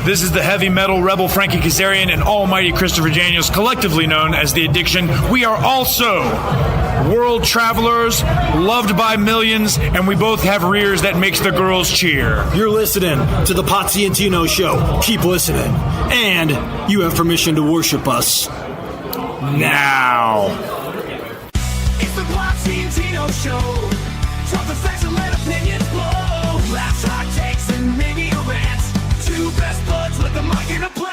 This is the heavy metal rebel Frankie Kazarian and almighty Christopher Daniels, collectively known as The Addiction. We are also world travelers, loved by millions, and we both have rears that makes the girls cheer. You're listening to the Potsy and Tino show. Keep listening. And you have permission to worship us. Now. It's the Potsy and Tino show. Talk the facts and let opinions blow. Laughs, hot takes, and maybe a rant. Two best buds with the mic and a plan.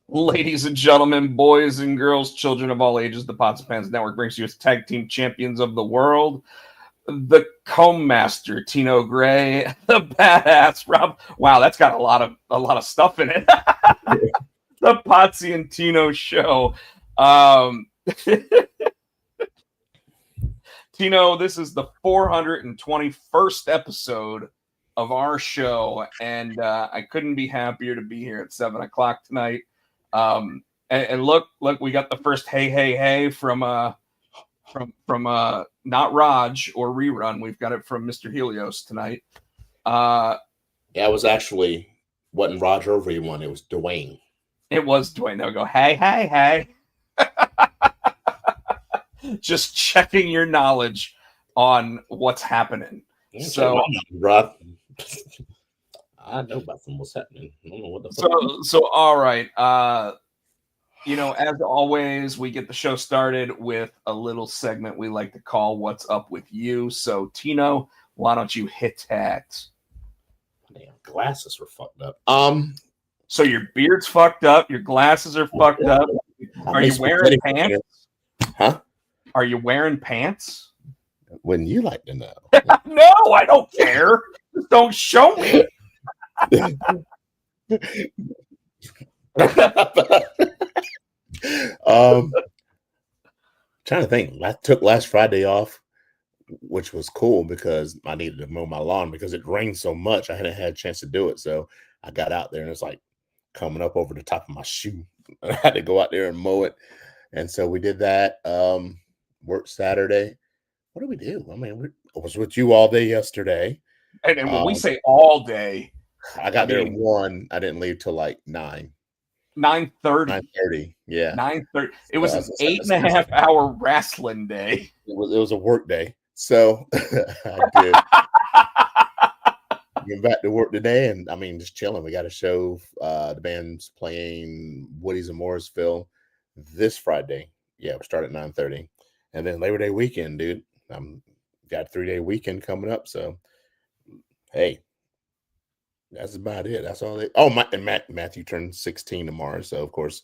Ladies and gentlemen, boys and girls, children of all ages, the Pots and Pans Network brings you its tag team champions of the world. The Comb Master, Tino Gray, the badass Rob. Wow, that's got a lot of stuff in it. The Potsy and Tino show. Tino, this is the 421st episode of our show, and I couldn't be happier to be here at 7:00 tonight. And look, we got the first hey from not Raj or Rerun. We've got it from Mr. Helios tonight. Yeah, it was actually wasn't Raj or Rerun. It was Dwayne. It was Dwayne. They'll go, hey. Just checking your knowledge on what's happening. Yeah, so, Rob, I know about what's happening. I don't know what the fuck. So all right. As always, we get the show started with a little segment we like to call "What's Up with You." So, Tino, why don't you hit that? Damn, glasses were fucked up. So your beard's fucked up. Your glasses are fucked up. Are you wearing pants? Huh? Are you wearing pants? Wouldn't you like to know? No, I don't care. Just don't show me. Trying to think. I took last Friday off, which was cool because I needed to mow my lawn because it rained so much. I hadn't had a chance to do it, so I got out there and it's like coming up over the top of my shoe. I had to go out there and mow it, and so we did that. Worked Saturday. What did we do? I mean, I was with you all day yesterday. And when we say all day, I got there at 1. I didn't leave till like 9. 9:30. 9:30. Yeah. 9:30. It was an 8.5 hour wrestling day. It was a work day. So I did. Getting back to work today, and I mean, just chilling. We got a show. The band's playing Woody's in Morrisville this Friday. Yeah, we start at 9:30. And then Labor Day weekend, dude. Got a 3-day weekend coming up. So, hey, that's about it. That's all. Matthew turned 16 tomorrow. So, of course,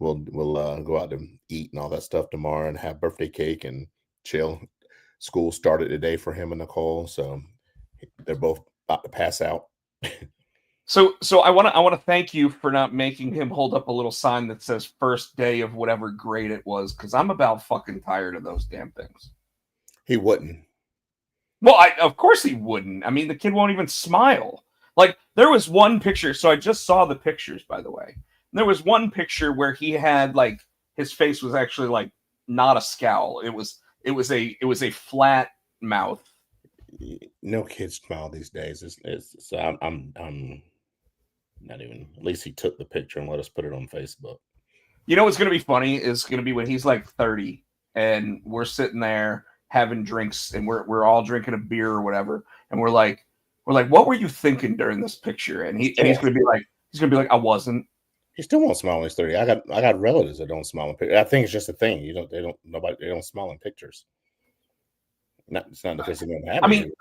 we'll go out to eat and all that stuff tomorrow and have birthday cake and chill. School started today for him and Nicole. So, they're both about to pass out. So I want to thank you for not making him hold up a little sign that says first day of whatever grade it was, because I'm about fucking tired of those damn things. He wouldn't. Well, of course he wouldn't. I mean, the kid won't even smile. Like, there was one picture. So I just saw the pictures, by the way. There was one picture where he had like his face was actually like not a scowl. It was a flat mouth. No kids smile these days. So I'm not even. At least he took the picture and let us put it on Facebook. You know what's going to be funny is going to be when he's like 30 and we're sitting there having drinks and we're all drinking a beer or whatever, and we're like, what were you thinking during this picture? And he's going to be like, I wasn't. He still won't smile when he's 30. I got relatives that don't smile in pictures. I think it's just a thing. They don't smile in pictures. It's not because they don't have it.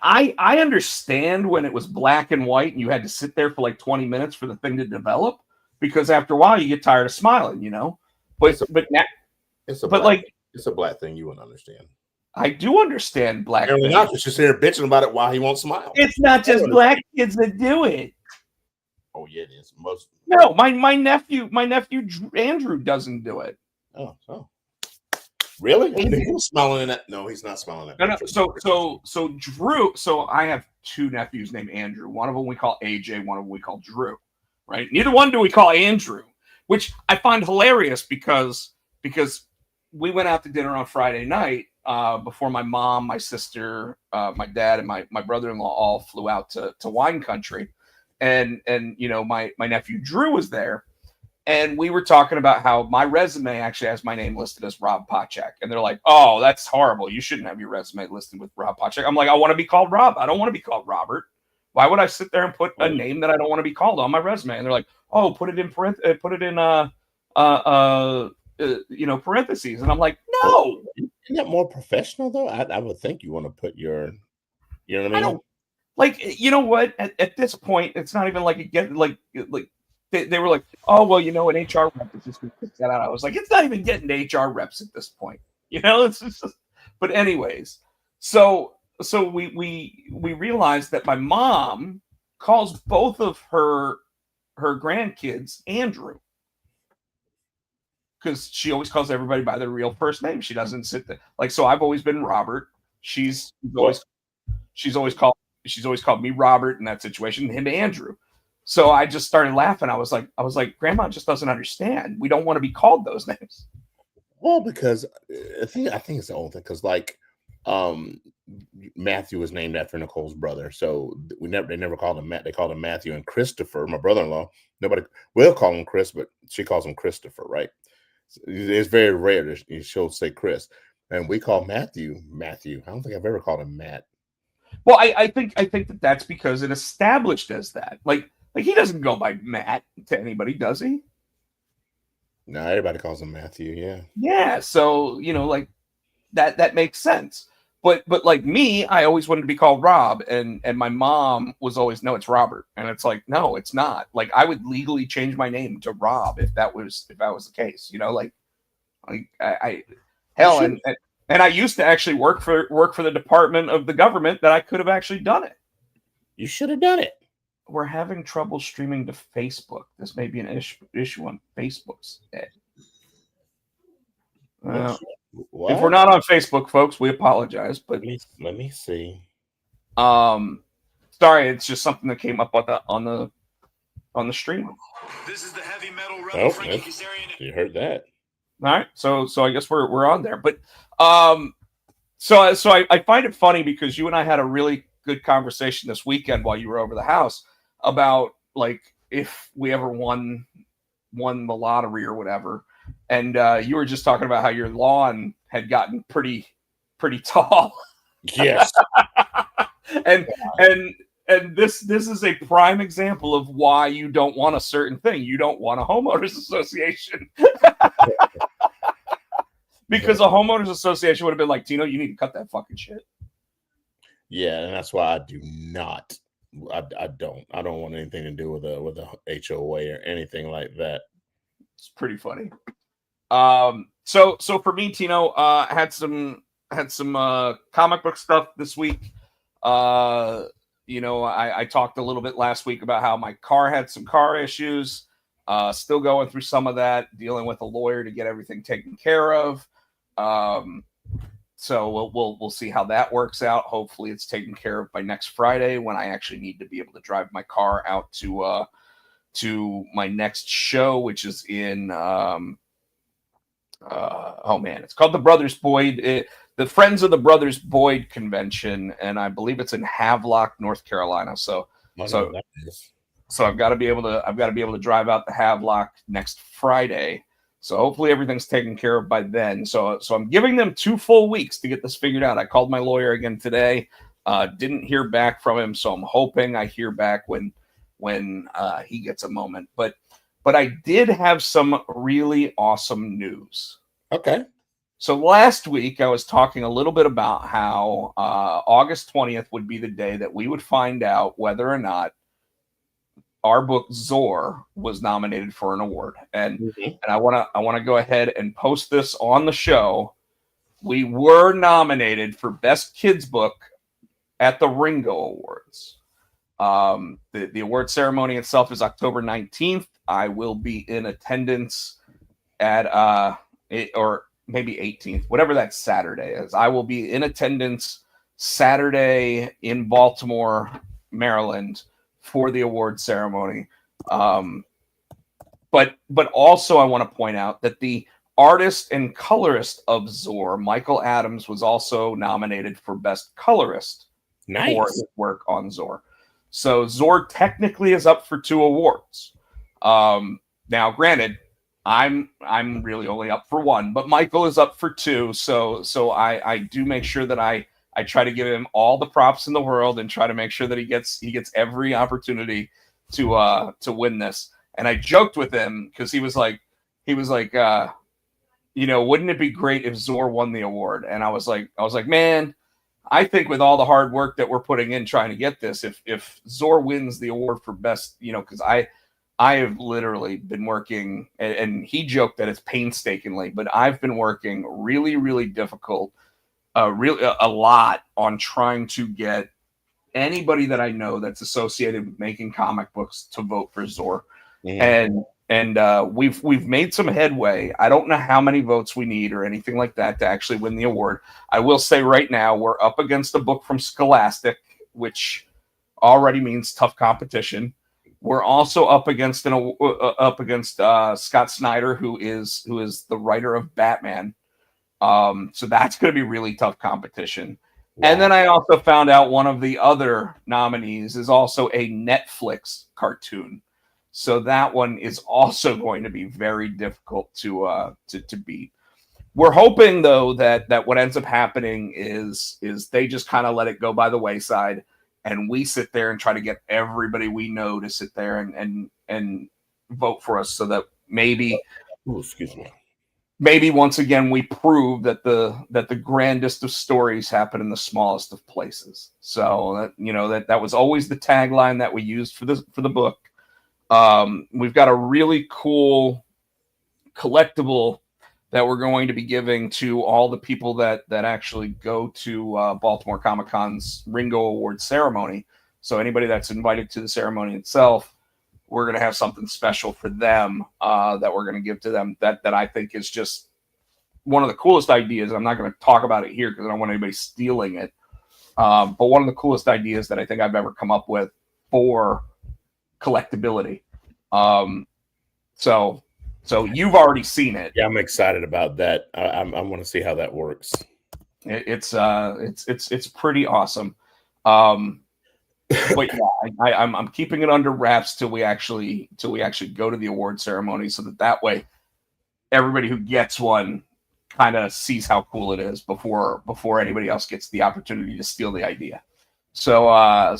I understand when it was black and white and you had to sit there for like 20 minutes for the thing to develop, because after a while you get tired of smiling, you know. It's a black thing you wouldn't understand. I do understand black. Apparently not. Just here bitching about it while he won't smile. It's not just black kids that do it. Oh yeah, it is. No, my nephew Andrew doesn't do it. Oh. Really? He's smiling in that. No, he's not smiling at that. No. So Drew. So I have two nephews named Andrew. One of them we call AJ. One of them we call Drew. Right? Neither one do we call Andrew, which I find hilarious because we went out to dinner on Friday night before my mom, my sister, my dad, and my brother-in-law all flew out to wine country. And my nephew Drew was there. And we were talking about how my resume actually has my name listed as Rob Pochak. And they're like, oh, that's horrible. You shouldn't have your resume listed with Rob Pochak. I'm like, I want to be called Rob. I don't want to be called Robert. Why would I sit there and put a name that I don't want to be called on my resume? And they're like, oh, put it in parentheses. And I'm like, no. Isn't that more professional though? I would think you want to put your, you know what I mean? I don't, like, you know what? At this point, it's not even like it get like they were like, oh, well, an HR rep is just going to pick that out. I was like, it's not even getting to HR reps at this point. It's just, but anyways, so we realized that my mom calls both of her grandkids Andrew, because she always calls everybody by their real first name. She doesn't sit there so I've always been Robert. She's always called me Robert in that situation, and him Andrew. So I just started laughing. I was like, Grandma just doesn't understand. We don't want to be called those names. Well, because I think it's the only thing. Because Matthew was named after Nicole's brother, so they never called him Matt. They called him Matthew. And Christopher, my brother-in-law, nobody will call him Chris, but she calls him Christopher, right? It's very rare that she'll say Chris, and we call Matthew. I don't think I've ever called him Matt. Well, I think that's because it established as that. Like he doesn't go by Matt to anybody, does he? No, everybody calls him Matthew. Yeah. Yeah. So that makes sense. But like me, I always wanted to be called Rob, and my mom was always, no, it's Robert, and it's like, no, it's not. Like I would legally change my name to Rob if that was the case. And I used to actually work for the department of the government that I could have actually done it. You should have done it. We're having trouble streaming to Facebook. This may be an issue on Facebook's day. If we're not on Facebook, folks, we apologize. But let me see. Sorry, it's just something that came up on the stream. This is the heavy metal rebel Frankie Kazarian. You heard that. All right, so I guess we're on there, but so I find it funny because you and I had a really good conversation this weekend while you were over the house about if we ever won the lottery or whatever, and you were just talking about how your lawn had gotten pretty tall. Yes. and this is a prime example of why you don't want a certain thing. You don't want a homeowners association. Because a homeowners association would have been like, Tino, you need to cut that fucking shit. Yeah, and that's why I do not. I don't want anything to do with a HOA or anything like that. It's pretty funny. So for me, Tino, had some comic book stuff this week. I talked a little bit last week about how my car had some car issues. Still going through some of that, dealing with a lawyer to get everything taken care of. So we'll see how that works out. Hopefully it's taken care of by next Friday, when I actually need to be able to drive my car out to my next show, which is in it's called the Brothers Boyd, the Friends of the Brothers Boyd Convention, and I believe it's in Havelock, North Carolina. So I've got to be able to drive out to Havelock next Friday. So hopefully everything's taken care of by then. So I'm giving them 2 full weeks to get this figured out. I called my lawyer again today. Didn't hear back from him, so I'm hoping I hear back when he gets a moment. But I did have some really awesome news. Okay. So last week I was talking a little bit about how August 20th would be the day that we would find out whether or not our book Zor was nominated for an award, and I want to go ahead and post this on the show. We were nominated for Best Kids Book at the Ringo Awards. The award ceremony itself is October 19th. I will be in attendance at or maybe 18th, whatever that Saturday is. I will be in attendance Saturday in Baltimore, Maryland, for the award ceremony. But also I want to point out that the artist and colorist of Zor, Michael Adams, was also nominated for Best Colorist for Nice. his work on Zor. So Zor technically is up for 2 awards. Now, granted, I'm really only up for 1, but Michael is up for 2. So I do make sure that I try to give him all the props in the world and try to make sure that he gets every opportunity to win this. And I joked with him because he was like, you know, wouldn't it be great if Zor won the award? And I was like, man, I think with all the hard work that we're putting in trying to get this, if Zor wins the award for best, you know, because I have literally been working, and he joked that it's painstakingly, but I've been working really, really difficult, a lot on trying to get anybody that I know that's associated with making comic books to vote for Zor. Mhm. And we've made some headway. I don't know how many votes we need or anything like that to actually win the award. I will say right now we're up against a book from Scholastic, which already means tough competition. We're also up against Scott Snyder, who is the writer of Batman. So that's going to be really tough competition. Wow. And then I also found out one of the other nominees is also a Netflix cartoon. So that one is also going to be very difficult to beat. We're hoping though that what ends up happening is they just kind of let it go by the wayside, and we sit there and try to get everybody we know to sit there and vote for us, so that maybe Ooh, excuse me. maybe once again we prove that the grandest of stories happen in the smallest of places. So that, you know, that was always the tagline that we used for the book. We've got a really cool collectible that we're going to be giving to all the people that actually go to Baltimore Comic-Con's Ringo Award ceremony. So anybody that's invited to the ceremony itself, we're going to have something special for them that we're going to give to them that I think is just one of the coolest ideas. I'm not going to talk about it here because I don't want anybody stealing it. But one of the coolest ideas that I think I've ever come up with for collectability. So you've already seen it. Yeah, I'm excited about that. I want to see how that works. It's pretty awesome. But yeah, I'm keeping it under wraps till we actually go to the award ceremony, so that way everybody who gets one kind of sees how cool it is before anybody else gets the opportunity to steal the idea. So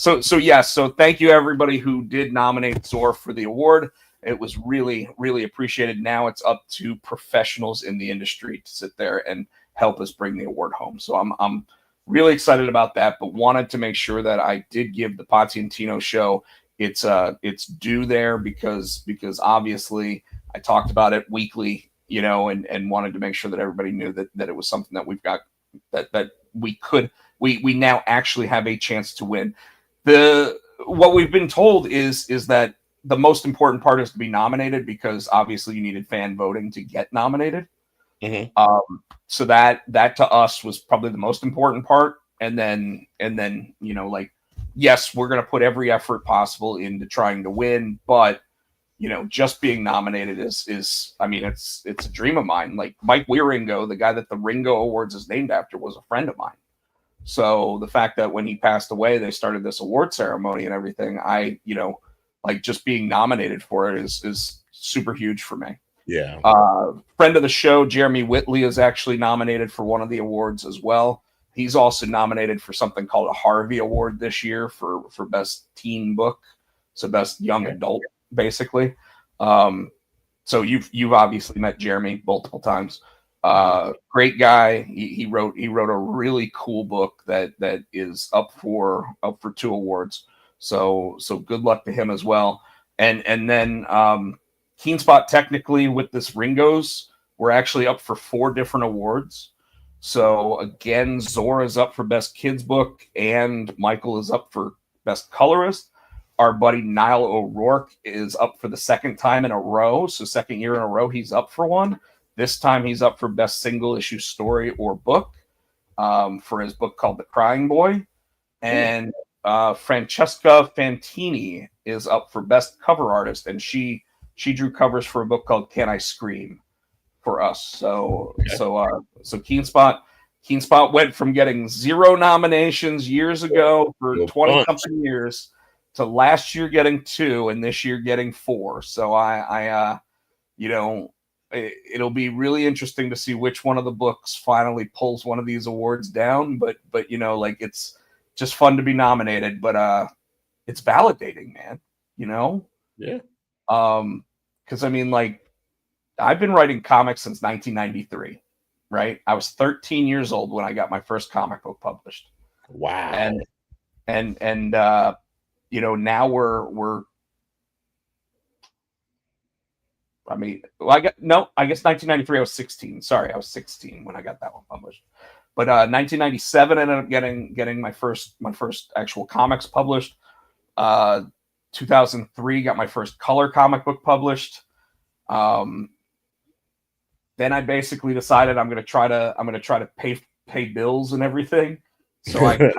thank you everybody who did nominate Zor for the award. It was really, really appreciated. Now it's up to professionals in the industry to sit there and help us bring the award home. So I'm really excited about that, but wanted to make sure that I did give the Potsy and Tino show its due there, because obviously I talked about it weekly, you know, and wanted to make sure that everybody knew that it was something that we've got, that we now actually have a chance to win. What we've been told is that the most important part is to be nominated, because obviously you needed fan voting to get nominated. Mm-hmm. So that to us was probably the most important part. And then, you know, like, yes, we're going to put every effort possible into trying to win, but you know, just being nominated is, I mean, it's a dream of mine. Like Mike Wieringo, the guy that the Ringo Awards is named after, was a friend of mine. So the fact that when he passed away, they started this award ceremony and everything, you know, like just being nominated for it is super huge for me. Yeah. Friend of the show, Jeremy Whitley, is actually nominated for one of the awards as well. He's also nominated for something called a Harvey Award this year for best teen book, so best young adult, basically. So you've obviously met Jeremy multiple times. Great guy. He wrote a really cool book that is up for 2 awards. So good luck to him as well. And then Keenspot, technically with this Ringos, we're actually up for 4 different awards. So again, Zora is up for best kids book, and Michael is up for best colorist. Our buddy Niall O'Rourke is up for the 2nd time in a row. So 2nd year in a row, he's up for one. This time he's up for best single issue story or book for his book called The Crying Boy. And Francesca Fantini is up for best cover artist, and she drew covers for a book called Can I Scream? for us. So Keen Spot went from getting 0 nominations years ago for 20 something years to last year getting 2 and this year getting 4. So it'll be really interesting to see which one of the books finally pulls one of these awards down. But it's just fun to be nominated. But it's validating, man. Yeah. Because I've been writing comics since 1993, right? I was 13 years old when I got my first comic book published. Wow. And now we're I guess 1993 I was 16. Sorry, I was 16 when I got that one published. But 1997 I ended up getting my first actual comics published. 2003 got my first color comic book published. Then I basically decided I'm gonna try to pay bills and everything. So I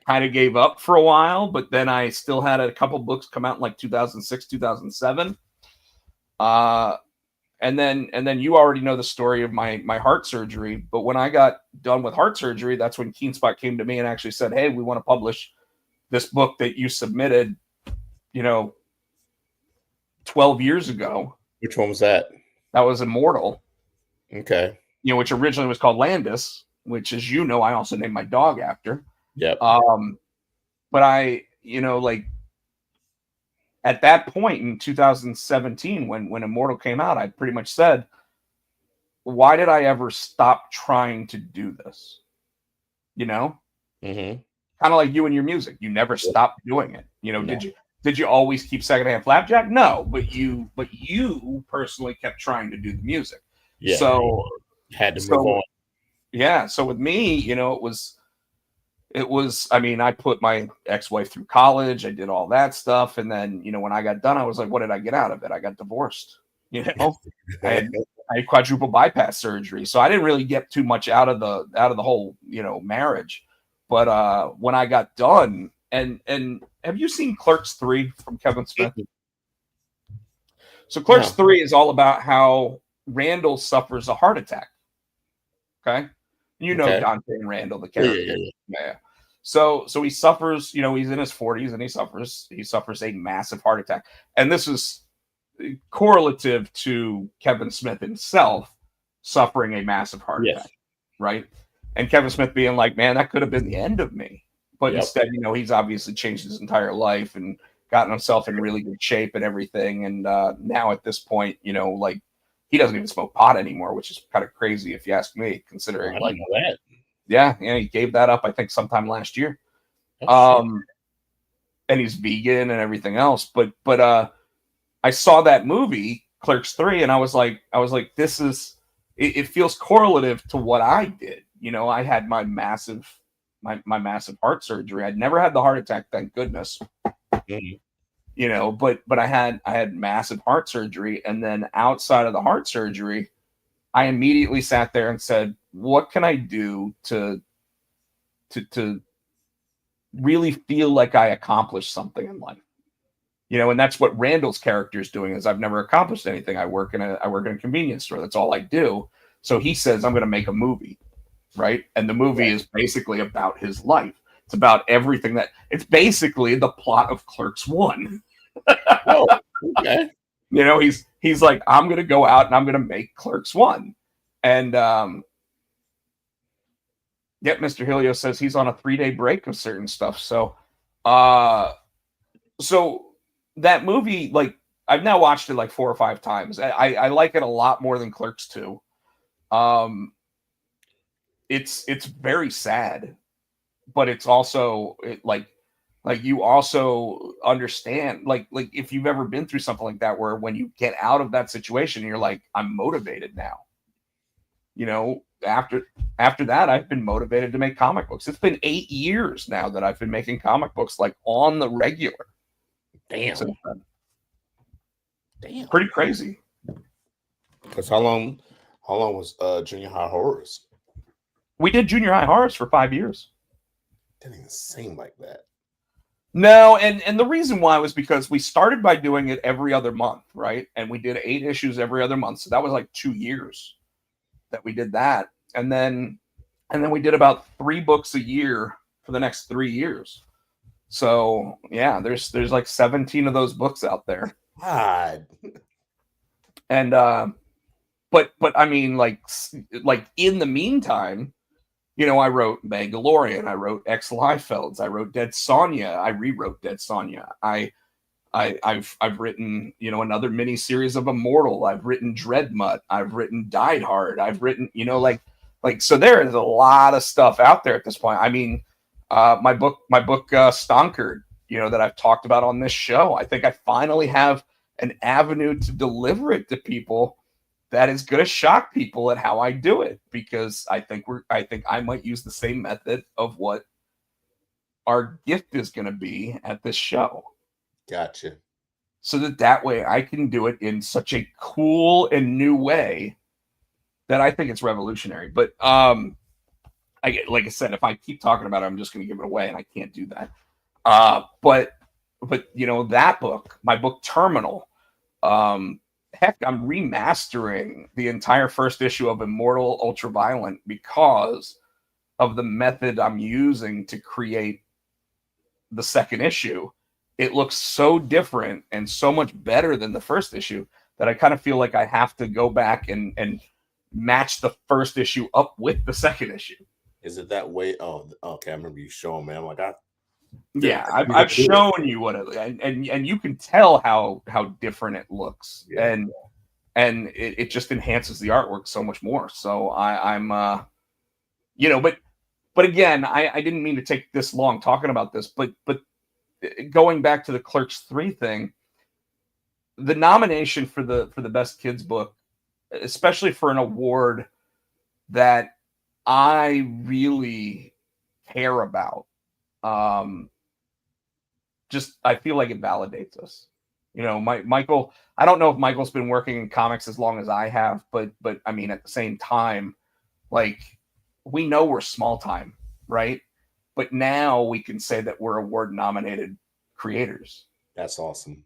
kind of gave up for a while, but then I still had a couple books come out in like 2006, 2007. And then you already know the story of my heart surgery. But when I got done with heart surgery, that's when Keen Spot came to me and actually said, "Hey, we want to publish this book that you submitted, 12 years ago." Which one was that? That was Immortal. Okay. Which originally was called Landis, which, as you know, I also named my dog after. Yep. But I, at that point in 2017, when Immortal came out, I pretty much said, why did I ever stop trying to do this? Mm-hmm. Kind of like you and your music. You never stopped doing it. No. Did you always keep Secondhand Flapjack? No, but you personally kept trying to do the music. Yeah. So had to move on. Yeah. So with me, it was, I put my ex-wife through college. I did all that stuff. And then, when I got done, I was like, what did I get out of it? I got divorced, I had quadruple bypass surgery. So I didn't really get too much out of the whole, marriage. But when I got done, and have you seen Clerks 3 from Kevin Smith? So Clerks 3 is all about how Randall suffers a heart attack. Okay. Okay. Dante and Randall, the character. Yeah. So he suffers, he's in his 40s and he suffers a massive heart attack. And this is correlative to Kevin Smith himself suffering a massive heart attack. Right. And Kevin Smith being like, man, that could have been the end of me. But instead, he's obviously changed his entire life and gotten himself in really good shape and everything. And now at this point, he doesn't even smoke pot anymore, which is kind of crazy if you ask me, considering I didn't know that. Yeah, he gave that up, I think, sometime last year. Oh, and he's vegan and everything else. But I saw that movie, Clerks 3, and I was like, this is it feels correlative to what I did. I had my massive heart surgery. I'd never had the heart attack, thank goodness. Mm-hmm. But I had massive heart surgery, and then outside of the heart surgery, I immediately sat there and said, what can I do to really feel like I accomplished something in life? And that's what Randall's character is doing. Is I've never accomplished anything. I work in a convenience store. That's all I do. So he says, I'm going to make a movie, right? And the movie is basically about his life. It's about everything it's basically the plot of Clerks 1. Oh, okay. He's like, I'm going to go out and I'm going to make Clerks 1. And Mr. Helio says he's on a 3-day break of certain stuff. So that movie, I've now watched it like 4 or 5 times. I like it a lot more than Clerks 2. It's very sad, but it's also you also understand, like if you've ever been through something like that, where when you get out of that situation, you're like, I'm motivated now. After that, I've been motivated to make comic books. It's been 8 years now that I've been making comic books on the regular. Damn. Pretty crazy. Because how long was junior high horrors? We did junior high horrors for 5 years. Didn't even seem like that. No, and the reason why was because we started by doing it every other month, right? And we did 8 issues every other month. So that was 2 years. that we did that, and then we did about 3 books a year for the next 3 years. So yeah, there's like 17 of those books out there. God. And but I mean, like in the meantime, I wrote Mandalorian, I wrote Ex Liefelds, I wrote Dead Sonja, I rewrote Dead Sonja, I've written another mini series of Immortal, I've written Dreadmutt, I've written Died Hard, I've written so there is a lot of stuff out there at this point. I mean, my book Stonkered, that I've talked about on this show, I think I finally have an avenue to deliver it to people that is going to shock people at how I do it, because I think I might use the same method of what our gift is going to be at this show. Gotcha. So that way I can do it in such a cool and new way that I think it's revolutionary. But like I said, if I keep talking about it, I'm just going to give it away, and I can't do that. But that book, my book Terminal, heck, I'm remastering the entire first issue of Immortal Ultraviolent because of the method I'm using to create the second issue. It looks so different and so much better than the first issue that I kind of feel like I have to go back and match the first issue up with the second issue. Is it that way? Oh, okay. I remember you showing me. I'm like, I've shown you what it, and you can tell how different it looks, Yeah. and it just enhances the artwork so much more. So I'm but again, I didn't mean to take this long talking about this, but going back to the Clerks 3 thing, the nomination for the best kids book, especially for an award that I really care about, just I feel like it validates us. Michael, I don't know if Michael's been working in comics as long as I have, but I mean, at the same time, like, we know we're small time, right? But now we can say that we're award nominated creators. That's awesome.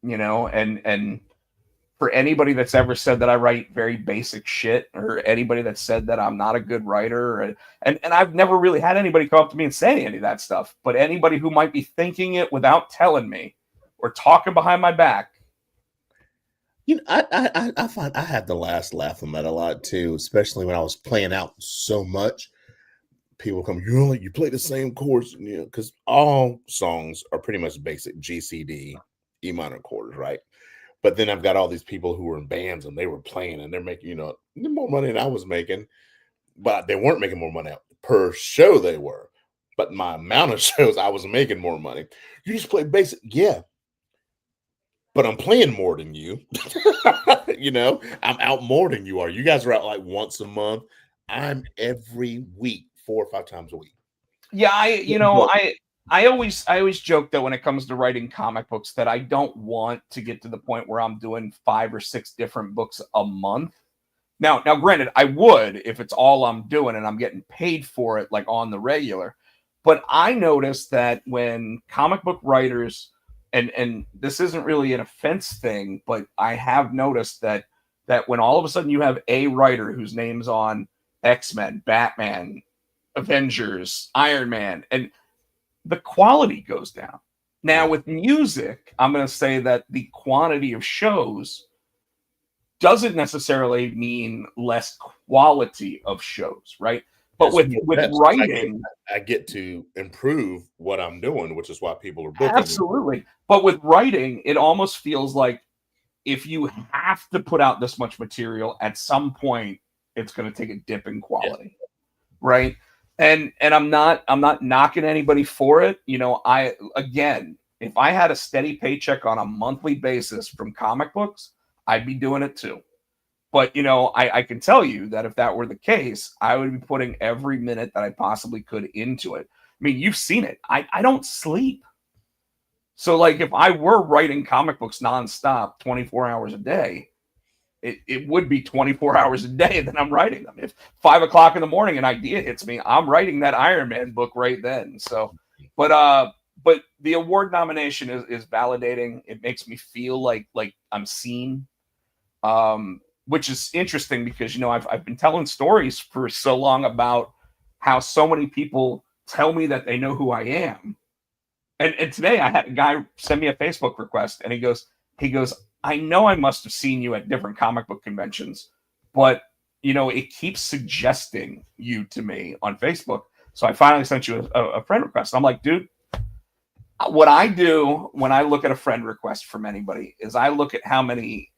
And for anybody that's ever said that I write very basic shit, or anybody that said that I'm not a good writer, and I've never really had anybody come up to me and say any of that stuff, but anybody who might be thinking it without telling me or talking behind my back. I find I have the last laugh on that a lot too, especially when I was playing out so much. People come, you play the same chords, because all songs are pretty much basic G, C, D, E minor chords, right? But then I've got all these people who were in bands and they were playing and they're making, more money than I was making, but they weren't making more money per show. They were, but my amount of shows I was making more money. You just play basic, yeah, but I'm playing more than you. I'm out more than you are. You guys are out like once a month. I'm every week, 4 or 5 times a week. Yeah, I always joke that when it comes to writing comic books that I don't want to get to the point where I'm doing 5 or 6 different books a month. Now, granted, I would if it's all I'm doing and I'm getting paid for it, like on the regular. But I noticed that when comic book writers, and this isn't really an offense thing, but I have noticed that when all of a sudden you have a writer whose name's on X-Men, Batman, Avengers, Iron Man, and the quality goes down. Now with music, I'm going to say that the quantity of shows doesn't necessarily mean less quality of shows, right? But with writing, I get to improve what I'm doing, which is why people are booking. Absolutely. But with writing, it almost feels like if you have to put out this much material, at some point it's going to take a dip in quality, right? And I'm not knocking anybody for it. If I had a steady paycheck on a monthly basis from comic books, I'd be doing it too. But I can tell you that if that were the case, I would be putting every minute that I possibly could into it. I mean, you've seen it. I don't sleep. So like if I were writing comic books nonstop, 24 hours a day, it would be 24 hours a day that I'm writing them. If 5 o'clock in the morning an idea hits me, I'm writing that Iron Man book right then. So, but the award nomination is validating. It makes me feel like I'm seen. which is interesting because, you know, I've been telling stories for so long about how so many people tell me that they know who I am. And today I had a guy send me a Facebook request, and he goes, I know I must have seen you at different comic book conventions, but you know, it keeps suggesting you to me on Facebook. So I finally sent you a friend request. I'm like, dude, what I do when I look at a friend request from anybody is I look at how many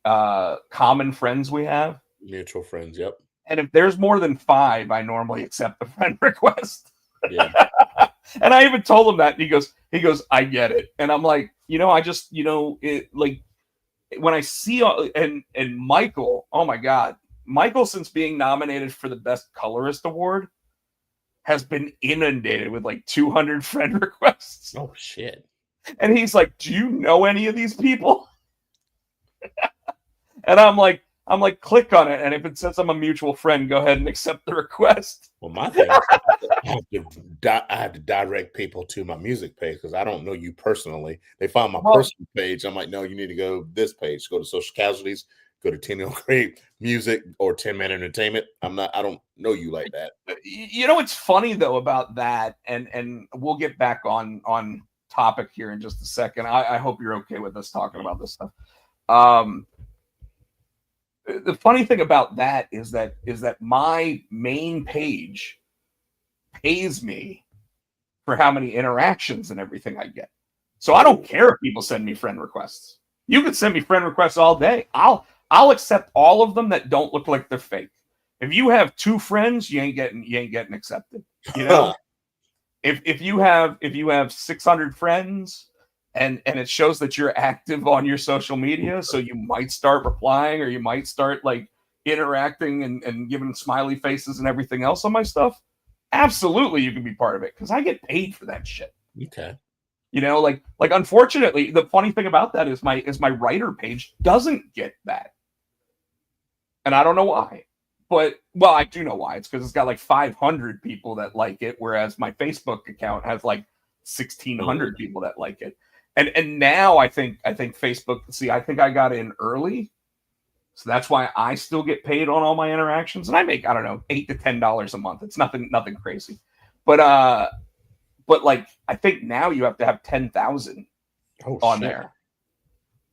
common friends we have. Mutual friends, yep. And if there's more than 5, I normally accept the friend request. Yeah. And I even told him that. And he goes, I get it. And I'm like, you know, I just, you know, it, like when I see and Michael, oh my God, Michael, since being nominated for the best colorist award, has been inundated with like 200 friend requests. Oh shit. And he's like, do you know any of these people? And I'm like, click on it, and if it says I'm a mutual friend, go ahead and accept the request. Well, my thing is I have to direct people to my music page because I don't know you personally. They find my personal page. I'm like, no, you need to go this page. Go to Social Casualties, go to Tino Great Music or 10 Man Entertainment. I don't know you like that. You know what's funny though about that, and we'll get back on topic here in just a second. I hope you're okay with us talking about this stuff. The funny thing about that is that my main page pays me for how many interactions and everything I get. So I don't care if people send me friend requests. You can send me friend requests all day. I'll accept all of them that don't look like they're fake. If you have 2 friends, you ain't getting accepted. You know, if you have 600 friends. And it shows that you're active on your social media, so you might start replying or you might start like interacting and giving smiley faces and everything else on my stuff. Absolutely, you can be part of it because I get paid for that shit. Okay. You know, like unfortunately, the funny thing about that is my writer page doesn't get that, and I don't know why. But well, I do know why. It's because it's got like 500 people that like it, whereas my Facebook account has like 1,600 people that like it. And now I think Facebook, see, I think I got in early. So that's why I still get paid on all my interactions. And I make, I don't know, $8 to $10 a month. It's nothing crazy. But like I think now you have to have 10,000 on there.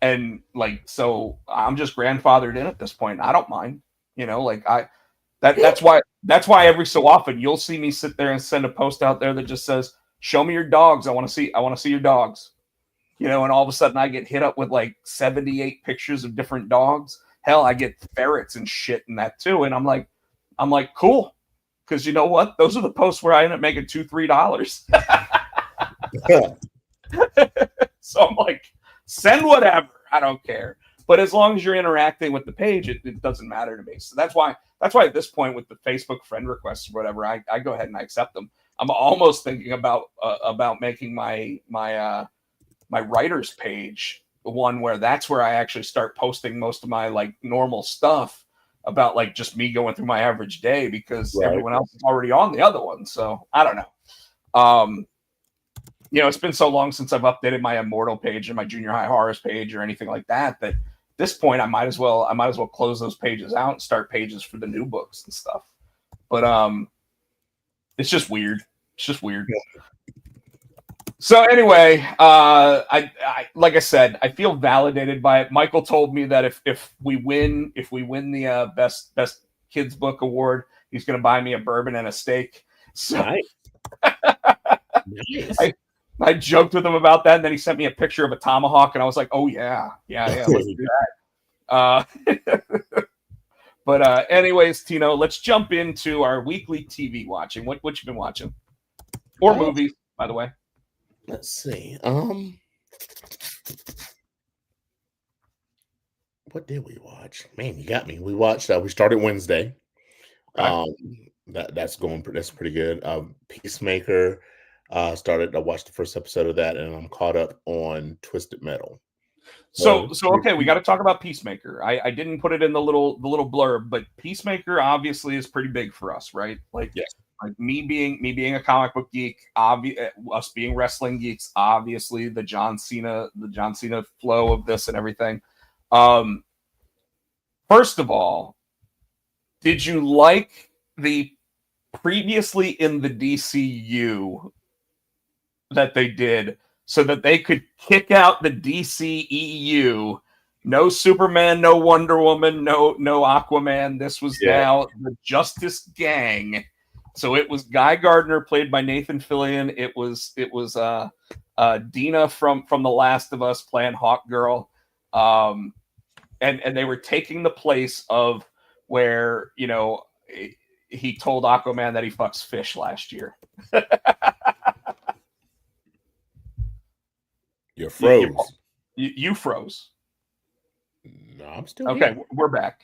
And like, so I'm just grandfathered in at this point. I don't mind. You know, like that's why every so often you'll see me sit there and send a post out there that just says, show me your dogs. I want to see your dogs. You know, and all of a sudden I get hit up with like 78 pictures of different dogs. Hell, I get ferrets and shit in that too. And I'm like, cool. Because you know what? Those are the posts where I end up making $2-3. So I'm like, send whatever. I don't care. But as long as you're interacting with the page, it doesn't matter to me. So that's why at this point with the Facebook friend requests or whatever, I go ahead and I accept them. I'm almost thinking about making my writer's page one where that's where I actually start posting most of my like normal stuff about like just me going through my average day because everyone else is already on the other one. So I don't know. You know, it's been so long since I've updated my Immortal page and my Junior High Horrors page or anything like that at this point I might as well close those pages out and start pages for the new books and stuff. But it's just weird. It's just weird. Yeah. So anyway, I like I said, I feel validated by it. Michael told me that if we win the best kids book award, he's going to buy me a bourbon and a steak. So nice. I joked with him about that, and then he sent me a picture of a tomahawk, and I was like, "Oh yeah, let's do that." But anyways, Tino, let's jump into our weekly TV watching. What you been watching, or movies, by the way? Let's see. What did we watch? Man, you got me. We watched. We started Wednesday. That's pretty good. Peacemaker. I watched the first episode of that, and I'm caught up on Twisted Metal. So okay, we got to talk about Peacemaker. I didn't put it in the little blurb, but Peacemaker obviously is pretty big for us, right? Like, yes. Like me being a comic book geek, us being wrestling geeks, obviously the John Cena flow of this and everything. First of all, did you like the previously in the DCU that they did so that they could kick out the DCEU? No Superman, no Wonder Woman, no Aquaman. This was now the Justice Gang. So it was Guy Gardner, played by Nathan Fillion. It was Dina from The Last of Us playing Hawk Girl. And they were taking the place of where, you know, he told Aquaman that he fucks fish last year. You froze. You froze. No, I'm still okay. Here. We're back.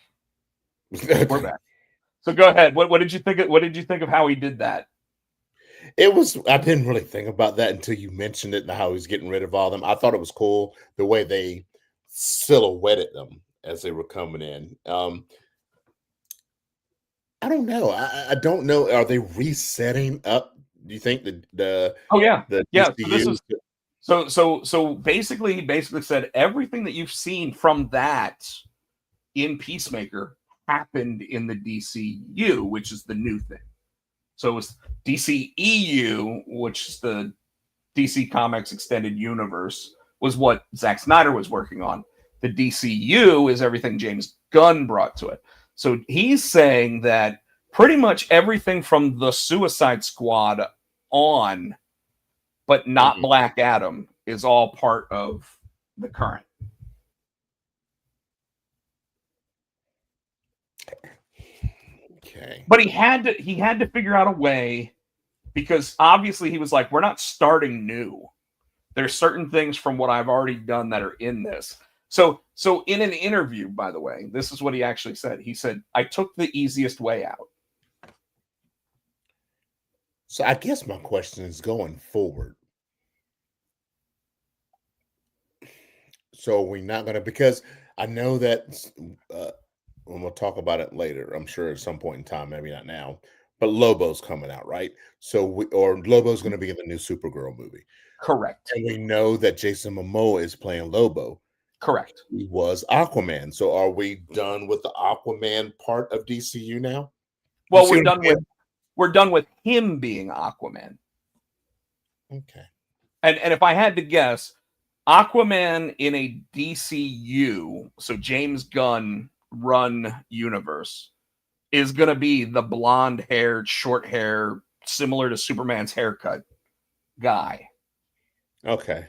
We're back. So go ahead. What did you think? What did you think of how he did that? It was. I didn't really think about that until you mentioned it and how he's getting rid of all them. I thought it was cool the way they silhouetted them as they were coming in. I don't know. I don't know. Are they resetting up? Do you think the Oh yeah, the yeah. DCU? So this is so basically, he basically said everything that you've seen from that in Peacemaker happened in the DCU, which is the new thing. So it was DCEU, which is the DC Comics Extended Universe, was what Zack Snyder was working on. The DCU is everything James Gunn brought to it. So he's saying that pretty much everything from the Suicide Squad on, but not Black Adam, is all part of the current. Okay. But he had to figure out a way, because obviously he was like, we're not starting new. There's certain things from what I've already done that are in this. So in an interview, by the way, this is what he actually said. He said, I took the easiest way out. So I guess my question is going forward. So we're not going to, because I know that when we'll talk about it later, I'm sure at some point in time, maybe not now, but Lobo's coming out, right? So Lobo's going to be in the new Supergirl movie. Correct. And we know that Jason Momoa is playing Lobo. Correct. He was Aquaman. So are we done with the Aquaman part of DCU now? Well, we're done with him being Aquaman. Okay. And if I had to guess, Aquaman in a DCU, so James Gunn run universe, is going to be the blonde-haired, short hair, similar to Superman's haircut guy. Okay.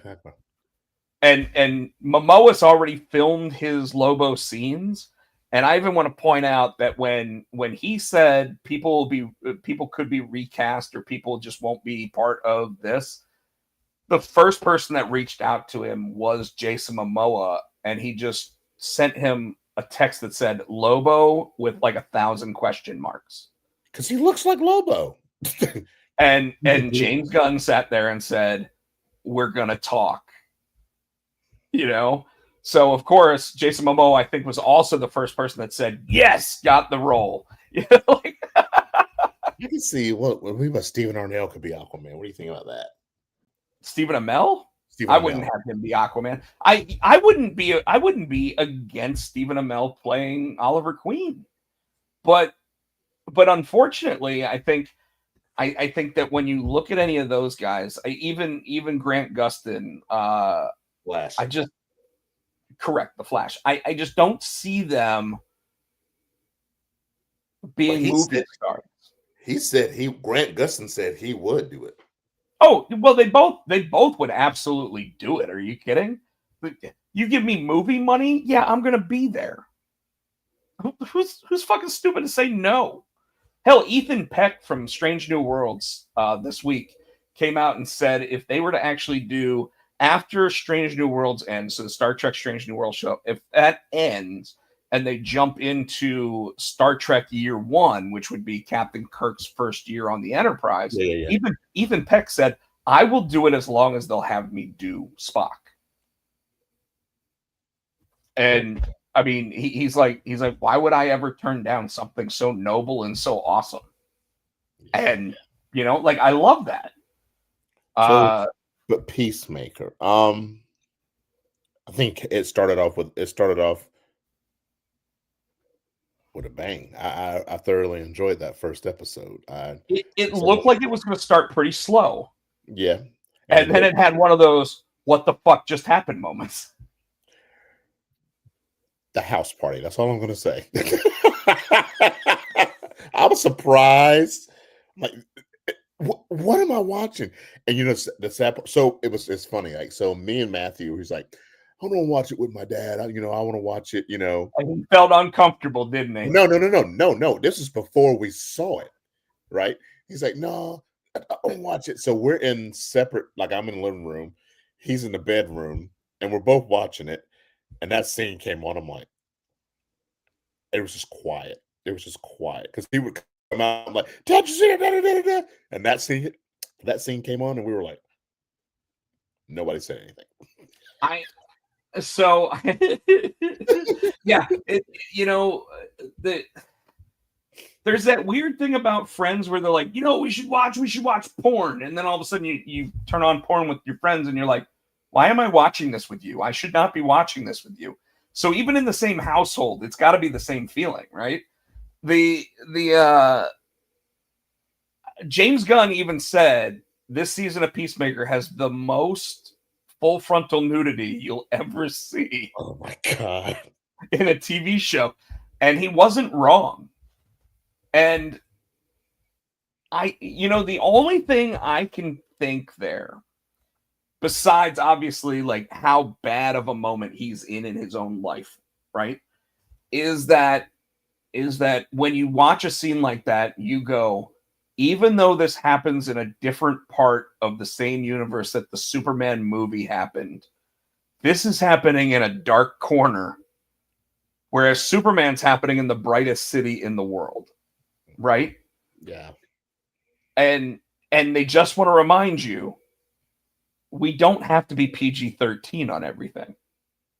And Momoa's already filmed his Lobo scenes. And I even want to point out that when he said people could be recast or people just won't be part of this, the first person that reached out to him was Jason Momoa, and he just sent him a text that said Lobo with like 1,000 question marks. Because he looks like Lobo. and James Gunn sat there and said, we're gonna talk. You know? So of course, Jason Momoa, I think, was also the first person that said, yes, got the role. You know, like, you can see what we about Stephen Arnell could be Aquaman. What do you think about that? Stephen Amell? Stephen I Amell. wouldn't have him be Aquaman. I wouldn't be against Stephen Amell playing Oliver Queen. But unfortunately, I think that when you look at any of those guys, even Grant Gustin, Flash. Correct, the Flash. I just don't see them being movie stars. Grant Gustin said he would do it. Oh, well, they both would absolutely do it. Are you kidding? You give me movie money? Yeah, I'm gonna be there. Who's fucking stupid to say no? Hell, Ethan Peck from Strange New Worlds this week came out and said if they were to actually do after Strange New Worlds ends, so the Star Trek Strange New World show, if that ends and they jump into Star Trek Year One, which would be Captain Kirk's first year on the Enterprise, even Ethan Peck said, I will do it as long as they'll have me do Spock. And I mean, he's like, why would I ever turn down something so noble and so awesome? And you know, like, I love that. But Peacemaker, I think it started off with a bang. I thoroughly enjoyed that first episode. It looked like it was going to start pretty slow. Yeah. And then it had one of those, what the fuck just happened moments. The house party. That's all I'm going to say. I was surprised. Like, what am I watching? And you know, the sad part, so it's funny. Like, so me and Matthew, he's like, I don't want to watch it with my dad. I want to watch it, And he felt uncomfortable, didn't he? No. This is before we saw it, right? He's like, no, I don't watch it. So we're in separate, like I'm in the living room, he's in the bedroom, and we're both watching it. And that scene came on. I'm like, it was just quiet. It was just quiet because he would come out like, "Dad, you see it?" Da, da, da, da. And that scene came on, and we were like, nobody said anything. Yeah, there's that weird thing about Friends where they're like, we should watch porn, and then all of a sudden you turn on porn with your friends, and you're like, why am I watching this with you? I should not be watching this with you. So even in the same household, it's got to be the same feeling, right? The James Gunn even said this season of Peacemaker has the most full frontal nudity you'll ever see. Oh my God. In a TV show. And he wasn't wrong. And the only thing I can think there, besides obviously like how bad of a moment he's in his own life, right? Is that when you watch a scene like that, you go, even though this happens in a different part of the same universe that the Superman movie happened, this is happening in a dark corner, whereas Superman's happening in the brightest city in the world, right? Yeah. And they just want to remind you, we don't have to be PG-13 on everything.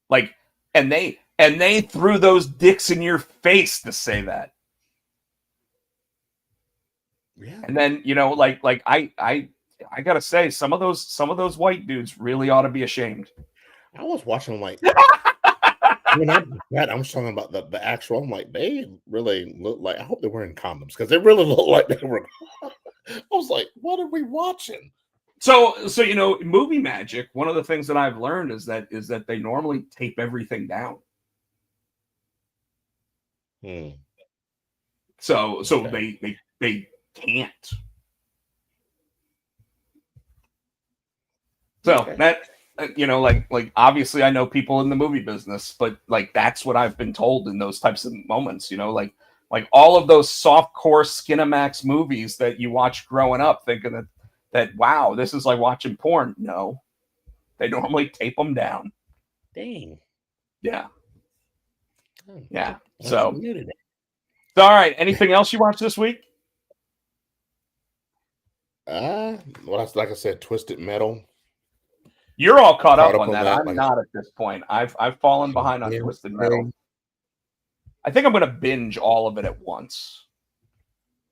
Like, and they threw those dicks in your face to say that. Yeah. And then, I gotta say, some of those white dudes really ought to be ashamed. I was watching them like I'm talking about the actual. I'm like, they really look like, I hope they're wearing condoms because they really look like they were. I was like, what are we watching? So movie magic, one of the things that I've learned is that they normally tape everything down. So okay. they can't. So okay. That like obviously I know people in the movie business, but like that's what I've been told in those types of moments, like all of those softcore Skinamax movies that you watch growing up thinking that wow, this is like watching porn. No, they normally tape them down. Dang. Yeah. Yeah. So all right. Anything else you watched this week? Well, like I said, Twisted Metal. You're all caught up on that. I'm not at this point. I've fallen behind on Twisted Metal. I think I'm going to binge all of it at once.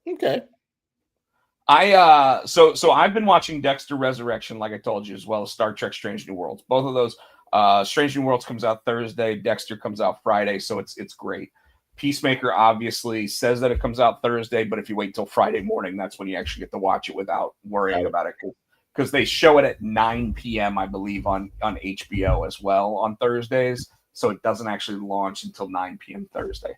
Okay. So I've been watching Dexter Resurrection, like I told you, as well as Star Trek Strange New Worlds. Both of those, Strange New Worlds comes out Thursday, Dexter comes out Friday, so it's great. Peacemaker obviously says that it comes out Thursday, but if you wait till Friday morning, that's when you actually get to watch it without worrying about it, because they show it at 9 p.m. I believe on HBO as well on Thursdays, so it doesn't actually launch until 9 p.m. Thursday.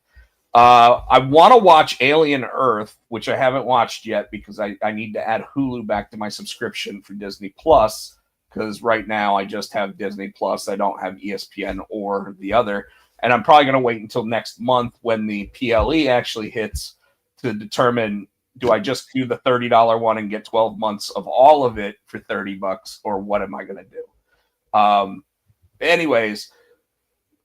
I want to watch Alien Earth, which I haven't watched yet because I need to add Hulu back to my subscription for Disney Plus, because right now I just have Disney Plus. I don't have ESPN or the other. And I'm probably going to wait until next month when the PLE actually hits to determine, do I just do the $30 one and get 12 months of all of it for $30, or what am I going to do? Anyways,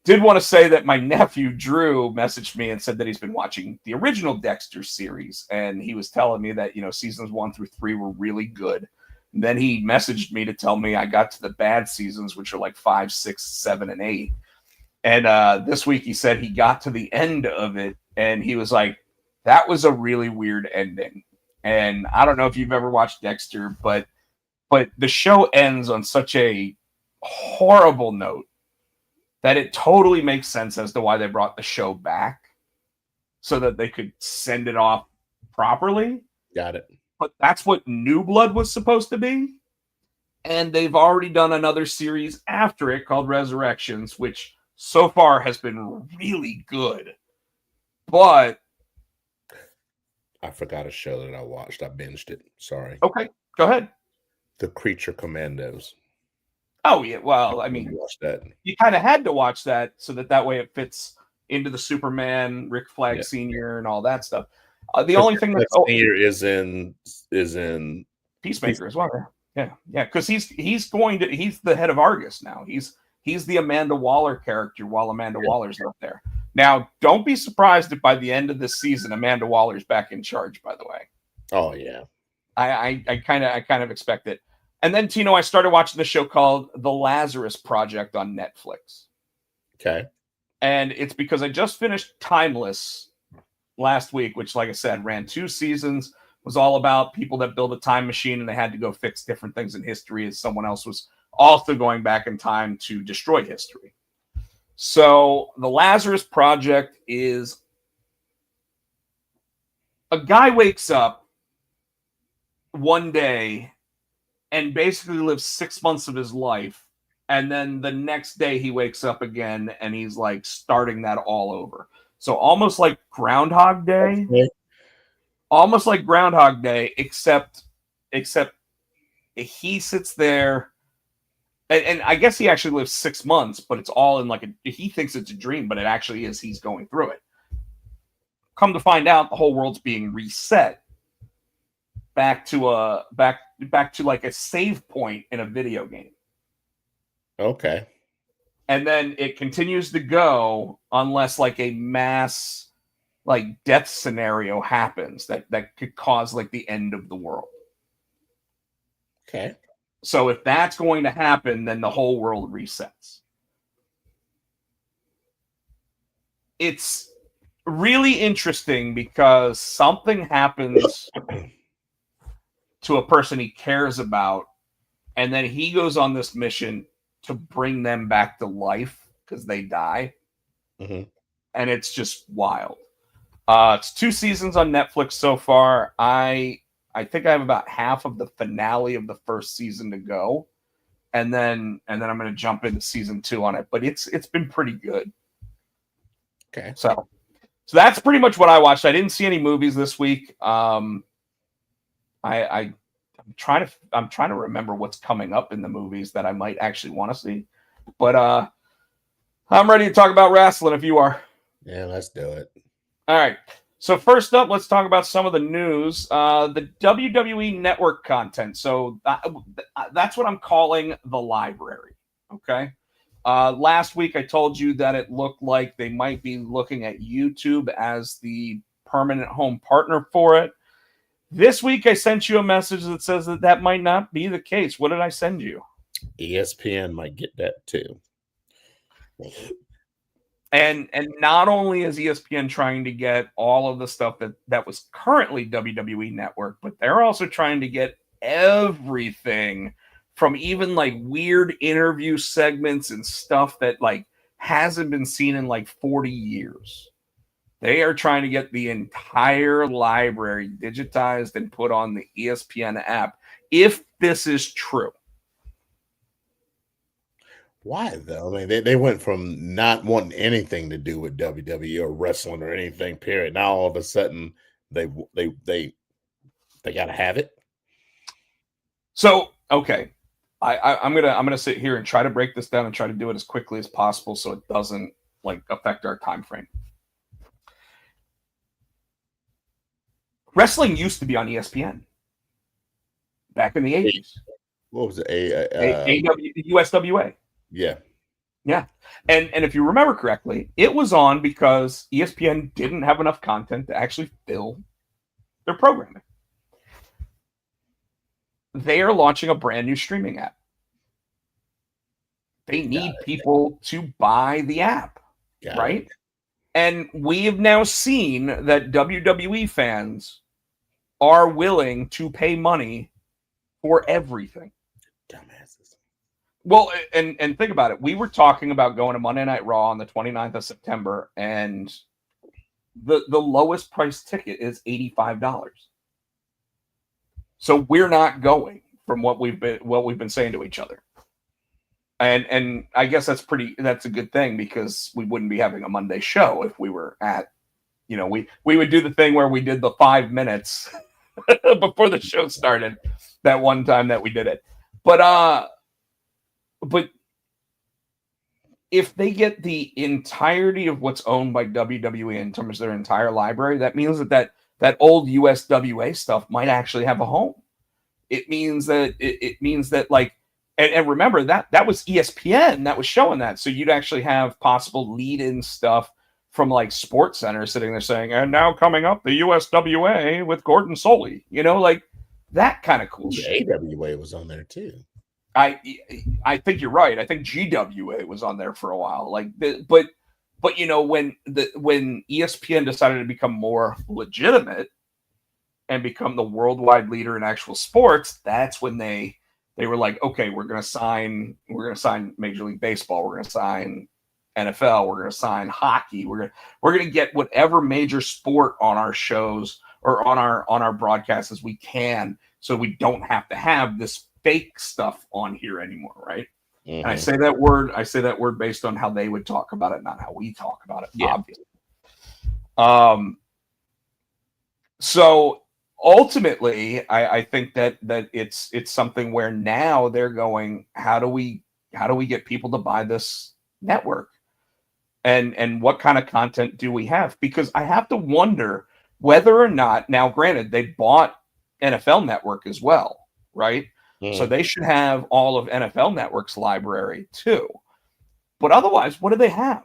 did want to say that my nephew Drew messaged me and said that he's been watching the original Dexter series, and he was telling me that seasons 1 through 3 were really good. And then he messaged me to tell me I got to the bad seasons, which are like 5, 6, 7, and 8. And this week he said he got to the end of it, and he was like, that was a really weird ending. And I don't know if you've ever watched Dexter, but the show ends on such a horrible note that it totally makes sense as to why they brought the show back. so that they could send it off properly. Got it. But that's what New Blood was supposed to be. And they've already done another series after it called Resurrections, which so far has been really good. But I forgot a show that I watched. I binged it. Sorry. okay, go ahead. The Creature Commandos. Oh yeah, well, I mean, Watch that. you kind of had to watch that so that way it fits into the Superman, Rick Flag Sr. and all that stuff. The only thing that Senior is in Peacemaker as well. Yeah, because he's the head of Argus now. He's the Amanda Waller character while Amanda Waller's up there. Now, don't be surprised if by the end of this season Amanda Waller's back in charge. By the way, oh yeah, I kind of expect it. And then Tino, I started watching the show called The Lazarus Project on Netflix. Okay, and it's because I just finished Timeless last week, which, like I said, ran 2 seasons. Was all about people that build a time machine and they had to go fix different things in history as someone else was also going back in time to destroy history. So the Lazarus Project is a guy wakes up one day and basically lives 6 months of his life. And then the next day he wakes up again and he's like starting that all over. So almost like Groundhog Day. Almost like Groundhog Day, except he sits there, and I guess he actually lives 6 months, but it's all in he thinks it's a dream, but it actually is. He's going through it. Come to find out, the whole world's being reset back to like a save point in a video game. okay. And then it continues to go unless like a mass death scenario happens that could cause like the end of the world. Okay. So if that's going to happen, then the whole world resets. It's really interesting because something happens to a person he cares about, and then he goes on this mission to bring them back to life because they die. Mm-hmm. And it's just wild. It's 2 seasons on Netflix so far. I think I have about half of the finale of the first season to go, and then I'm going to jump into season 2 on it. But it's been pretty good. Okay. So that's pretty much what I watched. I didn't see any movies this week. I'm trying to remember what's coming up in the movies that I might actually want to see. But I'm ready to talk about wrestling if you are. Yeah, let's do it. All right. So first up, let's talk about some of the news. The WWE Network content. So that's what I'm calling the library. Okay. Last week, I told you that it looked like they might be looking at YouTube as the permanent home partner for it. This week, I sent you a message that says that might not be the case. What did I send you? ESPN might get that too. And not only is ESPN trying to get all of the stuff that was currently WWE Network, but they're also trying to get everything from even like weird interview segments and stuff that like hasn't been seen in like 40 years. They are trying to get the entire library digitized and put on the ESPN app, if this is true. Why though? I mean, they went from not wanting anything to do with WWE or wrestling or anything. Period. Now all of a sudden they gotta have it. So okay, I'm gonna sit here and try to break this down and try to do it as quickly as possible so it doesn't like affect our time frame. Wrestling used to be on ESPN back in the 80s. What was it? USWA. Yeah. Yeah. And if you remember correctly, it was on because ESPN didn't have enough content to actually fill their programming. They are launching a brand new streaming app. They need people to buy the app, right? And we have now seen that WWE fans are willing to pay money for everything. Dumbasses. Well, and think about it. We were talking about going to Monday Night Raw on the 29th of September, and the lowest price ticket is $85. So we're not going from what we've been saying to each other. And I guess that's a good thing, because we wouldn't be having a Monday show if we were at, we would do the thing where we did the 5 minutes before the show started that one time that we did it. But if they get the entirety of what's owned by WWE in terms of their entire library, that means that old USWA stuff might actually have a home. It means that like, and remember that was ESPN that was showing that. So you'd actually have possible lead-in stuff from like Sports Center sitting there saying, and now coming up, the USWA with Gordon Soley, like that kind of cool shit. AWA was on there too. I think you're right. I think GWA was on there for a while. But when ESPN decided to become more legitimate and become the worldwide leader in actual sports, that's when they were like, okay, we're gonna sign Major League Baseball, we're gonna sign NFL, we're gonna sign hockey, we're gonna get whatever major sport on our shows or on our broadcasts as we can, so we don't have to have this fake stuff on here anymore, right? Mm-hmm. And I say that word based on how they would talk about it, not how we talk about it, obviously. So ultimately, I think that it's something where now they're going, how do we get people to buy this network? And what kind of content do we have? Because I have to wonder whether or not, now granted, they bought NFL Network as well, right? So they should have all of NFL Network's library too. But otherwise, what do they have?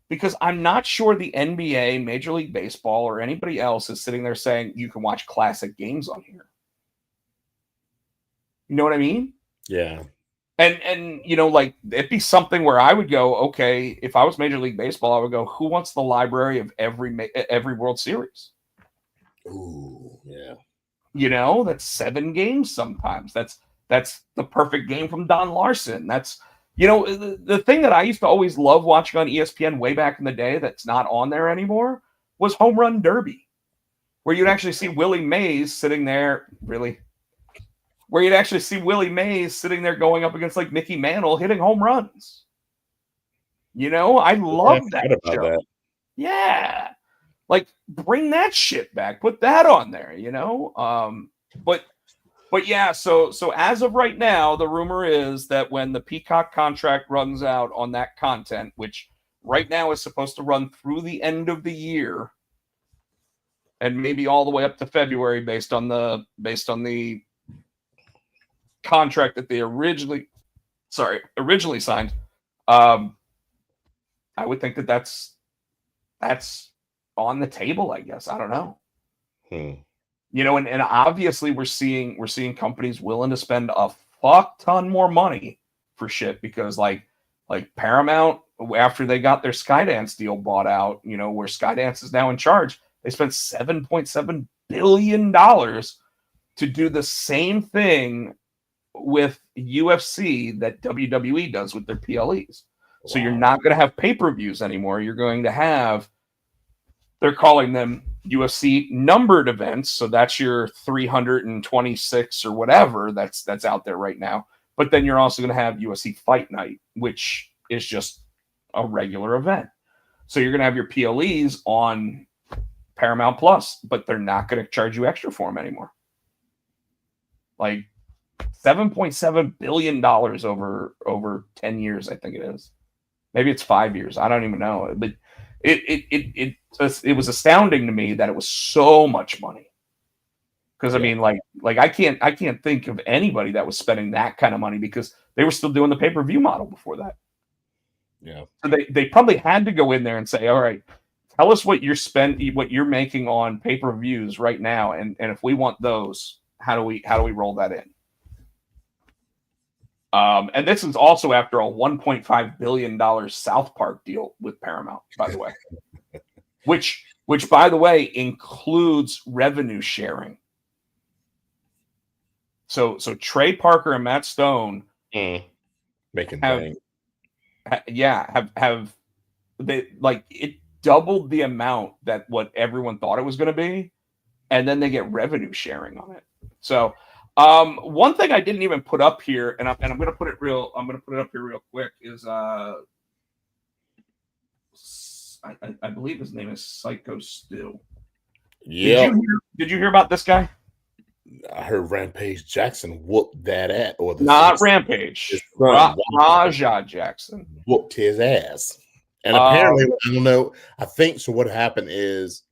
Because I'm not sure the NBA, Major League Baseball, or anybody else is sitting there saying you can watch classic games on here. You know what I mean? Yeah. And like, it'd be something where I would go, okay, if I was Major League Baseball, I would go, who wants the library of every World Series? Ooh, yeah. That's 7 games sometimes. That's the perfect game from Don Larson. That's, the thing that I used to always love watching on ESPN way back in the day that's not on there anymore was Home Run Derby, where you'd actually see Willie Mays sitting there, where you'd actually see Willie Mays sitting there going up against like Mickey Mantle hitting home runs. I love that show. That. Yeah. Like, bring that shit back. Put that on there, But yeah, so as of right now, the rumor is that when the Peacock contract runs out on that content, which right now is supposed to run through the end of the year, and maybe all the way up to February based on the contract that they originally signed, I would think that's on the table, I guess. I don't know. And obviously we're seeing companies willing to spend a fuck ton more money for shit, because like Paramount, after they got their Skydance deal bought out, where Skydance is now in charge, they spent $7.7 billion to do the same thing with UFC that WWE does with their PLEs. Wow. So you're not going to have pay-per-views anymore. You're going to have, they're calling them UFC numbered events, so that's your 326 or whatever that's out there right now. But then you're also going to have UFC Fight Night, which is just a regular event. So you're going to have your PLEs on Paramount Plus, but they're not going to charge you extra for them anymore. Like $7.7 billion over 10 years, I think it is. Maybe it's 5 years. I don't even know. But it was astounding to me that it was so much money. Because I mean, like I can't think of anybody that was spending that kind of money, because they were still doing the pay-per-view model before that. Yeah. So they probably had to go in there and say, all right, tell us what you're making on pay-per-views right now, and if we want those, how do we roll that in? And this is also after a $1.5 billion South Park deal with Paramount, by the way, which by the way includes revenue sharing. So Trey Parker and Matt Stone making have they, like, it doubled the amount that what everyone thought it was going to be, and then they get revenue sharing on it. So one thing I didn't even put up here, and I'm going to put it up here real quick, is I believe his name is Psycho Stu. Yeah, Did you hear about this guy? I heard Rampage Jackson whooped that at, or Not Rampage. Raja Jackson whooped his ass. And apparently, I don't know. I think so. What happened is,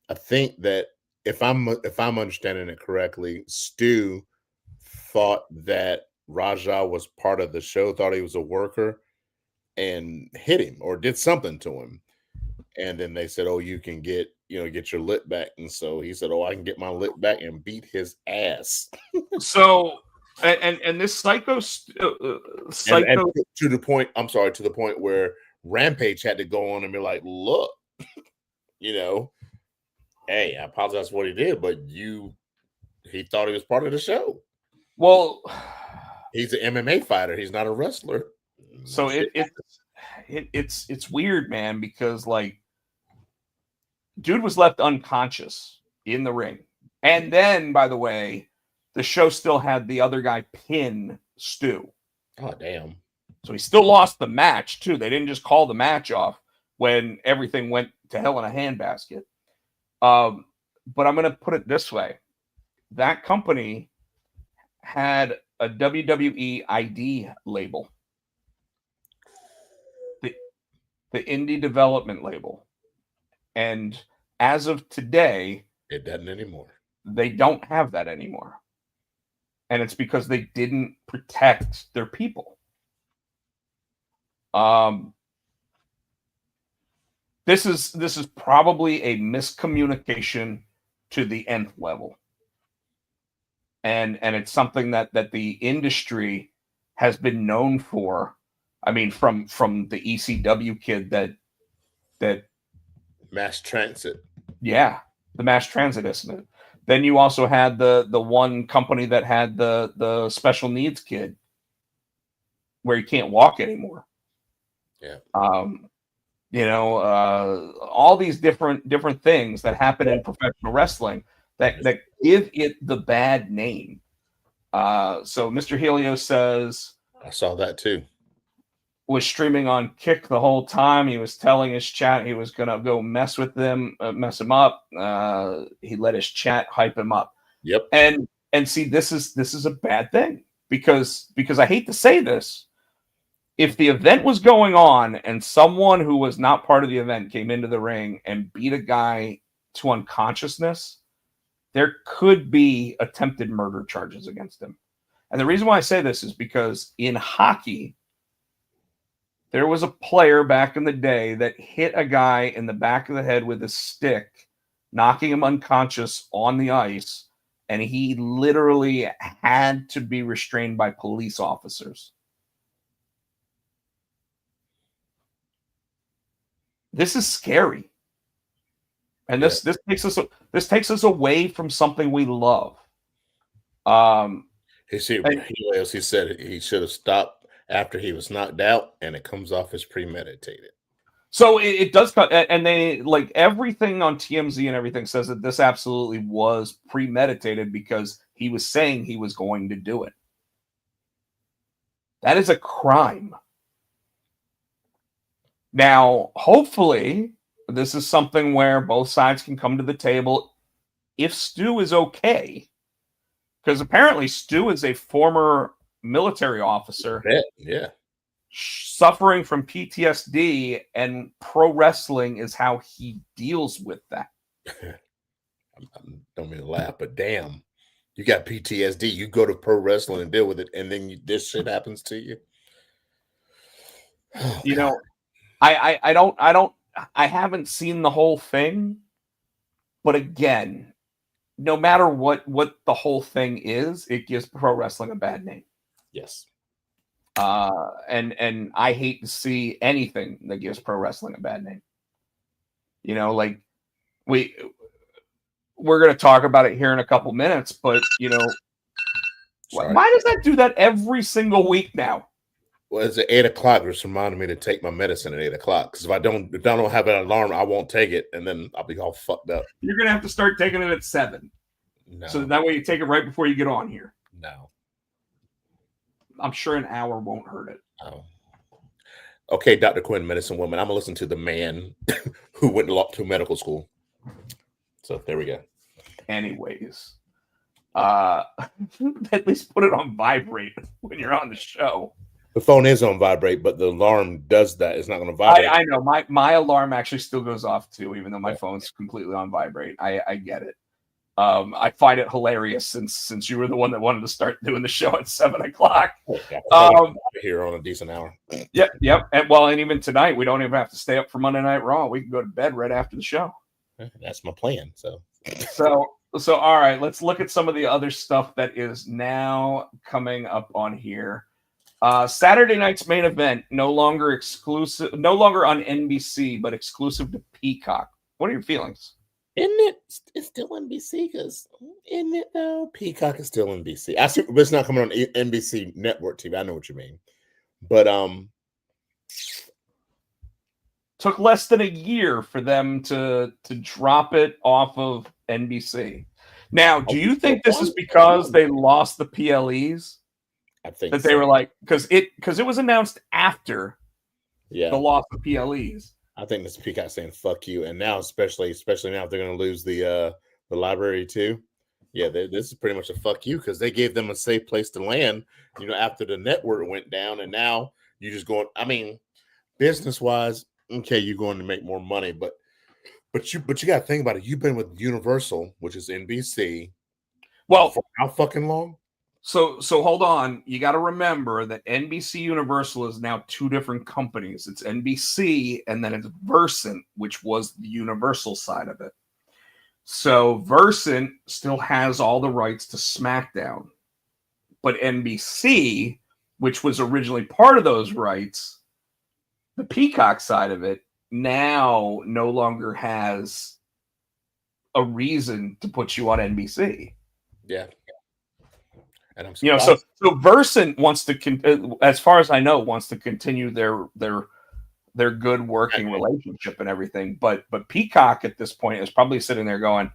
I think that if I'm understanding it correctly, Stu thought that Raja was part of the show, thought he was a worker, and hit him or did something to him. And then they said, "Oh, you can get your lip back." And so he said, "Oh, I can get my lip back," and beat his ass. So, and this psycho and to the point. I'm sorry, to the point where Rampage had to go on and be like, "Look, hey, I apologize for what he did, but he thought he was part of the show." Well, he's an MMA fighter. He's not a wrestler. So it's weird, man, because like, dude was left unconscious in the ring, and then, by the way, the show still had the other guy pin Stu. Oh, damn. So he still lost the match too. They didn't just call the match off when everything went to hell in a handbasket. But I'm going to put it this way. That company had a WWE ID label. The indie development label. And as of today, it doesn't anymore. They don't have that anymore. And it's because they didn't protect their people. This is probably a miscommunication to the nth level. And it's something that the industry has been known for. I mean, from the ECW kid that mass transit. Yeah, the mass transit incident. Then you also had the one company that had the special needs kid where he can't walk anymore. Yeah. All these different things that happen in professional wrestling that give it the bad name. So Mr. Helio says, I saw that too. Was streaming on Kick the whole time. He was telling his chat he was gonna go mess with them, mess him up. He let his chat hype him up. Yep. And see, this is a bad thing because I hate to say this. If the event was going on and someone who was not part of the event came into the ring and beat a guy to unconsciousness, there could be attempted murder charges against him. And the reason why I say this is because in hockey, there was a player back in the day that hit a guy in the back of the head with a stick, knocking him unconscious on the ice, and he literally had to be restrained by police officers. This is scary. And this takes us away from something we love. He said he should have stopped after he was knocked out, and it comes off as premeditated. So it does, and they like everything on TMZ and everything says that this absolutely was premeditated because he was saying he was going to do it. That is a crime. Now, hopefully, this is something where both sides can come to the table if Stu is okay. Because apparently Stu is a former military officer. Yeah. Suffering from PTSD, and pro wrestling is how he deals with that. I don't mean to laugh, but damn, you got PTSD. You go to pro wrestling and deal with it, and then this shit happens to you. I haven't seen the whole thing, but again, no matter what the whole thing is, it gives pro wrestling a bad name. Yes. And I hate to see anything that gives pro wrestling a bad name. Like we're going to talk about it here in a couple minutes, but why does that do that every single week now? Well, it's at 8:00. Just reminded me to take my medicine at 8:00. Because if I don't have an alarm, I won't take it, and then I'll be all fucked up. You're gonna have to start taking it at 7. No, So that way you take it right before you get on here. no. I'm sure an hour won't hurt it. Oh. Okay, Dr. Quinn, medicine woman. I'm gonna listen to the man who went to medical school. So there we go. Anyways, at least put it on vibrate when you're on the show. The phone is on vibrate, but the alarm does that. It's not going to vibrate. I know my alarm actually still goes off too, even though my phone's completely on vibrate. I get it. I find it hilarious since you were the one that wanted to start doing the show at 7:00. Here on a decent hour. Yep. And even tonight, we don't even have to stay up for Monday Night Raw. We can go to bed right after the show. That's my plan. So all right, let's look at some of the other stuff that is now coming up on here. Saturday night's main event, no longer on NBC, but exclusive to Peacock. What are your feelings? Isn't it? It's still NBC because isn't it though? Peacock is still NBC. I see, but it's not coming on NBC network TV. I know what you mean, but took less than a year for them to drop it off of NBC. Now, do you think this is because they lost the PLEs? I think that they were like because it was announced after the loss of PLEs. I think this Peacock saying "fuck you," and now especially now if they're going to lose the library too. Yeah, this is pretty much a fuck you because they gave them a safe place to land. After the network went down, and now you just going. I mean, business wise, okay, you're going to make more money, but you got to think about it. You've been with Universal, which is NBC. Well, for how fucking long? So hold on. You got to remember that NBC Universal is now two different companies. It's NBC and then it's Versant, which was the Universal side of it. So Versant still has all the rights to SmackDown. But NBC, which was originally part of those rights, the Peacock side of it, now no longer has a reason to put you on NBC. Yeah. And I'm so Versant wants to, as far as I know, wants to continue their good working relationship and everything. But Peacock at this point is probably sitting there going,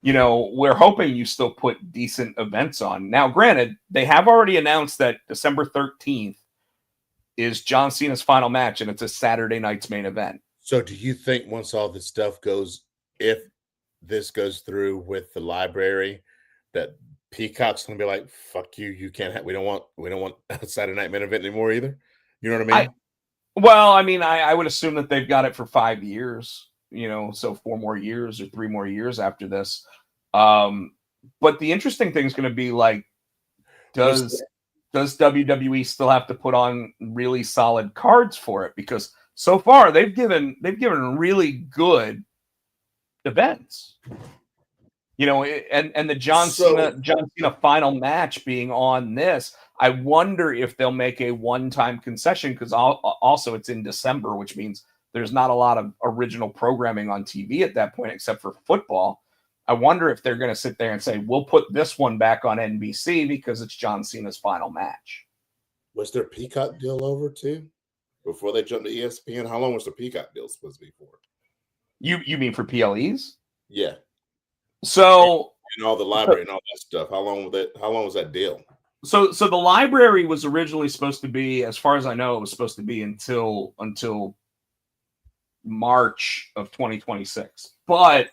we're hoping you still put decent events on. Now, granted, they have already announced that December 13th is John Cena's final match, and it's a Saturday night's main event. So do you think once all this stuff if this goes through with the library, that Peacock's gonna be like, fuck you, you can't we don't want a Saturday night main event anymore either? You know what I mean? I would assume that they've got it for 5 years, so 4 more years or 3 more years after this. But the interesting thing is going to be like, does WWE still have to put on really solid cards for it? Because so far they've given really good events. And the John Cena final match being on this, I wonder if they'll make a one-time concession because also it's in December, which means there's not a lot of original programming on TV at that point except for football. I wonder if they're going to sit there and say, we'll put this one back on NBC because it's John Cena's final match. Was their Peacock deal over too? Before they jumped to ESPN? How long was the Peacock deal supposed to be for? You mean for PLEs? Yeah. So and all the library and all that stuff. How long was that deal? So the library was originally supposed to be, as far as I know, it was supposed to be until March of 2026. But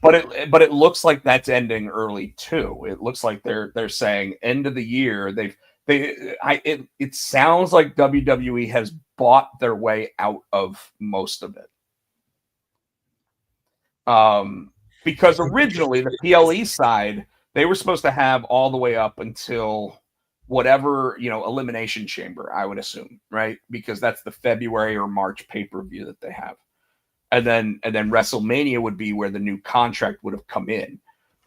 it looks like that's ending early too. It looks like they're saying end of the year. It sounds like WWE has bought their way out of most of it. Because originally the PLE side, they were supposed to have all the way up until whatever, Elimination Chamber, I would assume, right? Because that's the February or March pay-per-view that they have. And then WrestleMania would be where the new contract would have come in.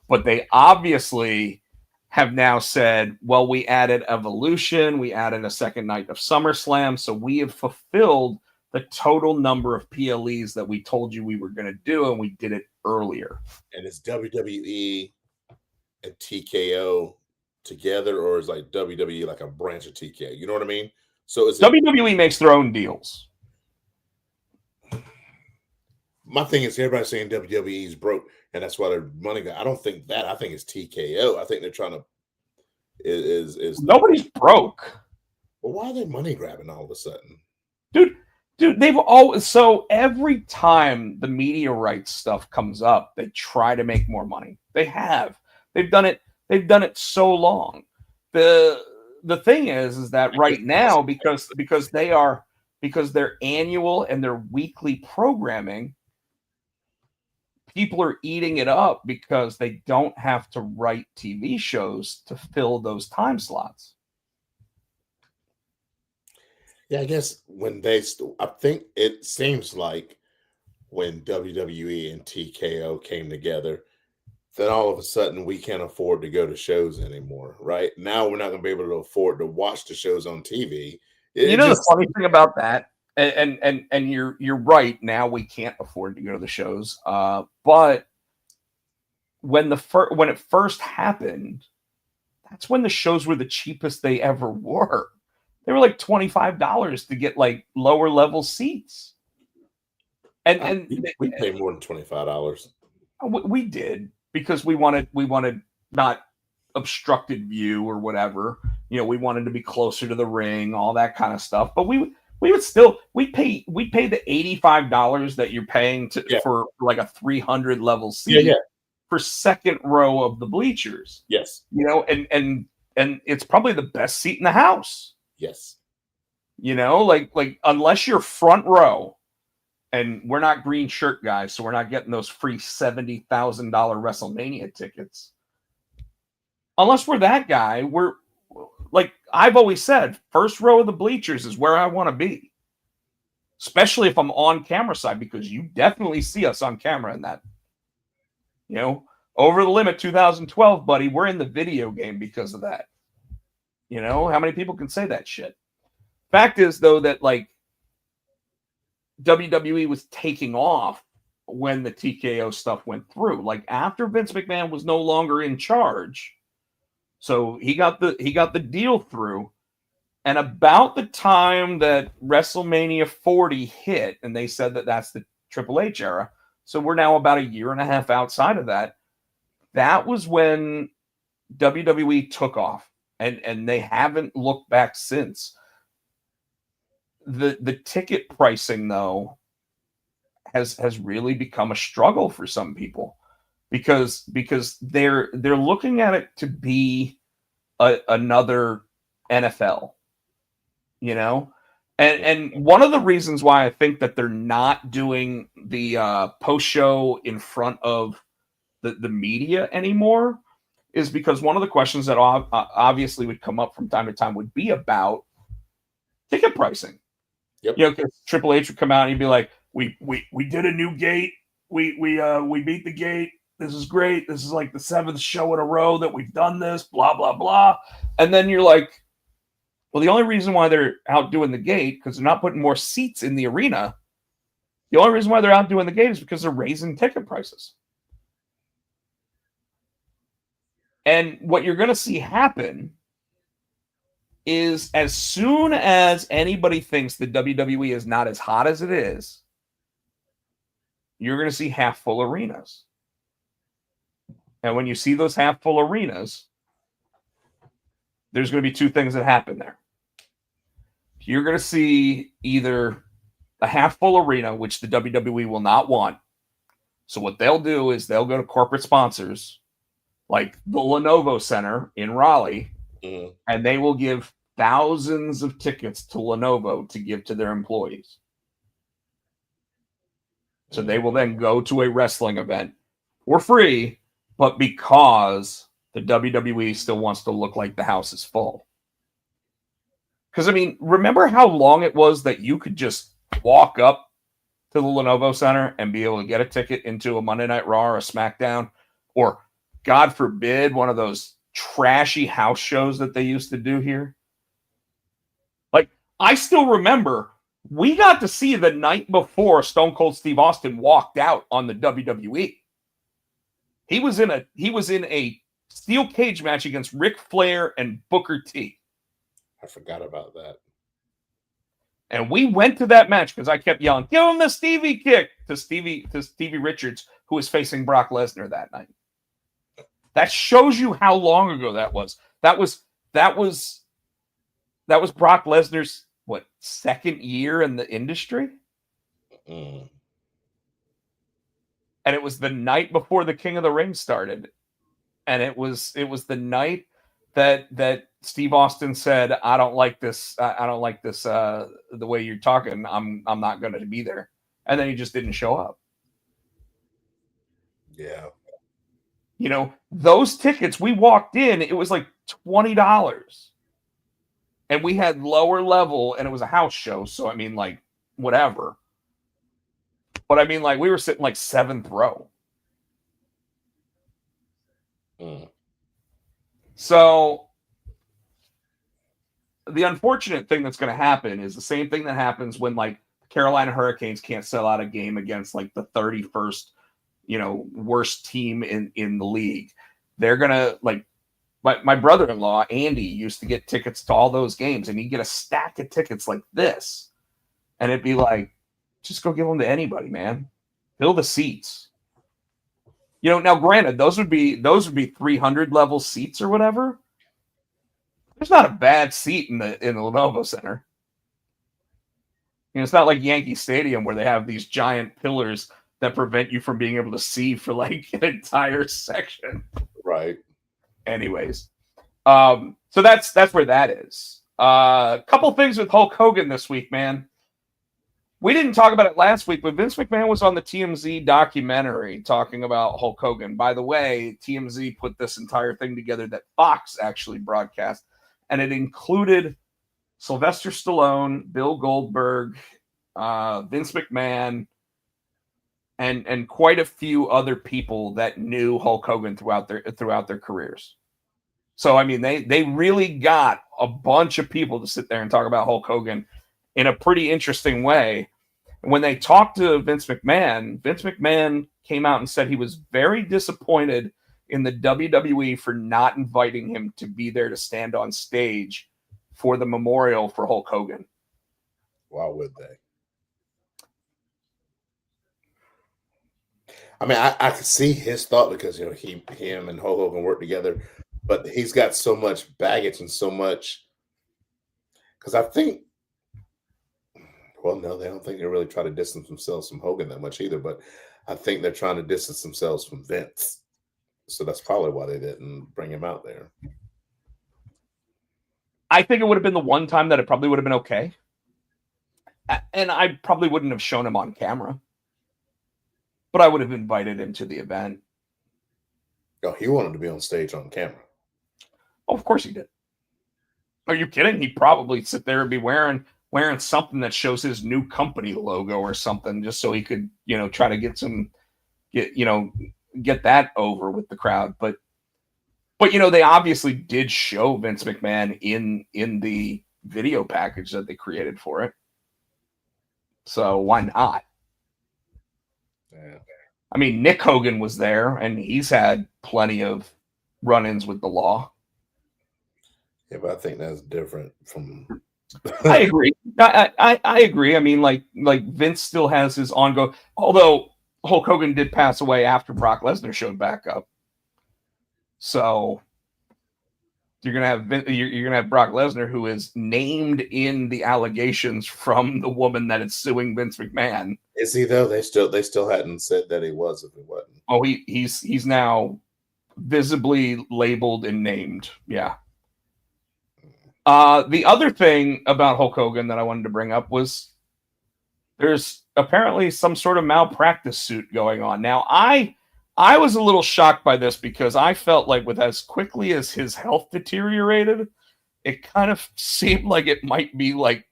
But they obviously have now said, well, we added Evolution, we added a second night of SummerSlam, so we have fulfilled the total number of PLEs that we told you we were going to do, and we did it earlier. And is WWE and TKO together, or is like WWE like a branch of TKO? You know what I mean? So is it, WWE makes their own deals. my thing is everybody's saying WWE's broke, and that's why their money got. I don't think that. I think it's TKO. I think they're trying to Nobody's broke. Well, why are they money grabbing all of a sudden? Dude, they've always, so every time the media rights stuff comes up, they try to make more money. They have. They've done it so long. The thing is that right now, because their annual and their weekly programming, people are eating it up because they don't have to write TV shows to fill those time slots. Yeah, I guess when I think it seems like when WWE and TKO came together, then all of a sudden we can't afford to go to shows anymore, right? Now we're not going to be able to afford to watch the shows on TV. The funny thing about that, and you're right. Now we can't afford to go to the shows, but when it first happened, that's when the shows were the cheapest they ever were. They were like $25 to get like lower level seats, and we paid more than $25. We did, because we wanted not obstructed view or whatever. We wanted to be closer to the ring, all that kind of stuff. But we would still pay the $85 that you're paying for like a 300 level seat for second row of the bleachers. Yes. And it's probably the best seat in the house. Yes. Like unless you're front row, and we're not green shirt guys, so we're not getting those free $70,000 WrestleMania tickets. Unless we're that guy, we're like, I've always said, first row of the bleachers is where I want to be. Especially if I'm on camera side, because you definitely see us on camera in that. Over the Limit 2012, buddy, we're in the video game because of that. How many people can say that shit? Fact is, though, that like WWE was taking off when the TKO stuff went through. Like after Vince McMahon was no longer in charge, so he got the deal through. And about the time that WrestleMania 40 hit, and they said that that's the Triple H era, so we're now about a year and a half outside of that. That was when WWE took off, and they haven't looked back since. The ticket pricing, though, has really become a struggle for some people, because they're looking at it to be another NFL, and one of the reasons why I think that they're not doing the post show in front of the media anymore is because one of the questions that obviously would come up from time to time would be about ticket pricing. Yep. Because Triple H would come out and he'd be like, "We did a new gate. We beat the gate. This is great. This is like the 7th show in a row that we've done this. Blah blah blah." And then you're like, "Well, the only reason why they're outdoing the gate, because they're not putting more seats in the arena. The only reason why they're outdoing the gate is because they're raising ticket prices." And what you're going to see happen is, as soon as anybody thinks that WWE is not as hot as it is, you're going to see half full arenas. And when you see those half full arenas, there's going to be two things that happen there. You're going to see either a half full arena, which the WWE will not want. So what they'll do is they'll go to corporate sponsors like the Lenovo Center in Raleigh, and they will give thousands of tickets to Lenovo to give to their employees. So they will then go to a wrestling event for free, but because the WWE still wants to look like the house is full. Because, I mean, remember how long it was that you could just walk up to the Lenovo Center and be able to get a ticket into a Monday Night Raw or a SmackDown, or, God forbid, one of those trashy house shows that they used to do here? Like, I still remember we got to see the night before Stone Cold Steve Austin walked out on the WWE. He was in a steel cage match against Ric Flair and Booker T. I forgot about that. And we went to that match because I kept yelling, "Give him the Stevie kick" to Stevie Richards, who was facing Brock Lesnar that night. That shows you how long ago that was. That was Brock Lesnar's second year in the industry? Mm. And it was the night before the King of the Ring started. And it was the night that Steve Austin said, I don't like this the way you're talking. I'm not going to be there. And then he just didn't show up. Yeah. You know, those tickets, we walked in, it was like $20. And we had lower level, and it was a house show. So, I mean, like, whatever. But I mean, like, we were sitting like 7th row. Mm. So, the unfortunate thing that's going to happen is the same thing that happens when, like, Carolina Hurricanes can't sell out a game against, like, the 31st, worst team in the league. They're going to, like, my brother-in-law, Andy, used to get tickets to all those games, and he'd get a stack of tickets like this. And it'd be like, just go give them to anybody, man. Fill the seats. Now granted, those would be 300 level seats or whatever. There's not a bad seat in the Lenovo Center. It's not like Yankee Stadium where they have these giant pillars that prevent you from being able to see for like an entire section. Right. Anyways, so that's where that is. Couple things with Hulk Hogan this week, man. We didn't talk about it last week, but Vince McMahon was on the TMZ documentary talking about Hulk Hogan. By the way, TMZ put this entire thing together that Fox actually broadcast, and it included Sylvester Stallone, Bill Goldberg, Vince McMahon, and quite a few other people that knew Hulk Hogan throughout their careers. So, I mean, they really got a bunch of people to sit there and talk about Hulk Hogan in a pretty interesting way. And when they talked to Vince McMahon came out and said he was very disappointed in the WWE for not inviting him to be there to stand on stage for the memorial for Hulk Hogan. Why would they? I mean, I could see his thought because him and Hulk Hogan work together, but he's got so much baggage and so much. Because I think, well, no, they don't think they really try to distance themselves from Hogan that much either. But I think they're trying to distance themselves from Vince, so that's probably why they didn't bring him out there. I think it would have been the one time that it probably would have been okay, and I probably wouldn't have shown him on camera. But I would have invited him to the event. Oh, he wanted to be on stage on camera. Oh, of course he did. Are you kidding? He'd probably sit there and be wearing something that shows his new company logo or something, just so he could, try to get that over with the crowd. But they obviously did show Vince McMahon in the video package that they created for it. So why not? Yeah. I mean, Nick Hogan was there, and he's had plenty of run-ins with the law. Yeah, but I think that's different from. I agree. I agree. I mean, like Vince still has his ongoing. Although Hulk Hogan did pass away after Brock Lesnar showed back up, so you're gonna have Brock Lesnar, who is named in the allegations from the woman that is suing Vince McMahon. Is he though? They still hadn't said that he was. If he wasn't, oh, he's now visibly labeled and named. Yeah. The other thing about Hulk Hogan that I wanted to bring up was there's apparently some sort of malpractice suit going on. Now, I was a little shocked by this because I felt like with as quickly as his health deteriorated, it kind of seemed like it might be like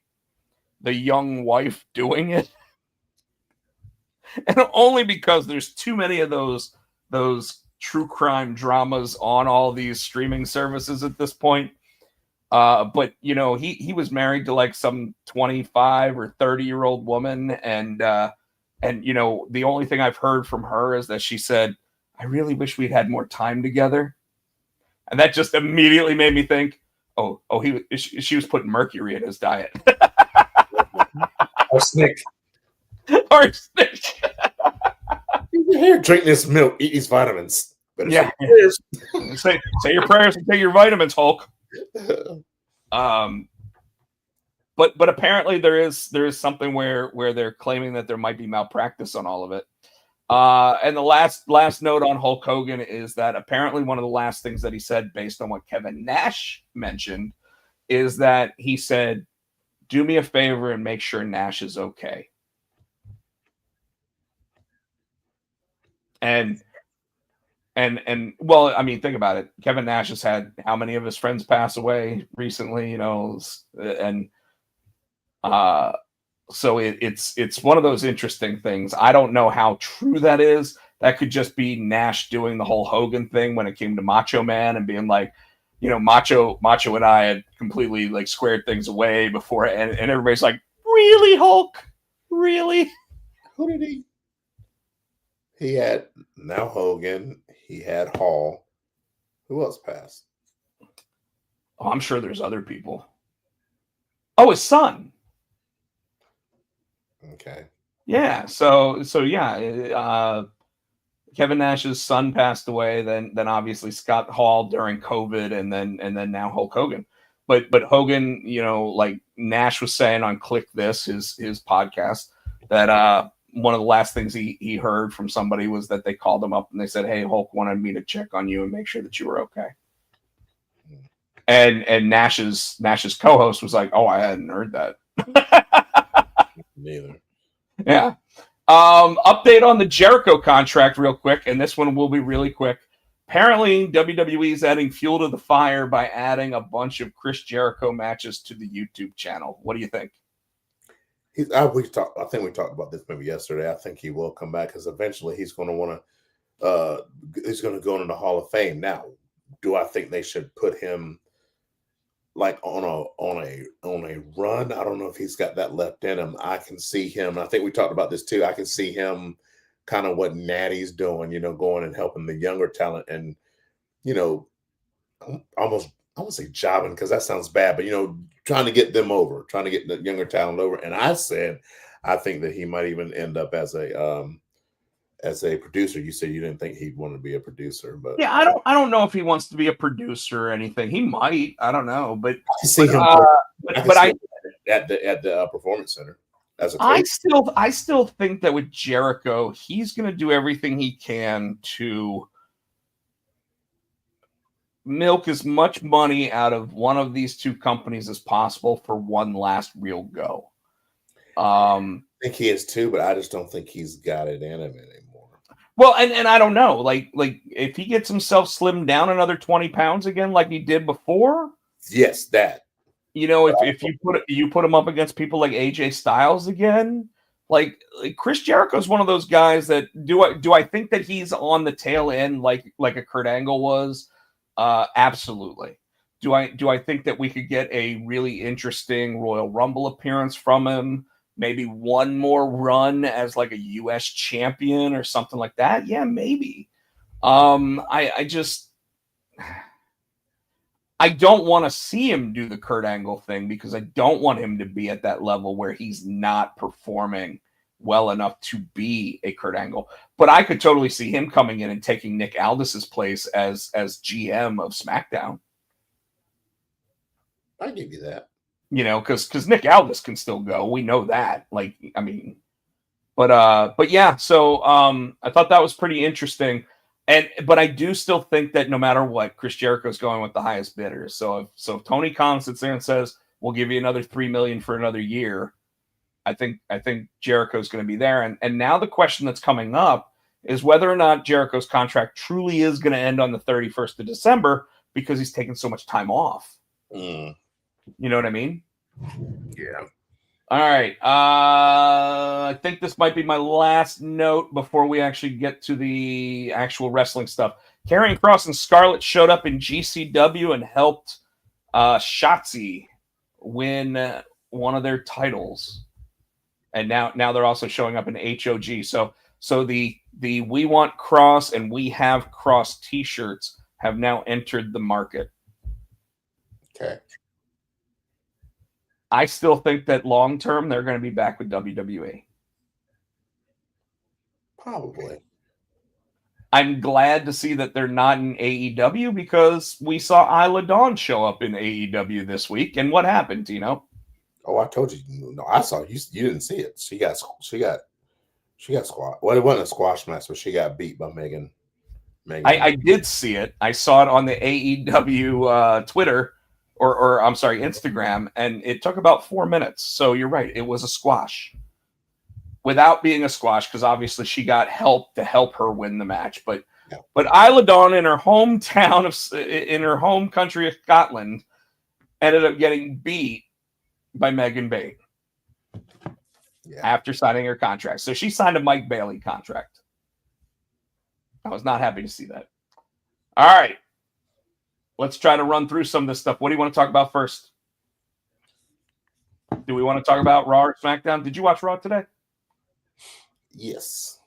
the young wife doing it. And only because there's too many of those true crime dramas on all these streaming services at this point. But he was married to like some 25 or 30-year-old woman, and the only thing I've heard from her is that she said, "I really wish we'd had more time together," and that just immediately made me think, she was putting mercury in his diet. Arsenic. Arsenic. Here, drink this milk, eat these vitamins. Yeah. say your prayers and take your vitamins, Hulk. But apparently there is something where they're claiming that there might be malpractice on all of it. And the last note on Hulk Hogan is that apparently one of the last things that he said, based on what Kevin Nash mentioned, is that he said, "Do me a favor and make sure Nash is okay." And well, I mean, think about it. Kevin Nash has had how many of his friends pass away recently, and so it's one of those interesting things. I don't know how true that is. That could just be Nash doing the whole Hogan thing when it came to Macho Man and being like, Macho and I had completely like squared things away before, and everybody's like, "Really, Hulk? Really?" Who did he? He had now Hogan. He had Hall. Who else passed? Oh, I'm sure there's other people. Oh, his son. Okay. Yeah. So yeah. Kevin Nash's son passed away. Then obviously Scott Hall during COVID, and then now Hulk Hogan. But Hogan, like Nash was saying on Click This, his podcast, that one of the last things he heard from somebody was that they called him up and they said, "Hey, Hulk wanted me to check on you and make sure that you were okay." And Nash's co-host was like, "Oh, I hadn't heard that." Neither. Yeah. Update on the Jericho contract real quick, and this one will be really quick. Apparently, WWE is adding fuel to the fire by adding a bunch of Chris Jericho matches to the YouTube channel. What do you think? I think we talked about this maybe yesterday. I think he will come back because eventually he's going to want to. He's going to go into the Hall of Fame. Now, do I think they should put him like on a run? I don't know if he's got that left in him. I can see him. I think we talked about this too. I can see him kind of what Natty's doing. Going and helping the younger talent, and almost, I won't say jobbing because that sounds bad, but trying to get them over, trying to get the younger talent over. And I think that he might even end up as a producer. You said you didn't think he'd want to be a producer, but yeah, I don't know if he wants to be a producer or anything. He might, I don't know, but I can see him. At the performance center as a coach. I still think that with Jericho, he's going to do everything he can to milk as much money out of one of these two companies as possible for one last real go. I think he is too, but I just don't think he's got it in him anymore. Well, and I don't know, like if he gets himself slimmed down another 20 pounds again, like he did before. Yes, that. If you put him up against people like AJ Styles again, like Chris Jericho is one of those guys that do I think that he's on the tail end like a Kurt Angle was? Absolutely. Do I think that we could get a really interesting Royal Rumble appearance from him? Maybe one more run as like a US champion or something like that? Yeah, maybe. I don't want to see him do the Kurt Angle thing because I don't want him to be at that level where he's not performing well enough to be a Kurt Angle. But I could totally see him coming in and taking Nick Aldis's place as GM of SmackDown. I give you that. Because Nick Aldis can still go. We know that. But yeah. So I thought that was pretty interesting. But I do still think that no matter what, Chris Jericho's going with the highest bidder. So if Tony Khan sits there and says, "We'll give you another $3 million for another year," I think Jericho's going to be there. And now the question that's coming up is whether or not Jericho's contract truly is going to end on the 31st of December because he's taken so much time off. You know what I mean? Yeah. All right. I think this might be my last note before we actually get to the actual wrestling stuff. Karrion Kross and Scarlett showed up in GCW and helped Shotzi win one of their titles. And now they're also showing up in HOG. So the We Want Kross and We Have Kross t-shirts have now entered the market. Okay. I still think that long term they're going to be back with WWE. Probably. I'm glad to see that they're not in AEW because we saw Isla Dawn show up in AEW this week, and what happened, Tino? Oh, I told you. No, I saw you. You didn't see it. She got squashed. Well, it wasn't a squash match, but she got beat by Megan. I did see it. I saw it on the AEW Twitter or I'm sorry, Instagram, and it took about 4 minutes. So you're right. It was a squash without being a squash because obviously she got help to help her win the match. But Isla Dawn in her hometown in her home country of Scotland ended up getting beat by Megan Bain after signing her contract. So she signed a Mike Bailey contract. I was not happy to see that. All right. Let's try to run through some of this stuff. What do you want to talk about first? Do we want to talk about Raw or SmackDown? Did you watch Raw today? Yes.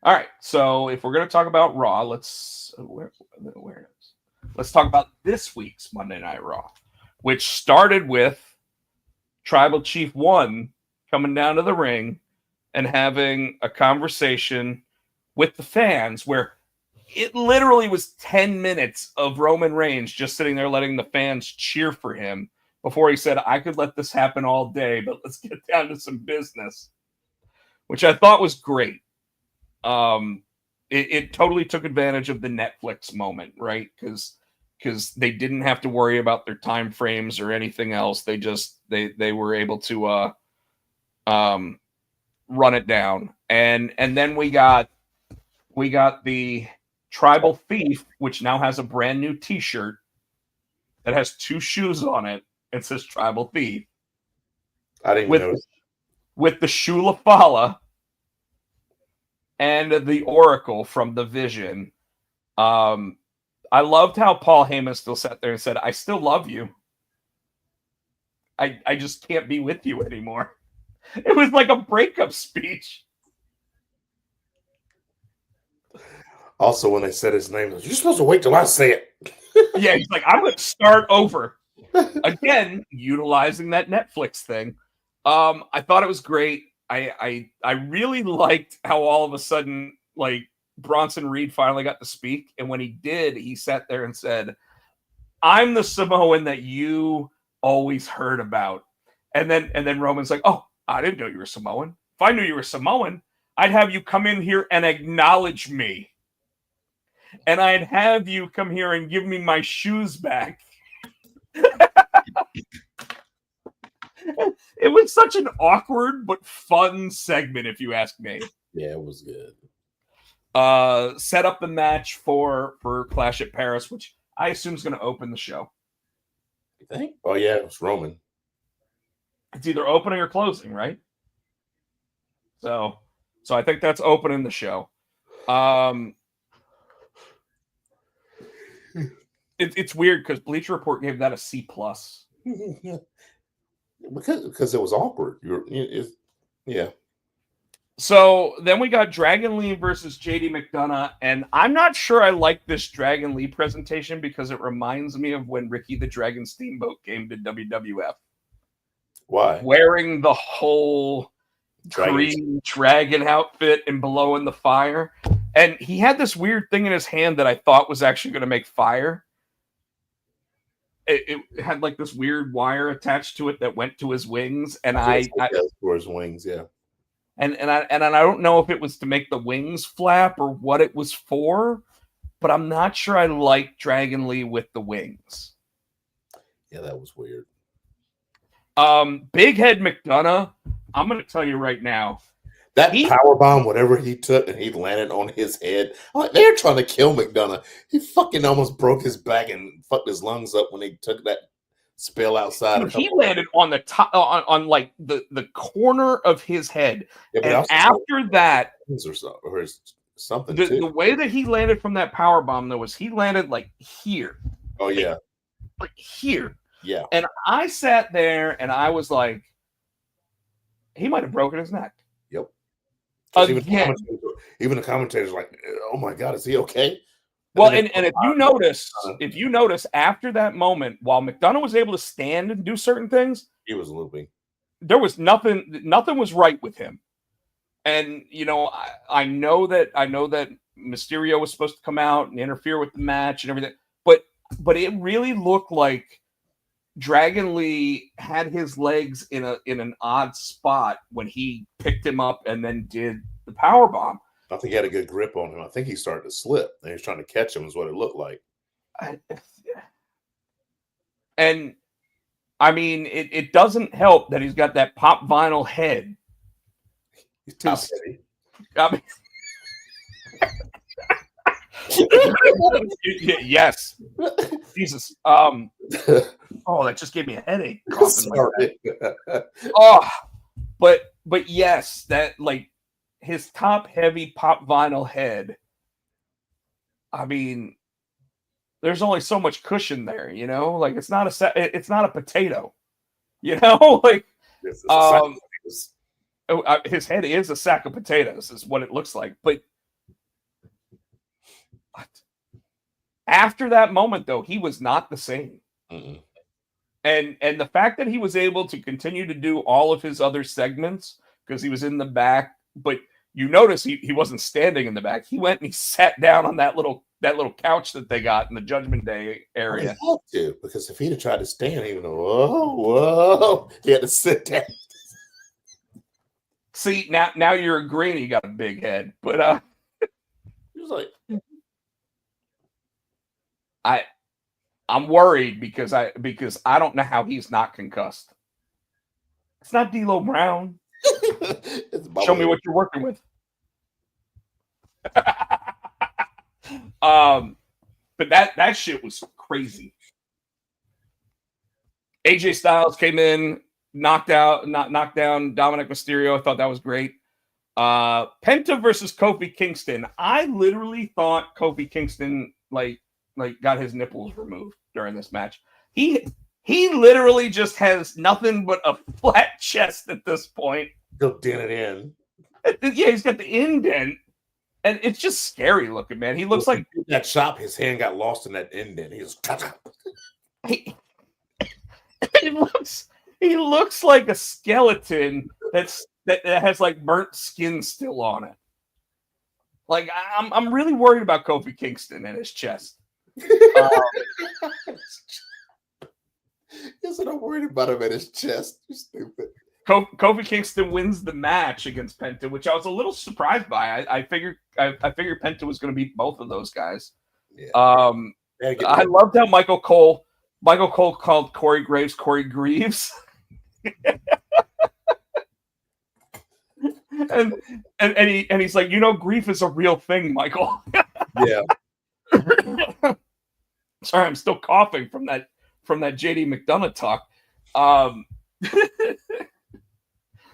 All right. So if we're going to talk about Raw, let's talk about this week's Monday Night Raw, which started with Tribal Chief 1 coming down to the ring and having a conversation with the fans where it literally was 10 minutes of Roman Reigns just sitting there letting the fans cheer for him before he said, I could let this happen all day, but let's get down to some business, which I thought was great. It totally took advantage of the Netflix moment, right? Because they didn't have to worry about their time frames or anything else. They were able to run it down. And then we got the Tribal Thief, which now has a brand new t-shirt that has 2 shoes on it. It says Tribal Thief. I didn't notice. With the Shula Fala and the Oracle from the Vision. I loved how Paul Heyman still sat there and said, I still love you. I just can't be with you anymore. It was like a breakup speech. Also, when they said his name, you're supposed to wait till I say it. Yeah, he's like, I'm going to start over. Again, utilizing that Netflix thing. I thought it was great. I really liked how all of a sudden, like, Bronson Reed finally got to speak. And when he did, he sat there and said, I'm the Samoan that you always heard about. And then Roman's like, oh, I didn't know you were Samoan. If I knew you were Samoan, I'd have you come in here and acknowledge me. And I'd have you come here and give me my shoes back. It was such an awkward but fun segment, if you ask me. Yeah, it was good. Set up the match for Clash at Paris, which I assume is going to open the show. You think? Oh, yeah, it's Roman. It's either opening or closing, right? So I think that's opening the show. It's weird because Bleacher Report gave that a C+. Because it was awkward. Yeah. So then we got Dragon Lee versus JD McDonough, and I'm not sure I like this Dragon Lee presentation because it reminds me of when Ricky the Dragon Steamboat came to WWF. Why? Wearing the whole green dragon outfit and blowing the fire. And he had this weird thing in his hand that I thought was actually going to make fire. It had like this weird wire attached to it that went to his wings, and for his wings, yeah. And I don't know if it was to make the wings flap or what it was for, but I'm not sure I like Dragon Lee with the wings. Yeah, that was weird. Big Head McDonough, I'm going to tell you right now. That power bomb, whatever he took, and he landed on his head. I'm like, they're trying to kill McDonough. He fucking almost broke his back and fucked his lungs up when they took that spill outside. Dude, he landed on the top, on like the corner of his head. Yeah, and after that, or something. The way that he landed from that power bomb though was he landed like here. Oh yeah, like here. Yeah. And I sat there and I was like, he might have broken his neck. Yep. Even the commentators like, oh my God, is he okay? Well, and if you notice after that moment, while McDonough was able to stand and do certain things, He was looping. There was nothing was right with him. And I know that Mysterio was supposed to come out and interfere with the match and everything, but it really looked like Dragon Lee had his legs in an odd spot when he picked him up and then did the power bomb. I think he had a good grip on him. I think he started to slip, and he was trying to catch him. Is what it looked like. And I mean, it doesn't help that he's got that pop vinyl head. He's top heavy. I mean, yes. Jesus. Oh, that just gave me a headache. Sorry. But yes, that like his top heavy pop vinyl head. I mean, there's only so much cushion there, like it's not a potato, like his head is a sack of potatoes is what it looks like. But after that moment, though, he was not the same. Mm-mm. And the fact that he was able to continue to do all of his other segments because he was in the back, but you notice he wasn't standing in the back. He went and he sat down on that little couch that they got in the Judgment Day area. He had to, because if he'd have tried to stand, even whoa, he had to sit down. See, now you're agreeing he got a big head, but he was like, I'm worried because I don't know how he's not concussed. It's not D'Lo Brown. Show me what you're working with. But that shit was crazy. AJ Styles came in, knocked down Dominic Mysterio. I thought that was great. Penta versus Kofi Kingston. I literally thought Kofi Kingston like got his nipples removed during this match. He literally just has nothing but a flat chest at this point. He'll dent it in. Yeah, he's got the indent, and it's just scary looking, man. He looks like in that shop. His hand got lost in that indent. He looks like a skeleton that has like burnt skin still on it. Like I'm really worried about Kofi Kingston and his chest. Yes, I'm worried about him at his chest. You're stupid. Kofi Kingston wins the match against Penta, which I was a little surprised by. I figured Penta was going to beat both of those guys. Yeah. I loved how Michael Cole called Corey Graves Corey Greaves. and he's like, grief is a real thing, Michael. Yeah. Sorry, I'm still coughing from that JD McDonough talk.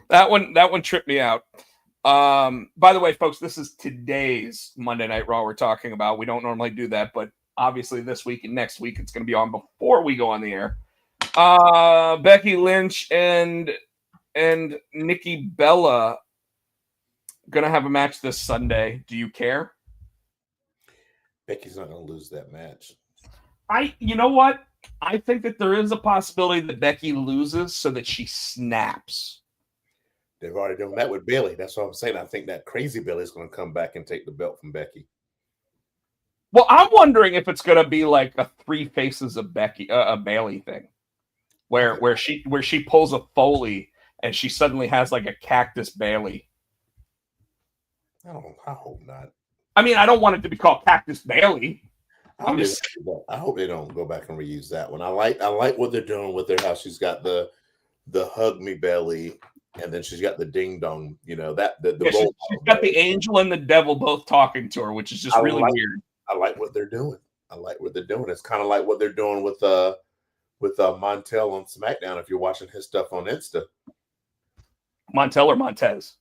That one tripped me out. By the way, folks, this is today's Monday Night Raw we're talking about. We don't normally do that, but obviously this week and next week it's going to be on before we go on the air. Becky Lynch and Nikki Bella going to have a match this Sunday. Do you care? Becky's not going to lose that match. You know what? I think that there is a possibility that Becky loses so that she snaps. They've already done that with Bayley. That's what I'm saying. I think that crazy Bayley's going to come back and take the belt from Becky. Well, I'm wondering if it's going to be like a Three Faces of Becky, a Bayley thing, where she pulls a Foley and she suddenly has like a Cactus Bayley. I hope not. I mean, I don't want it to be called Cactus Bayley. I hope they don't go back and reuse that one. I like what they're doing with her. How she's got the hug me belly, and then she's got the ding dong. You know that she's got the angel and the devil both talking to her, which is just really weird. I like what they're doing. It's kind of like what they're doing with Montel on SmackDown. If you're watching his stuff on Insta, Montel or Montez?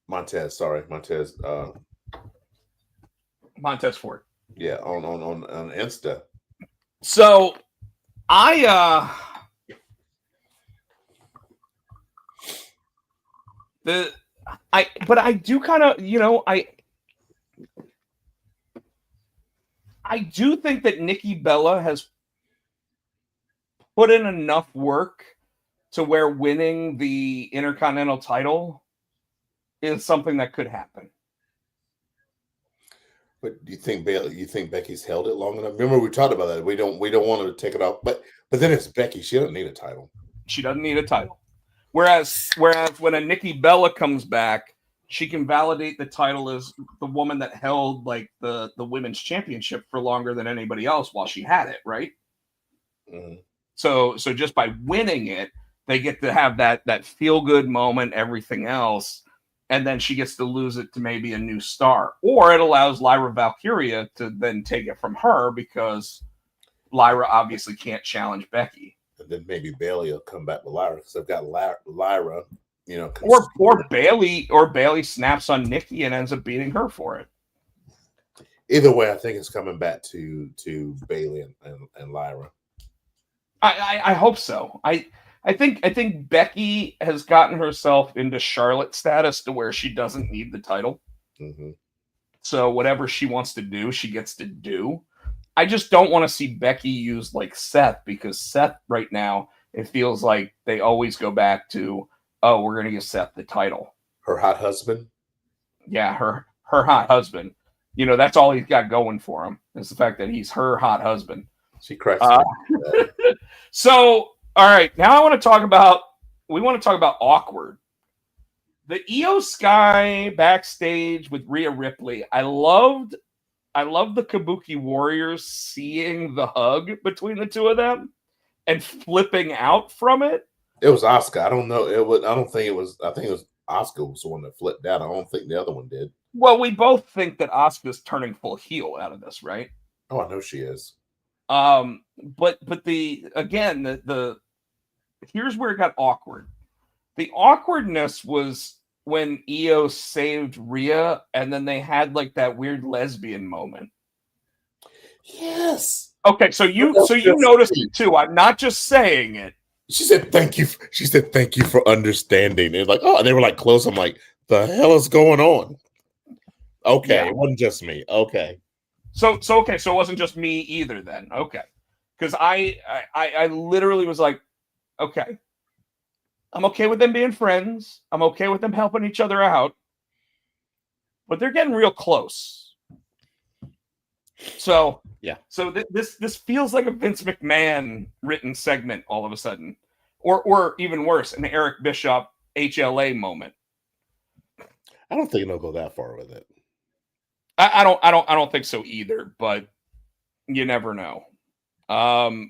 Montez. Montez Ford. Yeah, on Insta. So I do kind of, I do think that Nikki Bella has put in enough work to where winning the Intercontinental title is something that could happen. But do you think Becky's held it long enough? Remember we talked about that. We don't want her to take it off. But then it's Becky. She doesn't need a title. She doesn't need a title. Whereas when a Nikki Bella comes back, she can validate the title as the woman that held like the women's championship for longer than anybody else while she had it, right? Mm-hmm. So just by winning it, they get to have that feel good moment, everything else, and then she gets to lose it to maybe a new star, or it allows Lyra Valkyria to then take it from her because Lyra obviously can't challenge Becky. And then maybe Bailey will come back with Lyra because I've got Lyra, you know, or Bailey snaps on Nikki and ends up beating her for it. Either way, I think it's coming back to Bailey and Lyra. I hope so. I think Becky has gotten herself into Charlotte status to where she doesn't need the title. Mm-hmm. So whatever she wants to do, she gets to do. I just don't want to see Becky used like Seth, because Seth right now, it feels like they always go back to, oh, we're going to give Seth the title. Her hot husband? Yeah, her hot husband. You know, that's all he's got going for him, is the fact that he's her hot husband. She cracks me. So, all right, now we want to talk about awkward. The Io Sky backstage with Rhea Ripley. I loved the Kabuki Warriors seeing the hug between the two of them and flipping out from it. It was Asuka. I don't know. I think it was Asuka was the one that flipped out. I don't think the other one did. Well, we both think that Asuka's turning full heel out of this, right? Oh, I know she is. But here's where it got awkward. The awkwardness was when Io saved Rhea, and then they had like that weird lesbian moment. Yes. Okay, so you noticed it too. I'm not just saying it. She said thank you. She said thank you for understanding. It's like, oh, and they were like close. I'm like, the hell is going on? Okay, yeah. It wasn't just me. Okay. So it wasn't just me either then. Okay. Because I literally was like, okay. I'm okay with them being friends. I'm okay with them helping each other out. But they're getting real close. So yeah. So this feels like a Vince McMahon written segment all of a sudden. Or even worse, an Eric Bischoff HLA moment. I don't think they'll go that far with it. I don't think so either, but you never know.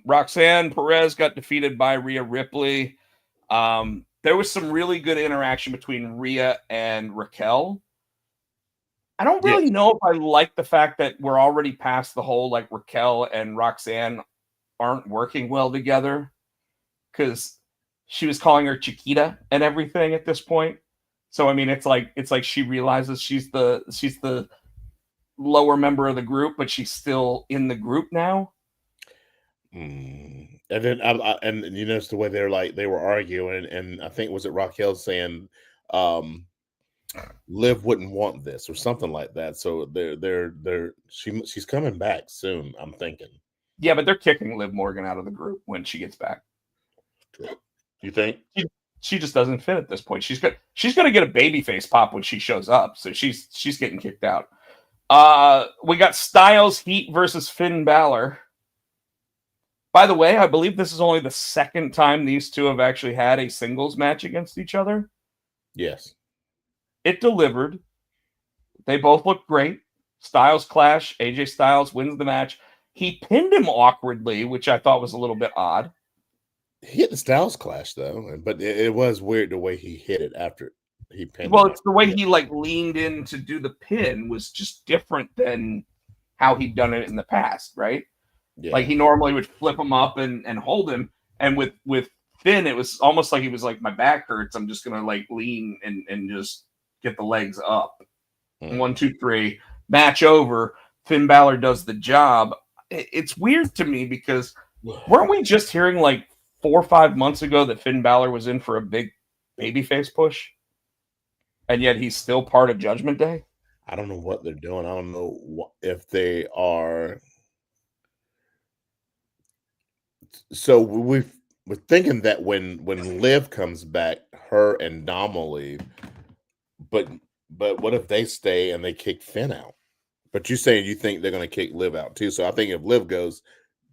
Roxanne Perez got defeated by Rhea Ripley. There was some really good interaction between Rhea and Raquel. I don't really know if I like the fact that we're already past the whole like Raquel and Roxanne aren't working well together, because she was calling her Chiquita and everything at this point. So I mean, it's like she realizes she's the lower member of the group, but she's still in the group now. And then and you notice the way they were arguing, and I think was it Raquel saying Liv wouldn't want this or something like that. So she's coming back soon, I'm thinking. Yeah, but they're kicking Liv Morgan out of the group when she gets back. You think? She just doesn't fit at this point. She's gonna get a babyface pop when she shows up, so she's getting kicked out. We got Styles Heat versus Finn Balor. By the way, I believe this is only the second time these two have actually had a singles match against each other. Yes. It delivered. They both looked great. Styles clash. AJ Styles wins the match. He pinned him awkwardly, which I thought was a little bit odd. He hit the Styles clash, though. But it was weird the way he hit it after he pinned him. Well, it's the way he leaned in to do the pin was just different than how he'd done it in the past, right? Yeah. Like he normally would flip him up and hold him. And with Finn, it was almost like he was like, my back hurts. I'm just going to lean and just get the legs up. 1, 2, 3, match over. Finn Balor does the job. It's weird to me because weren't we just hearing 4 or 5 months ago that Finn Balor was in for a big babyface push? And yet he's still part of Judgment Day? I don't know what they're doing. I don't know if they are. So we're thinking that when Liv comes back, her and Dom will leave. But what if they stay and they kick Finn out? But you saying you think they're going to kick Liv out too. So I think if Liv goes,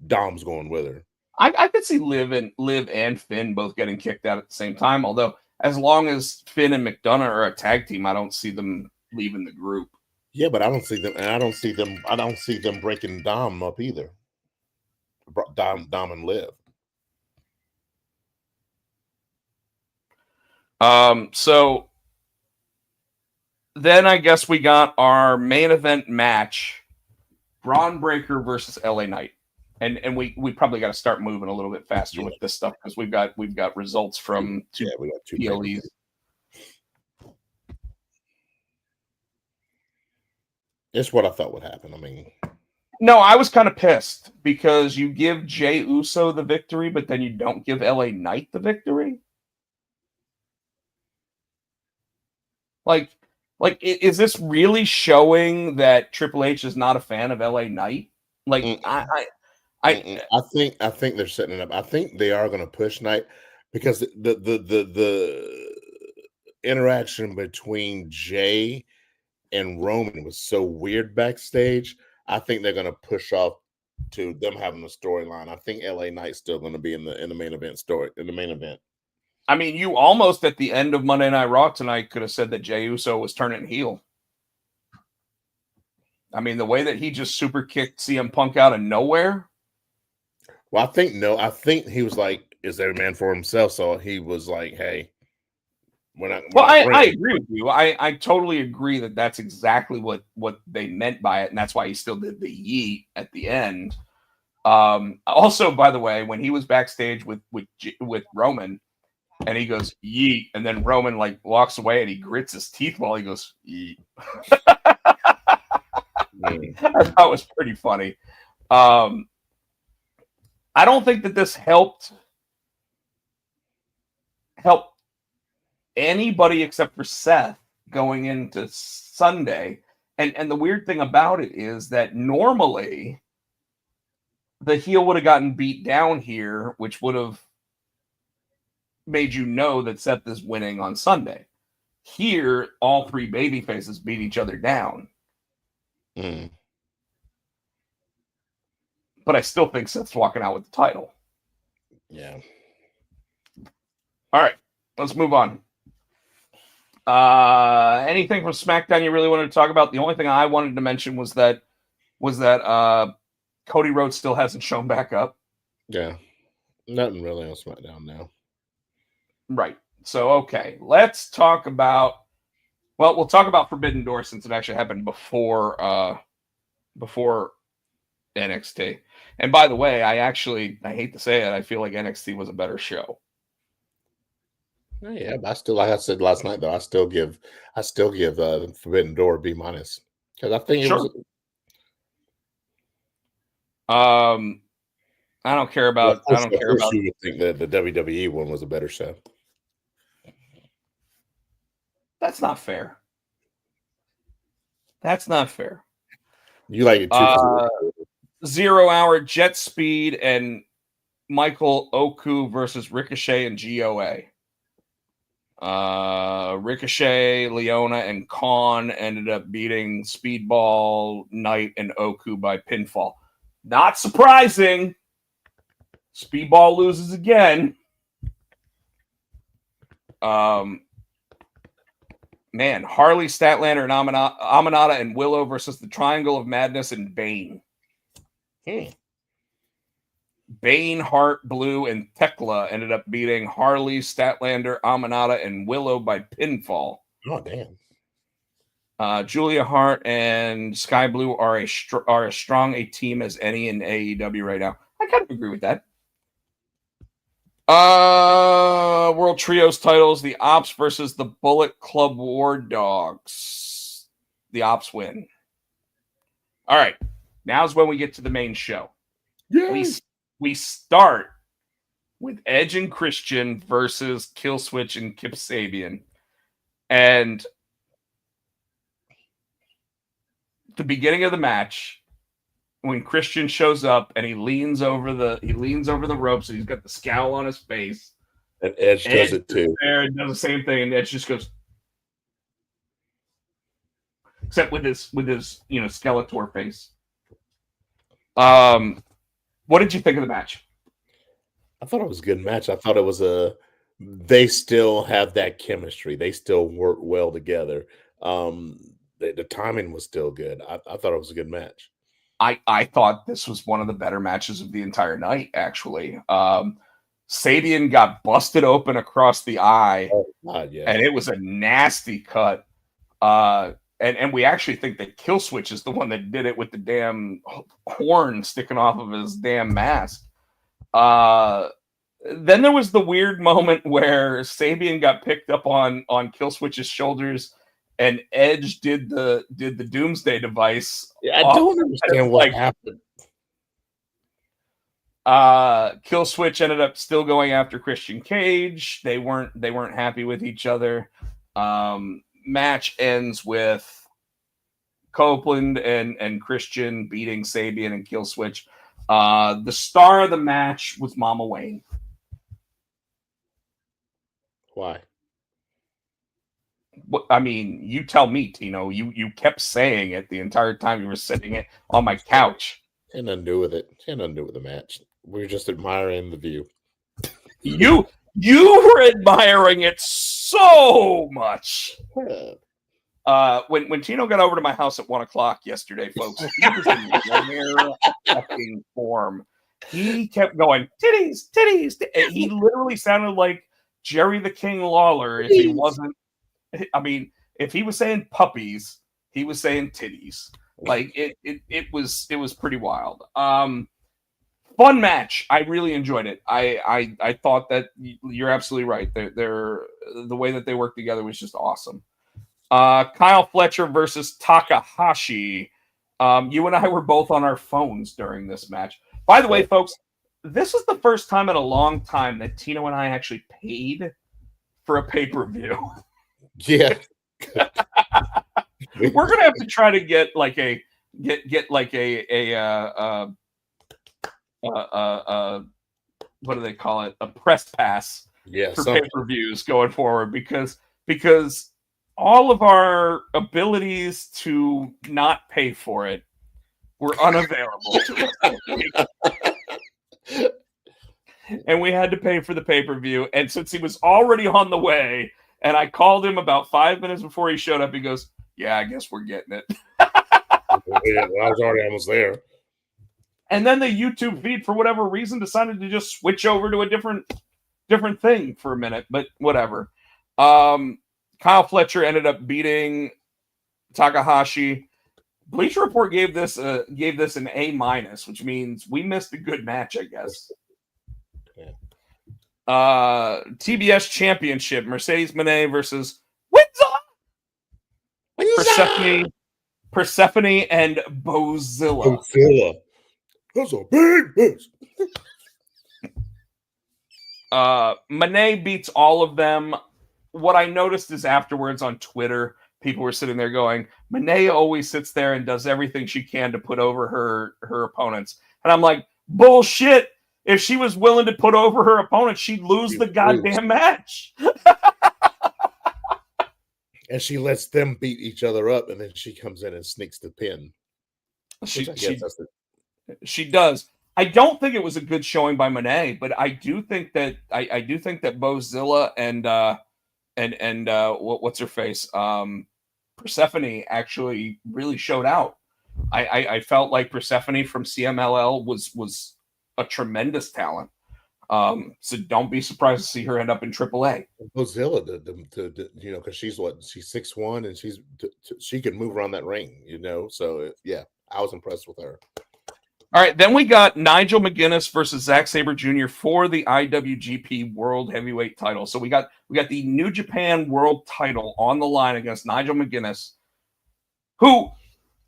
Dom's going with her. I could see Liv and Finn both getting kicked out at the same time. Although, as long as Finn and McDonough are a tag team, I don't see them leaving the group. Yeah, but I don't see them, and I don't see them breaking Dom up either. Dom and Liv. So then I guess we got our main event match, Braun Breaker versus LA Knight. And we probably got to start moving a little bit faster with this stuff because we've got results from we got two PLEs. It's what I thought would happen. I mean, no, I was kind of pissed because you give Jey Uso the victory, but then you don't give LA Knight the victory. Like, is this really showing that Triple H is not a fan of LA Knight? Like, I think they're setting it up. I think they are going to push Knight because the interaction between Jay and Roman was so weird backstage. I think they're going to push off to them having a storyline. I think LA Knight's still going to be in the main event I mean, you almost at the end of Monday Night Raw tonight could have said that Jey Uso was turning heel. I mean, the way that he just super kicked CM Punk out of nowhere. Well, I think he was like, is there a man for himself? So he was like, hey, I agree with you. I totally agree that that's exactly what they meant by it. And that's why he still did the yeet at the end. Also, by the way, when he was backstage with Roman and he goes, yeet. And then Roman like walks away and he grits his teeth while he goes, yeet. That was pretty funny. I don't think that this helped anybody except for Seth going into Sunday. And the weird thing about it is that normally the heel would have gotten beat down here, which would have made you know that Seth is winning on Sunday. Here, all three baby faces beat each other down. But I still think Seth's walking out with the title. Yeah. All right, let's move on. Anything from SmackDown you really wanted to talk about? The only thing I wanted to mention was that Cody Rhodes still hasn't shown back up. Yeah. Nothing really on SmackDown now. Right. So, okay. Let's talk about... Well, we'll talk about Forbidden Door since it actually happened before NXT. And by the way, I hate to say it, I feel like NXT was a better show. Yeah, but I still, like I said last night, though, I still give Forbidden Door B-, because I think it was. I don't care about. I don't care about. You would think that the WWE one was a better show. That's not fair. That's not fair. You like it too? 0 Hour, Jet Speed, and Michael Oku versus Ricochet and GOA. Ricochet, Leona, and Khan ended up beating Speedball, Knight, and Oku by pinfall. Not surprising. Speedball loses again. Man, Harley, Statlander, and Aminata and Willow versus the Triangle of Madness and Bane. Bane, Hart, Blue, and Tekla ended up beating Harley, Statlander, Aminata, and Willow by pinfall. Oh, damn. Julia Hart and Sky Blue are as strong a team as any in AEW right now. I kind of agree with that. World Trios titles, the Ops versus the Bullet Club War Dogs. The Ops win. All right. Now's when we get to the main show. Yeah. We start with Edge and Christian versus Killswitch and Kip Sabian. And the beginning of the match, when Christian shows up and he leans over the ropes and he's got the scowl on his face. And Edge does it too. There and does the same thing, and Edge just goes, except with his Skeletor face. What did you think of the match? I thought it was a good match. I thought it was they still have that chemistry. They still work well together. The timing was still good. I thought it was a good match. I thought this was one of the better matches of the entire night, actually. Sabian got busted open across the eye, God, yeah. and it was a nasty cut. And we actually think that Killswitch is the one that did it with the damn horn sticking off of his damn mask. Then there was the weird moment where Sabian got picked up on Killswitch's shoulders, and Edge did the Doomsday device. Yeah, I don't understand what happened. Killswitch ended up still going after Christian Cage. They weren't happy with each other. Match ends with Copeland and Christian beating Sabian and Killswitch. The star of the match was Mama Wayne. Why? I mean, you tell me, Tino. You kept saying it the entire time you were sitting it on my couch. Had nothing to do with it. Had nothing to do with the match. We were just admiring the view. You were admiring it so much. When Tino got over to my house at 1:00 yesterday, folks, he was in rare fucking form. He kept going, titties, titties. He literally sounded like Jerry the King Lawler if he wasn't. I mean, if he was saying puppies, he was saying titties. Like it was pretty wild. Fun match. I really enjoyed it. I thought that you're absolutely right. They're the way that they worked together was just awesome. Kyle Fletcher versus Takahashi. You and I were both on our phones during this match. By the way, folks, this is the first time in a long time that Tino and I actually paid for a pay-per-view. Yeah. We're gonna have to try to get like a what do they call it? A press pass for pay-per-views going forward because all of our abilities to not pay for it were unavailable to us. And we had to pay for the pay-per-view. And since he was already on the way, and I called him about 5 minutes before he showed up, he goes, "Yeah, I guess we're getting it." Yeah, I was already almost there. And then the YouTube feed, for whatever reason, decided to just switch over to a different thing for a minute, but whatever. Kyle Fletcher ended up beating Takahashi. Bleacher Report gave this an A-, which means we missed a good match, I guess. Yeah. TBS Championship, Mercedes Moné versus Persephone and Bozilla. That's a big bitch. Moné beats all of them. What I noticed is afterwards on Twitter, people were sitting there going, Moné always sits there and does everything she can to put over her opponents. And I'm like, bullshit. If she was willing to put over her opponent, she'd lose the goddamn match. And she lets them beat each other up, and then she comes in and sneaks the pin. She does. I don't think it was a good showing by Moné, but I do think that Bozilla and what's her face, Persephone actually really showed out. I felt like Persephone from CMLL was a tremendous talent. So don't be surprised to see her end up in AAA. Bozilla, because she's 6'1" and she can move around that ring, So yeah, I was impressed with her. All right, then we got Nigel McGuinness versus Zack Sabre Jr. for the IWGP World Heavyweight title. So we got the New Japan World title on the line against Nigel McGuinness, who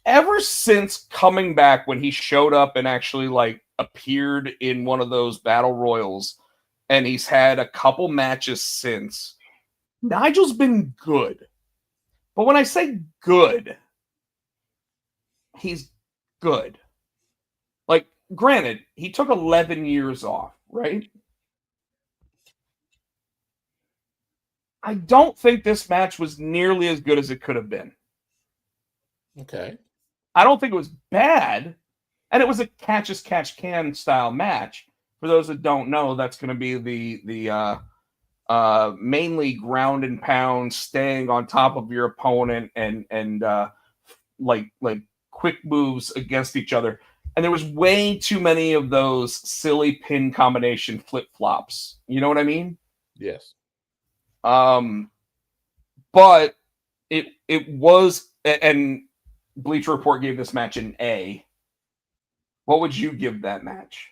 ever since coming back when he showed up and actually appeared in one of those battle royals, and he's had a couple matches since, Nigel's been good. But when I say good, he's good. granted, he took 11 years off, right? I don't think this match was nearly as good as it could have been. Okay. I don't think it was bad. And it was a catch as catch can style match. For those that don't know, that's going to be the mainly ground and pound, staying on top of your opponent and like quick moves against each other. And there was way too many of those silly pin combination flip flops. You know what I mean? Yes. But it was, and Bleacher Report gave this match an A. What would you give that match?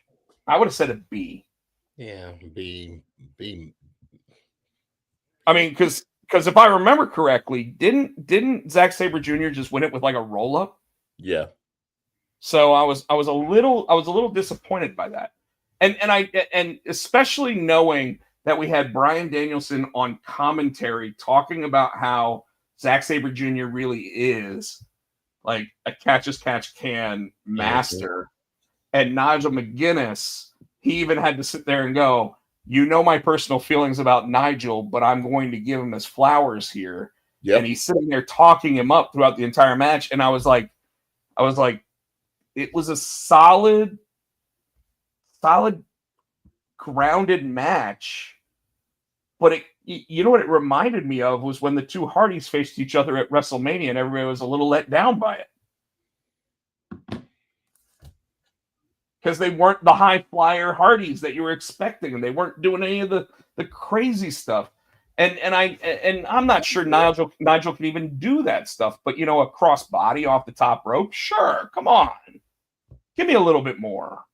I would have said a B. Yeah, B. I mean, because if I remember correctly, didn't Zack Sabre Jr. just win it with like a roll up? Yeah. So I was a little disappointed by that, and especially knowing that we had Bryan Danielson on commentary talking about how Zack Sabre Jr. really is like a catch as catch can master, and Nigel McGuinness, he even had to sit there and go, you know my personal feelings about Nigel, but I'm going to give him his flowers here. Yep. And he's sitting there talking him up throughout the entire match, and I was like, it was a solid, grounded match. But you know what it reminded me of was when the two Hardys faced each other at WrestleMania, and everybody was a little let down by it. Because they weren't the high flyer Hardys that you were expecting, and they weren't doing any of the crazy stuff. And I'm not sure Nigel can even do that stuff. But you know, a cross body off the top rope, sure, come on, give me a little bit more.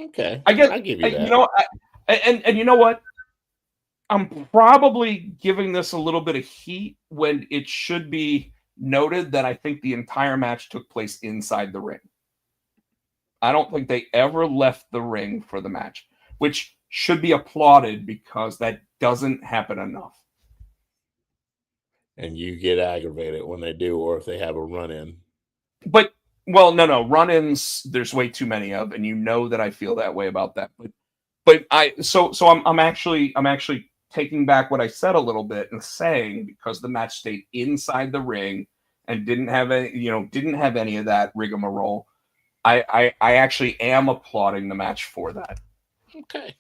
Okay, I guess I'll give you that. You know, and you know what? I'm probably giving this a little bit of heat when it should be noted that I think the entire match took place inside the ring. I don't think they ever left the ring for the match, which should be applauded because that doesn't happen enough. And you get aggravated when they do, or if they have a run-in. But, well, no, run-ins, there's way too many of, and you know that I feel that way about that. But I'm actually taking back what I said a little bit and saying, because the match stayed inside the ring and didn't have any of that rigmarole, I actually am applauding the match for that. Okay.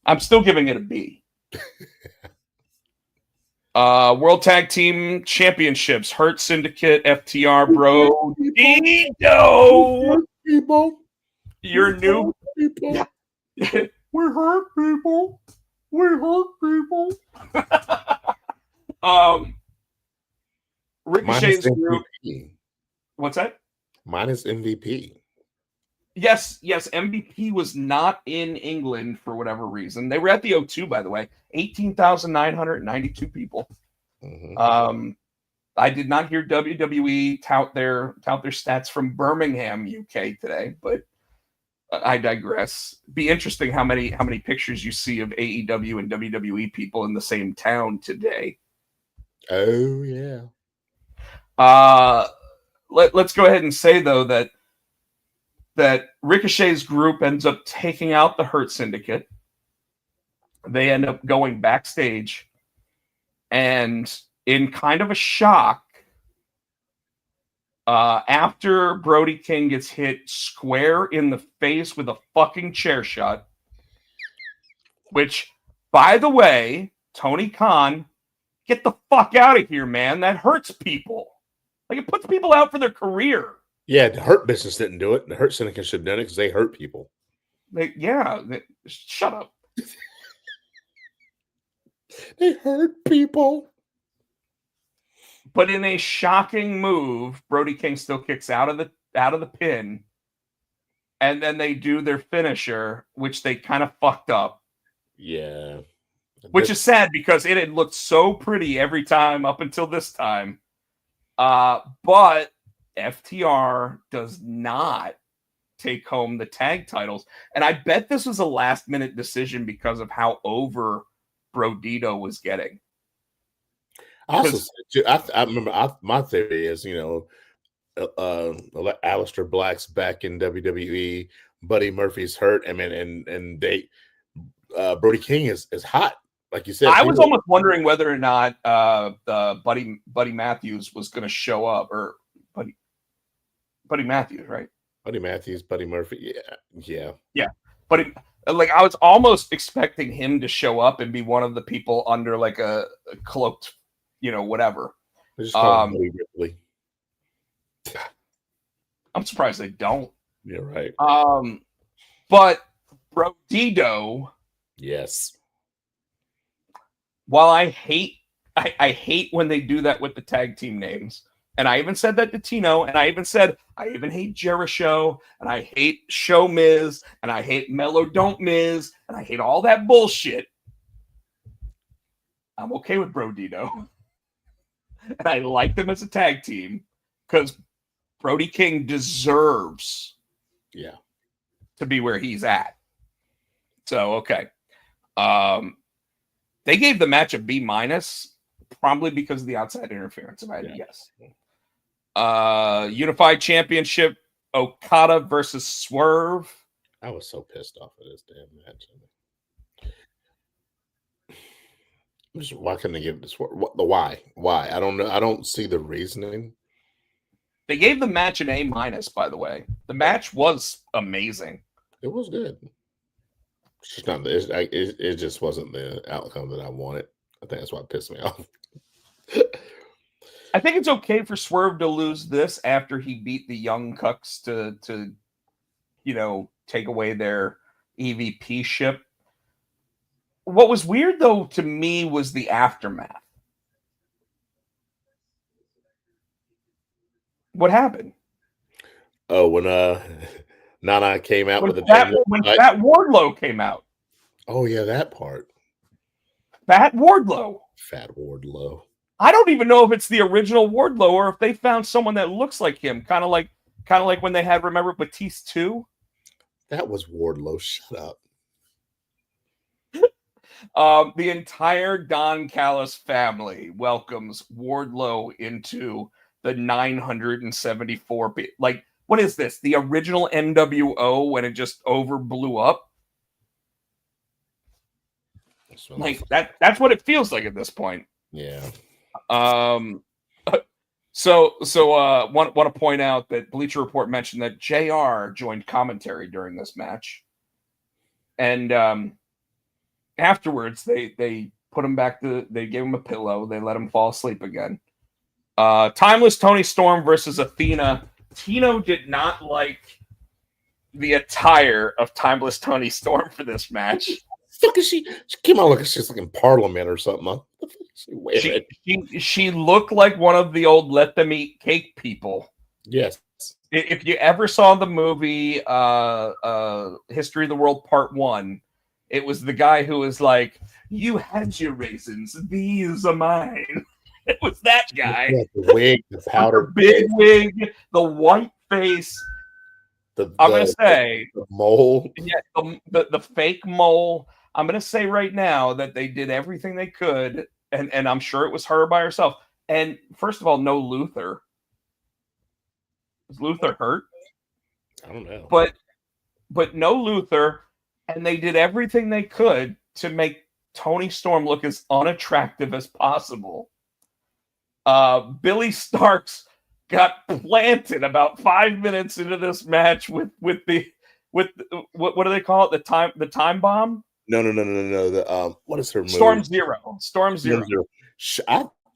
I'm still giving it a B. World Tag Team Championships, Hurt Syndicate, FTR, Bro, Tino. People. Your new People. Yeah. We hurt people. Ricochet's group. What's that? Minus MVP. Yes, MVP was not in England for whatever reason. They were at the O2, by the way. 18,992 people. Mm-hmm. I did not hear WWE tout their stats from Birmingham, UK today, but I digress. Be interesting how many pictures you see of AEW and WWE people in the same town today. Oh yeah. Let's go ahead and say though that Ricochet's group ends up taking out the Hurt Syndicate. They end up going backstage, and in kind of a shock, after Brody King gets hit square in the face with a fucking chair shot, which, by the way, Tony Khan, get the fuck out of here, man. That hurts people. Like, it puts people out for their career. Yeah, the Hurt Business didn't do it. The Hurt Syndicate should have done it because they hurt people. Shut up. They hurt people. But in a shocking move, Brody King still kicks out of the pin, and then they do their finisher, which they kind of fucked up. Yeah. Which is sad because it had looked so pretty every time up until this time. But FTR does not take home the tag titles. And I bet this was a last-minute decision because of how over Brodito was getting. I remember my theory is, Aleister Black's back in WWE. Buddy Murphy's hurt. I mean, and they Brody King is hot, like you said. I was almost wondering whether or not the Buddy Matthews was going to show up, or Buddy Matthews, right? Buddy Matthews, Buddy Murphy, yeah. But like, I was almost expecting him to show up and be one of the people under like a cloaked, whatever. They just call him Buddy Ripley. I'm surprised they don't. Yeah, right. But Bro Dido, yes. while I hate when they do that with the tag team names, and I even said that to Tino, and I even said I even hate Jericho, and I hate Show Miz, and I hate Mellow Don't Miz, and I hate all that bullshit. I'm okay with Bro Dido, and I like them as a tag team because Brody King deserves to be where he's at. So, okay. They gave the match a B-, probably because of the outside interference, if I had to guess. Unified Championship, Okada versus Swerve. I was so pissed off at this damn match. Why couldn't they give it to Swerve? Why? I don't know. I don't see the reasoning. They gave the match an A-, by the way. The match was amazing. It was good. It's just not. It just wasn't the outcome that I wanted. I think that's what pissed me off. I think it's okay for Swerve to lose this after he beat the Young Cucks to take away their EVP ship. What was weird, though, to me was the aftermath. What happened? Oh, when Nana came out when Fat Wardlow came out. Oh yeah, that part. Fat Wardlow. I don't even know if it's the original Wardlow or if they found someone that looks like him. Kind of like when they had, remember, Batiste 2? That was Wardlow. Shut up. The entire Don Callis family welcomes Wardlow into the 974. Like, what is this? The original NWO when it just blew up? Like that's what it feels like at this point. Yeah. So want to point out that Bleacher Report mentioned that JR joined commentary during this match, and afterwards they put him back they gave him a pillow, they let him fall asleep again. Timeless Toni Storm versus Athena. Tino did not like the attire of Timeless Toni Storm for this match. Fuck is she came out like she's like in Parliament or something. She looked like one of the old Let Them Eat Cake people. Yes. If you ever saw the movie History of the World Part 1, it was the guy who was like, "You had your raisins, these are mine." It was that guy. Yeah, the wig, the powder, the big wig, the white face. I'm gonna say the mole. Yeah, the fake mole. I'm gonna say right now that they did everything they could, and I'm sure it was her by herself. And first of all, no Luther. Is Luther hurt? I don't know. But no Luther, and they did everything they could to make Toni Storm look as unattractive as possible. Billy Starks got planted about 5 minutes into this match with what do they call it? The time bomb? No. The what is her move? Storm Zero.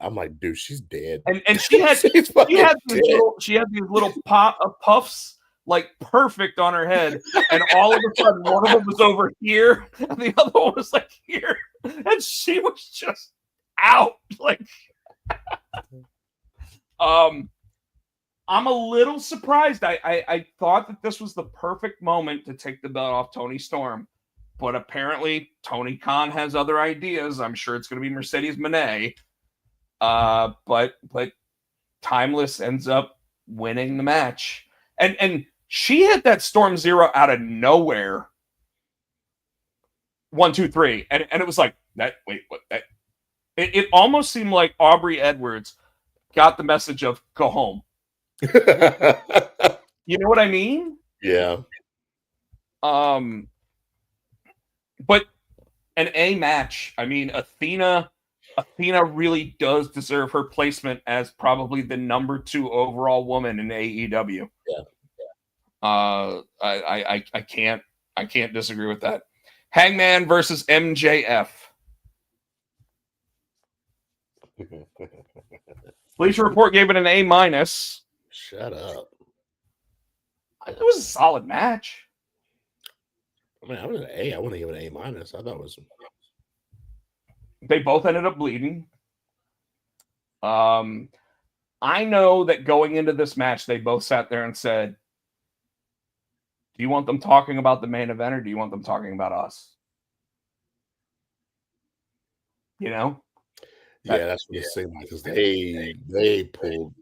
I'm like, dude, she's dead. And she had these little puffs like perfect on her head, and all of a sudden one of them was over here and the other one was like here, and she was just out. Like I'm a little surprised. I thought that this was the perfect moment to take the belt off Toni Storm, but apparently Tony Khan has other ideas. I'm sure it's going to be Mercedes Moné. But Timeless ends up winning the match, and she hit that Storm Zero out of nowhere. 1, 2, 3, and it was like that. Wait, what? That it almost seemed like Aubrey Edwards got the message of go home. You know what I mean? Yeah. But an A match. I mean, Athena really does deserve her placement as probably the number 2 overall woman in AEW. Yeah. I can't disagree with that. Hangman versus MJF. Bleacher Report gave it an A minus. Shut up. It was a solid match. I mean, I was an A. I wouldn't give it an A minus. I thought it was. They both ended up bleeding. I know that going into this match, they both sat there and said, do you want them talking about the main event or do you want them talking about us? You know? Yeah, that's what it seemed like because they pulled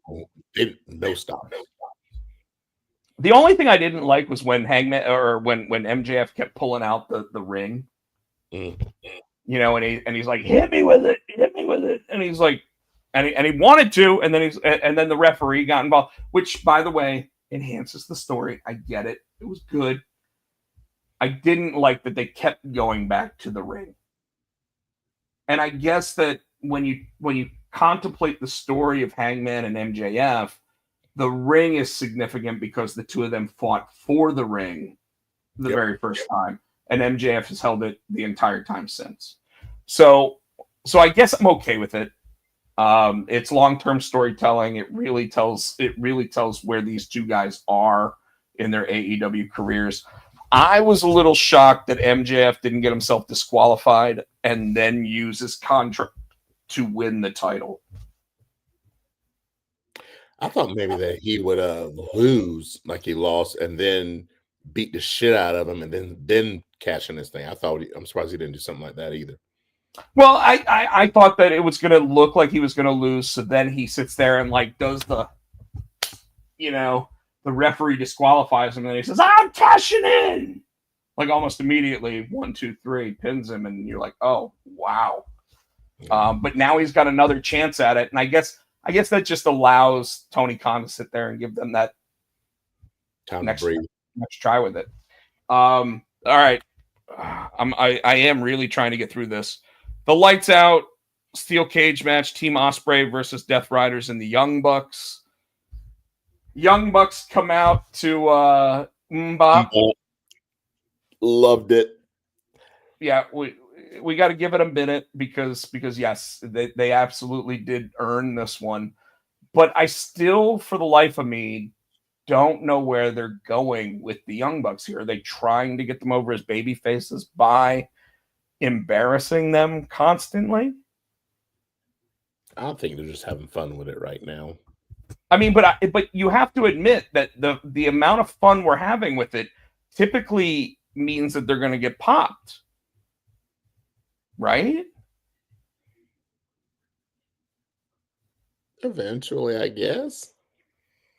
no stop. The only thing I didn't like was when Hangman or when MJF kept pulling out the ring. Mm. You know, and he's like, hit me with it, and he's like, and he wanted to, and then the referee got involved, which by the way enhances the story. I get it; it was good. I didn't like that they kept going back to the ring, and I guess that when you contemplate the story of Hangman and MJF, the ring is significant because the two of them fought for the ring the very first time. And MJF has held it the entire time since. So I guess I'm okay with it. It's long-term storytelling. It really tells where these two guys are in their AEW careers. I was a little shocked that MJF didn't get himself disqualified and then use his contract to win the title. I thought maybe that he would lose like he lost and then beat the shit out of him and then cash in this thing. I'm surprised he didn't do something like that either. Well, I thought that it was going to look like he was going to lose, so then he sits there and like does the referee disqualifies him and then he says, I'm cashing in, like almost immediately. 1, 2, 3 pins him, and you're like, oh wow. But now he's got another chance at it, and I guess that just allows Tony Khan to sit there and give them that Time next to breathe. Let's try with it. All right. I am really trying to get through this. The lights out steel cage match, Team Ospreay versus Death Riders and the Young Bucks. Young Bucks come out to Mbop. Loved it. Yeah, we got to give it a minute because yes, they absolutely did earn this one. But I still, for the life of me, don't know where they're going with the Young Bucks here. Are they trying to get them over as baby faces by embarrassing them constantly? I think they're just having fun with it right now. I mean, but you have to admit that the amount of fun we're having with it typically means that they're going to get popped, right? Eventually, I guess.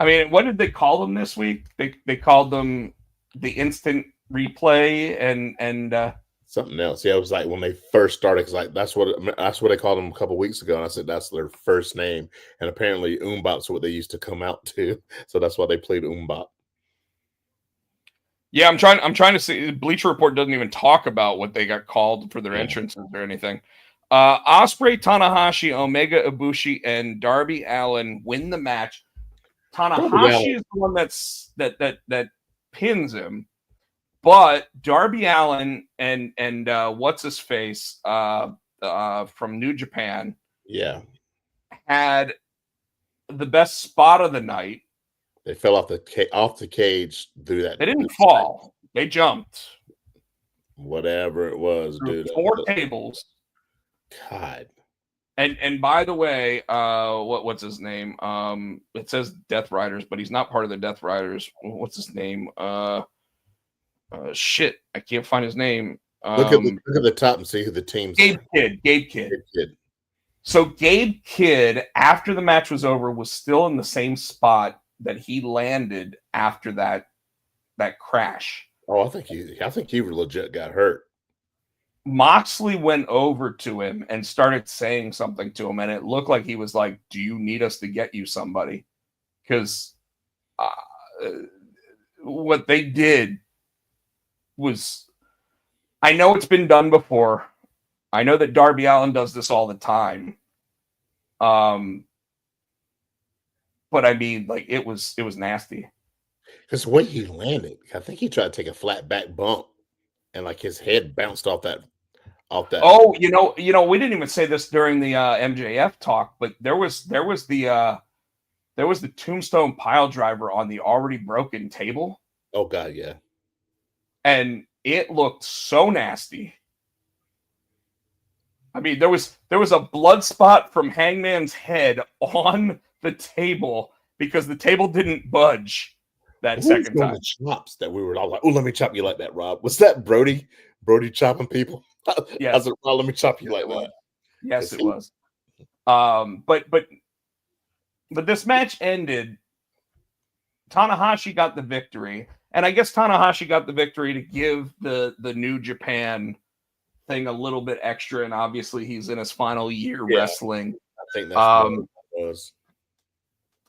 I mean, what did they call them this week? They called them the instant replay and something else. Yeah, it was like when they first started. Cause like that's what they called them a couple weeks ago. And I said that's their first name. And apparently, Umbop's what they used to come out to. So that's why they played Umbop. Yeah, I'm trying to see. Bleacher Report doesn't even talk about what they got called for their entrances or anything. Ospreay, Tanahashi, Omega, Ibushi, and Darby Allin win the match. Tanahashi is the one that pins him, but Darby Allin and what's his face from New Japan, had the best spot of the night. They fell off the cage through that. They didn't fall; they jumped. Whatever it was, dude. 4 tables. God. And by the way, what's his name? It says Death Riders, but he's not part of the Death Riders. What's his name? Shit, I can't find his name. Look at the top and see who the team's. Gabe Kidd. So Gabe Kidd, after the match was over, was still in the same spot that he landed after that crash. Oh, I think he legit got hurt. Moxley went over to him and started saying something to him, and it looked like he was like, do you need us to get you somebody? Because what they did was, I know it's been done before. I know that Darby Allin does this all the time. But I mean, like, it was nasty. Because the way he landed, I think he tried to take a flat back bump, and like his head bounced off that. Oh, you know, we didn't even say this during the MJF talk, but there was the tombstone pile driver on the already broken table. Oh God, yeah. And it looked so nasty. I mean, there was a blood spot from Hangman's head on the table because the table didn't budge that second time. The chops that we were all like, "Oh, let me chop you like that, Rob." Was that Brody? Brody chopping people? Yeah. I was like, "Rob, let me chop you like that." Yes, it was. But this match ended. Tanahashi got the victory, and I guess Tanahashi got the victory to give the New Japan thing a little bit extra, and obviously he's in his final year wrestling. I think that's what it was.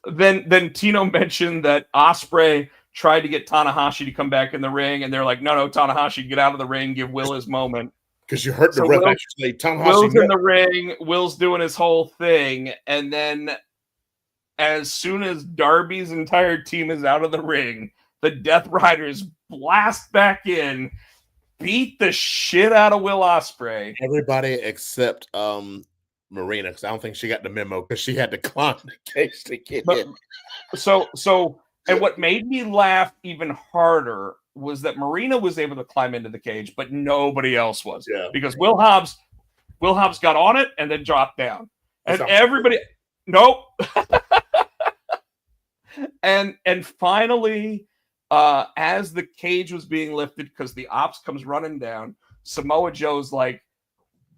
Then Tino mentioned that Ospreay tried to get Tanahashi to come back in the ring, and they're like, no, Tanahashi, get out of the ring, give Will his moment. Because you heard the ref actually say, Tanahashi. Will's in the ring, Will's doing his whole thing, and then as soon as Darby's entire team is out of the ring, the Death Riders blast back in, beat the shit out of Will Ospreay. Everybody except Marina, because I don't think she got the memo because she had to climb the cage to get in. So, and what made me laugh even harder was that Marina was able to climb into the cage, but nobody else was. Yeah. Because Will Hobbs got on it and then dropped down. And everybody, nope. and finally, as the cage was being lifted, because the ops comes running down, Samoa Joe's like,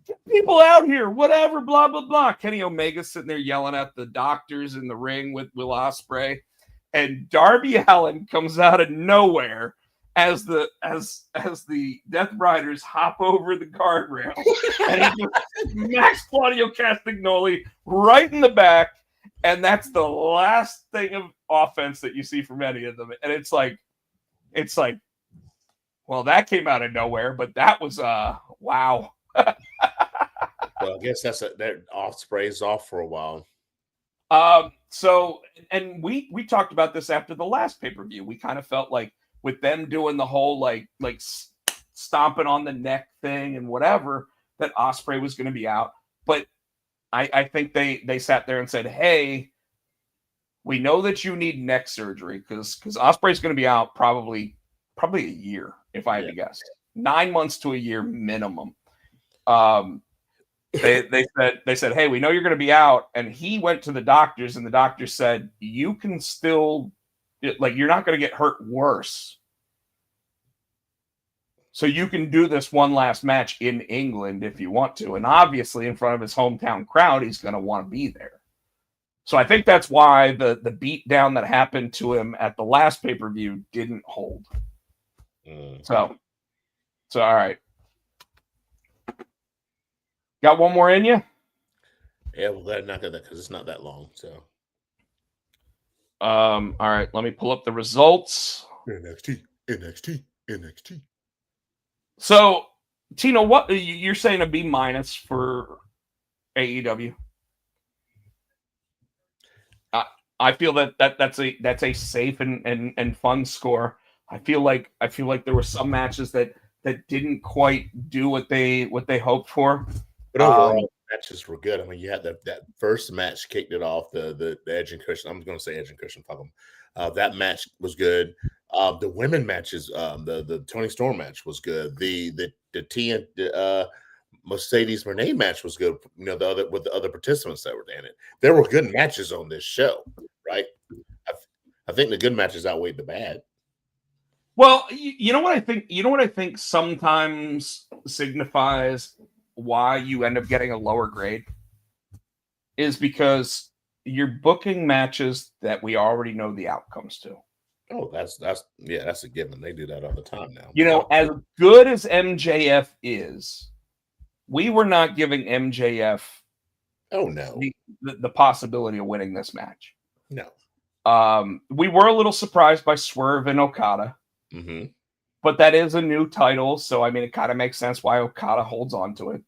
"Get people out here, whatever, blah, blah, blah." Kenny Omega's sitting there yelling at the doctors in the ring with Will Ospreay. And Darby Allin comes out of nowhere as the Death Riders hop over the guardrail. And he just smacks Claudio Castagnoli right in the back. And that's the last thing of offense that you see from any of them. And it's like, well, that came out of nowhere, but that was wow. Well, I guess that Ospreay's off for a while. So, and we talked about this after the last pay-per-view. We kind of felt like with them doing the whole like stomping on the neck thing and whatever, that Ospreay was going to be out. But I think they sat there and said, "Hey, we know that you need neck surgery because Ospreay's going to be out probably a year, if I had to guess, 9 months to a year minimum." They said, "Hey, we know you're going to be out," and he went to the doctors, and the doctors said, "You can still, like, you're not going to get hurt worse. So you can do this one last match in England if you want to." And obviously, in front of his hometown crowd, he's going to want to be there. So I think that's why the beat down that happened to him at the last pay-per-view didn't hold. So all right. Got one more in you? Yeah, we're glad not that because it's not that long. So, all right, let me pull up the results. NXT. So, Tino, what you're saying a B- for AEW? I feel that's a safe and fun score. I feel like there were some matches that didn't quite do what they hoped for. But overall, matches were good. I mean, you had that first match kicked it off. The Edge and Christian. I'm going to say Edge and Christian. Fuck them. That match was good. The women matches, the Tony Storm match was good. The Mercedes Moné match was good. You know, with the other participants that were in it. There were good matches on this show, right? I think the good matches outweighed the bad. Well, you know what I think. You know what I think sometimes signifies why you end up getting a lower grade is because you're booking matches that we already know the outcomes to. Oh, that's a given. They do that all the time now. You know, as good as MJF is, we were not giving MJF the possibility of winning this match. No. We were a little surprised by Swerve and Okada, but that is a new title, so I mean, it kind of makes sense why Okada holds on to it.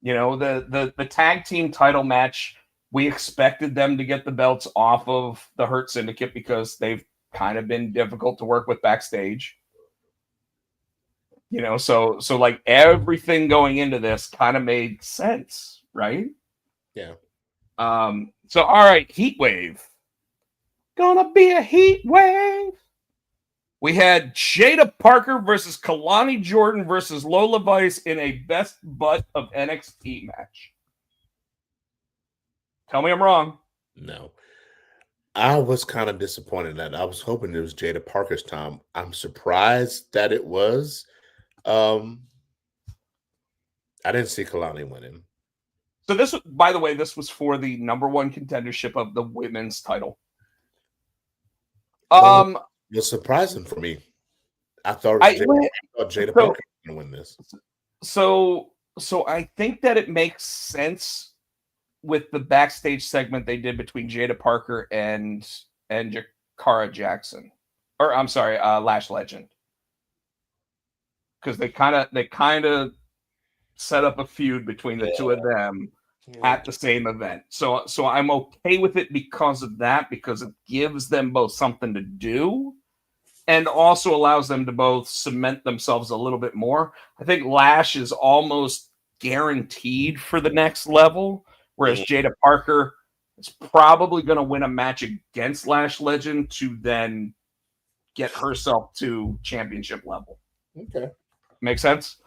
You know, the tag team title match, we expected them to get the belts off of the Hurt Syndicate because they've kind of been difficult to work with backstage. You know, so like everything going into this kind of made sense, right? Yeah. So all right, Heatwave. Gonna be a heat wave. We had Jada Parker versus Kalani Jordan versus Lola Vice in a best butt of NXT match. Tell me I'm wrong. No. I was kind of disappointed that I was hoping it was Jada Parker's time. I'm surprised that it was. I didn't see Kalani winning. So this, by the way, this was for the #1 contendership of the women's title. It was surprising for me. I thought Jada Parker was going to win this. So I think that it makes sense with the backstage segment they did between Jada Parker and Jakara Jackson, or I'm sorry, Lash Legend, because they kind of set up a feud between the two of them at the same event. So I'm okay with it because of that, because it gives them both something to do and also allows them to both cement themselves a little bit more. I think Lash is almost guaranteed for the next level, whereas Jada Parker is probably going to win a match against Lash Legend to then get herself to championship level. Okay. Make sense?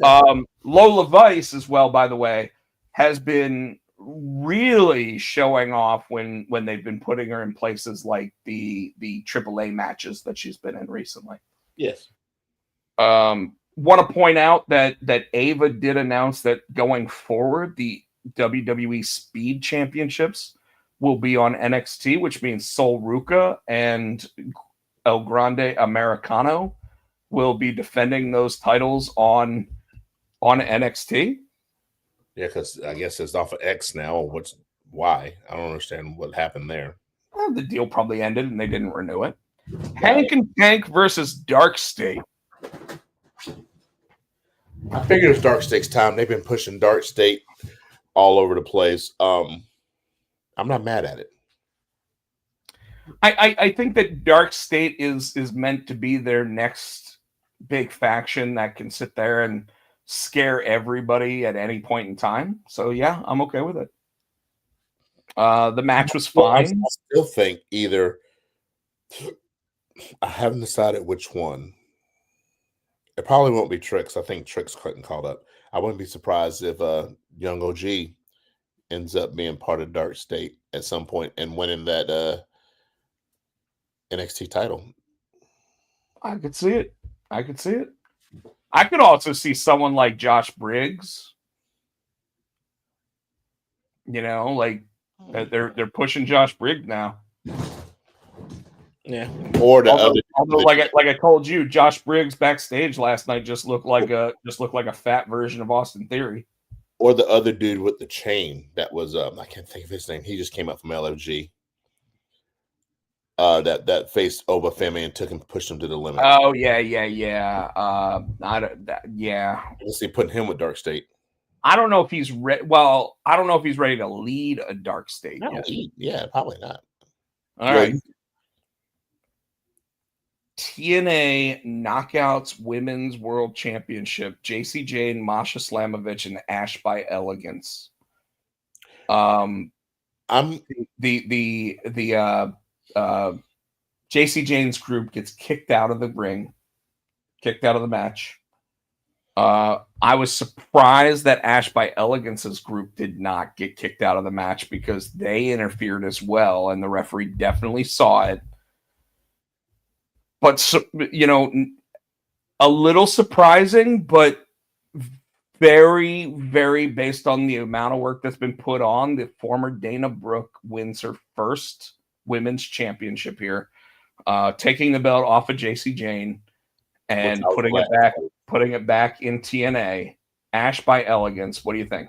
Lola Vice as well, by the way, has been really showing off when they've been putting her in places like the AAA matches that she's been in recently. Yes. Want to point out that Ava did announce that going forward, the WWE Speed Championships will be on NXT, which means Sol Ruca and El Grande Americano will be defending those titles on NXT. Yeah, because I guess it's off of X now. Why? I don't understand what happened there. Well, the deal probably ended and they didn't renew it. Hank and Tank versus Dark State. I figured it was Dark State's time. They've been pushing Dark State all over the place. I'm not mad at it. I think that Dark State is meant to be their next big faction that can sit there and scare everybody at any point in time. So yeah, I'm okay with it. The match was fine. I still think either I haven't decided which one. It probably won't be Trix. I think Trix couldn't call up. I wouldn't be surprised if Young OG ends up being part of Dark State at some point and winning that NXT title. I could see it. I could also see someone like Josh Briggs. You know, like they're pushing Josh Briggs now. Yeah. Or although like I told you, Josh Briggs backstage last night just looked like a fat version of Austin Theory. Or the other dude with the chain that was I can't think of his name. He just came up from LFG. That faced Oba Femi and pushed him to the limit. Oh yeah. Let's see, putting him with Dark State. I don't know if he's ready. Well, I don't know if he's ready to lead a Dark State. No, yeah, probably not. All right. TNA Knockouts Women's World Championship. JC Jane, Masha Slamovich, and Ash by Elegance. JC Jane's group gets kicked out of the ring, kicked out of the match. I was surprised that Ash by Elegance's group did not get kicked out of the match because they interfered as well, and the referee definitely saw it. But, you know, a little surprising, but very, very based on the amount of work that's been put on. The former Dana Brooke wins her first women's championship here, taking the belt off of JC Jane and putting it back in TNA. Ash by Elegance. What do you think?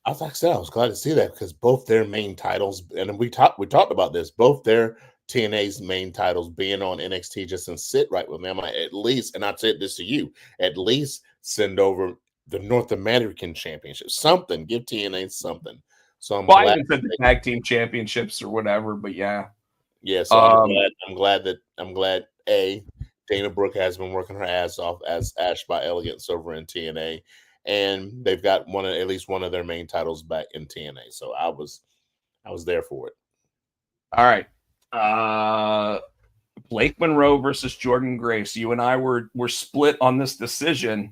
I was like I said, I was glad to see that because both their main titles, and we talked about this, both their TNA's main titles being on NXT just didn't sit right with me. I'm like, at least, and I said this to you, at least send over the North American Championship, something, give TNA something. So I'm Well, I glad. even said the tag team championships or whatever, but yeah. Yeah, so I'm glad Dana Brooke has been working her ass off as Ash by Elegance over in TNA, and they've got at least one of their main titles back in TNA. So I was there for it. All right. Blake Monroe versus Jordan Grace. You and I were split on this decision.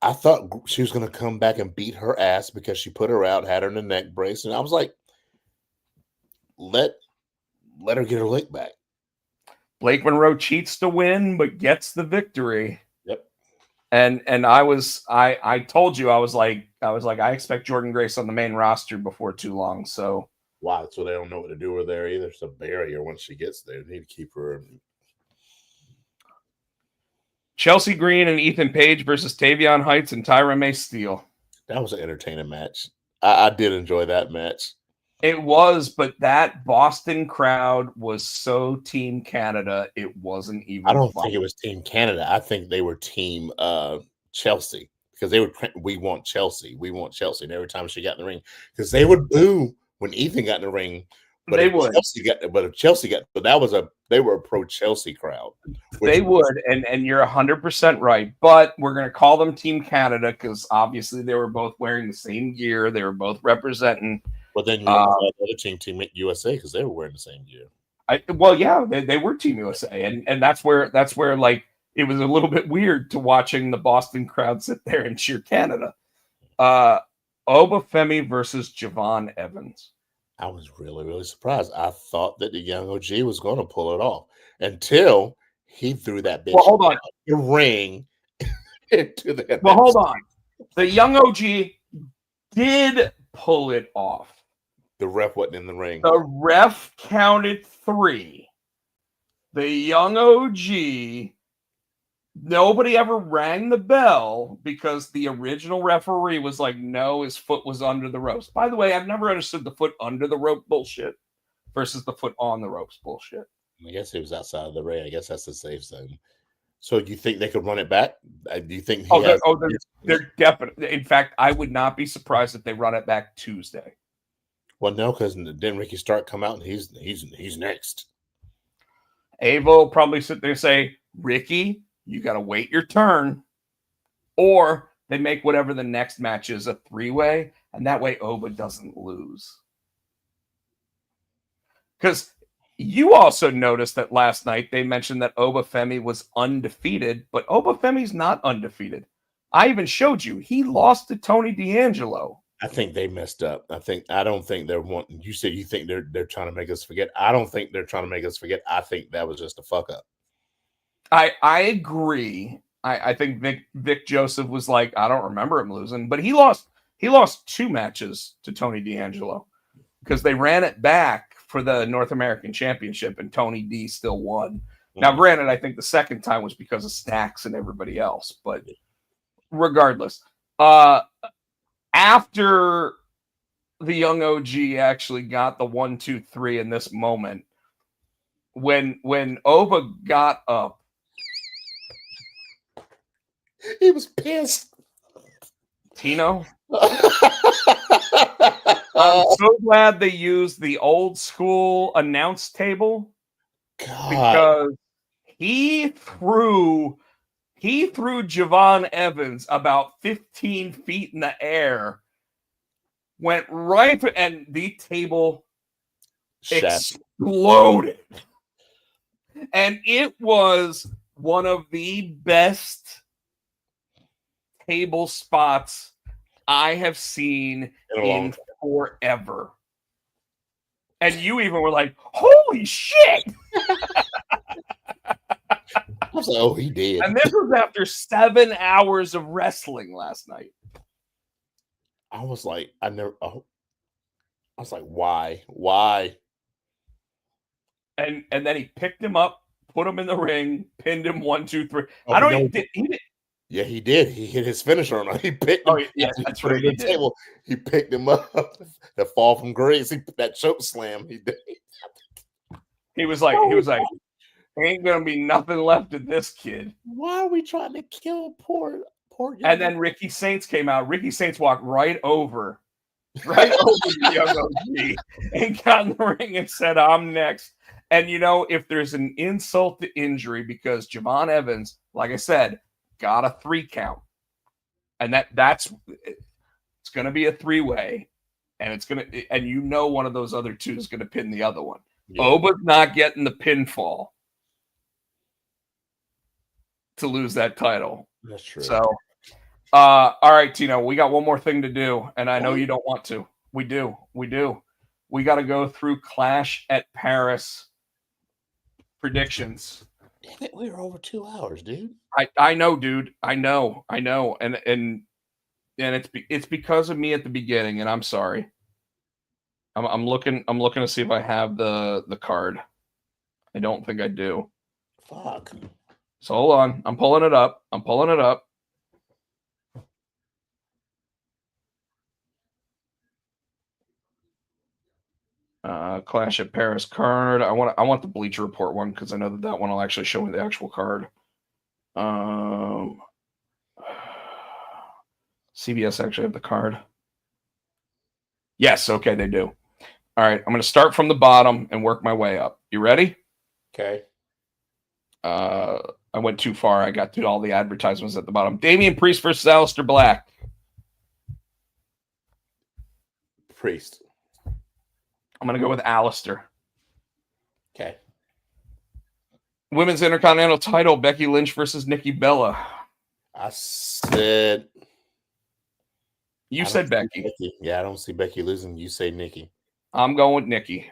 I thought she was going to come back and beat her ass because she put her out, had her in the neck brace, and I was like, let her get her lick back. Blake Monroe cheats to win, but gets the victory. Yep. And I told you I was like I expect Jordan Grace on the main roster before too long. So wow, so they don't know what to do with her there either. It's a barrier once she gets there. They need to keep her. Chelsea Green and Ethan Page versus Tavion Heights and Tyra May Steele. That was an entertaining match. I did enjoy that match. It was, but that Boston crowd was so Team Canada, it wasn't even. I don't fun. think it was Team Canada. I think they were Team Chelsea because they would we want Chelsea. We want Chelsea. And every time she got in the ring, because they would boo when Ethan got in the ring. But they if would. They were a pro Chelsea crowd. They would, and you're 100% right. But we're going to call them Team Canada because obviously they were both wearing the same gear. They were both representing. But then you have the other Team USA because they were wearing the same gear. They were Team USA, and that's where like it was a little bit weird to watching the Boston crowd sit there and cheer Canada. Obafemi versus Javon Evans. I was really, really surprised. I thought that the young OG was going to pull it off until he threw that bitch. Well, hold on. The ring into the. Well, hold on. The young OG did pull it off. The ref wasn't in the ring. The ref counted 3. The young OG, nobody ever rang the bell because the original referee was like, no, his foot was under the ropes. By the way, I've never understood the foot under the rope bullshit versus the foot on the ropes bullshit. I guess he was outside of the ring. I guess that's the safe zone. So do you think they could run it back? Do you think they're definitely. In fact, I would not be surprised if they run it back Tuesday. Well, no, because didn't Ricky Stark come out and he's next. Ava will probably sit there and say, Ricky, you got to wait your turn. Or they make whatever the next match is a 3-way, and that way Oba doesn't lose. Because you also noticed that last night they mentioned that Obafemi was undefeated, but Obafemi's not undefeated. I even showed you. He lost to Tony D'Angelo. I think they messed up. I don't think they're wanting. You said you think they're trying to make us forget. I don't think they're trying to make us forget. I think that was just a fuck up. I agree. I think Vic Joseph was like, I don't remember him losing, but he lost 2 matches to Tony D'Angelo because they ran it back for the North American Championship and Tony D still won. Mm-hmm. Now, granted, I think the second time was because of Stacks and everybody else, but regardless, after the young OG actually got the 1, 2, 3 in this moment, when Oba got up, he was pissed. Tino, I'm so glad they used the old school announce table. God. Because he threw Javon Evans about 15 feet in the air, went right, and the table exploded. And it was one of the best table spots I have seen in forever. And you even were like, holy shit! I was like, oh, he did. And this was after 7 hours of wrestling last night. I was like, why? And then he picked him up, put him in the ring, pinned him 1, 2, 3. Oh, I don't even. Yeah, he did. He hit his finisher on him. He picked him. Oh, yeah, after he that's put him right, on he the did. table. He picked him up. The fall from grace. That choke slam. He did. He was like, ain't gonna be nothing left of this kid. Why are we trying to kill poor And then Ricky Saints came out. Ricky Saints walked right over the young OG and got in the ring and said, "I'm next." And if there's an insult to injury, because Javon Evans, like I said, got a 3 count, and it's going to be a 3-way, and one of those other two is going to pin the other one. Yeah. Oba's not getting the pinfall to lose that title. That's true. So, all right, Tino, we got one more thing to do, and I know you don't want to. We do. We got to go through Clash at Paris predictions. Damn it, we were over 2 hours, dude. I know, dude. I know, and it's because of me at the beginning, and I'm sorry. I'm looking to see if I have the card. I don't think I do. Fuck. So hold on. I'm pulling it up. Clash at Paris card. I want the Bleacher Report one because I know that one will actually show me the actual card. CBS actually have the card. Yes, okay, they do. All right, I'm going to start from the bottom and work my way up. You ready? Okay. I went too far. I got through all the advertisements at the bottom. Damian Priest versus Aleister Black. Priest. I'm going to go with Aleister. Okay. Women's Intercontinental title, Becky Lynch versus Nikki Bella. I said... You said Becky. Yeah, I don't see Becky losing. You say Nikki. I'm going with Nikki.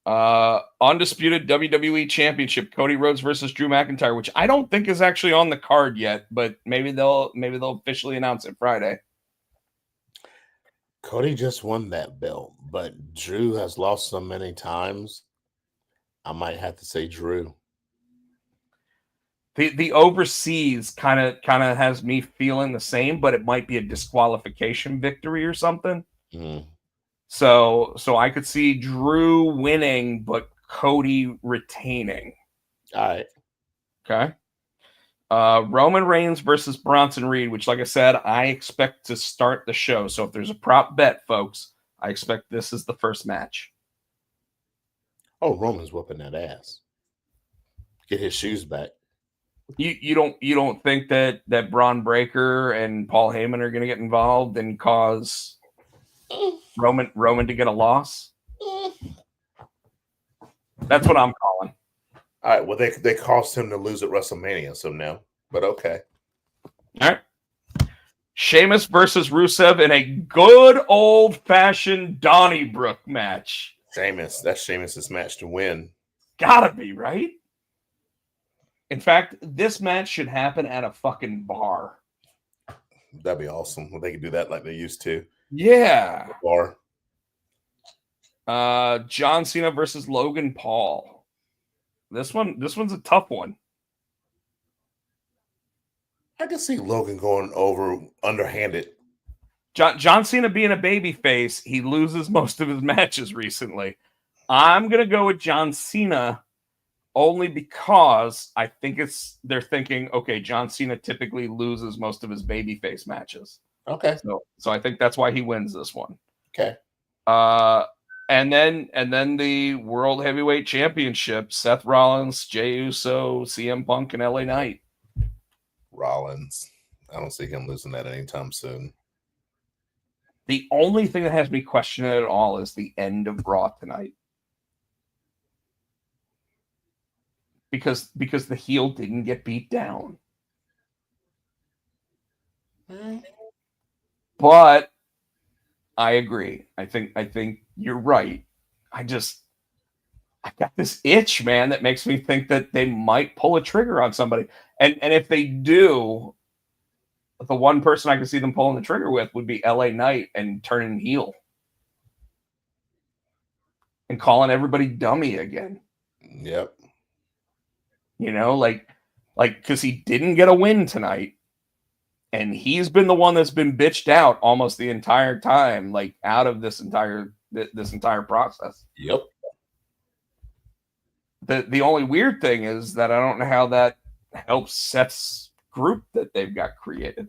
Undisputed WWE Championship, Cody Rhodes versus Drew McIntyre, which I don't think is actually on the card yet, but maybe they'll officially announce it Friday. Cody just won that belt, but Drew has lost so many times. I might have to say Drew. The overseas kind of has me feeling the same, but it might be a disqualification victory or something. Mm. So I could see Drew winning, but Cody retaining. All right. Okay. Roman Reigns versus Bronson Reed, which, like I said, I expect to start the show. So if there's a prop bet, folks, I expect this is the first match. Oh, Roman's whooping that ass. Get his shoes back. You don't think that Braun Breaker and Paul Heyman are going to get involved and cause Roman to get a loss? That's what I'm calling. All right. Well, they caused him to lose at WrestleMania, so no. But okay. All right. Sheamus versus Rusev in a good old-fashioned Donnybrook match. Sheamus. That's Sheamus's match to win. Gotta be, right? In fact, this match should happen at a fucking bar. That'd be awesome. Well, they could do that like they used to. Yeah. Bar. John Cena versus Logan Paul. This one's a tough one. I can see Logan going over underhanded. John Cena being a babyface, he loses most of his matches recently. I'm gonna go with John Cena only because I think they're thinking, okay, John Cena typically loses most of his babyface matches. Okay. So I think that's why he wins this one. Okay. And then the World Heavyweight Championship, Seth Rollins, Jey Uso, CM Punk, and LA Knight. Rollins. I don't see him losing that anytime soon. The only thing that has me questioning it at all is the end of Raw tonight. Because the heel didn't get beat down. But I agree. I think you're right. I got this itch, man, that makes me think that they might pull a trigger on somebody. And if they do, the one person I could see them pulling the trigger with would be LA Knight and turning heel. And calling everybody dummy again. Yep. You know, like Like, because he didn't get a win tonight, and he's been the one that's been bitched out almost the entire time, like out of this entire process. Yep. The only weird thing is that I don't know how that helps Seth's group that they've got created.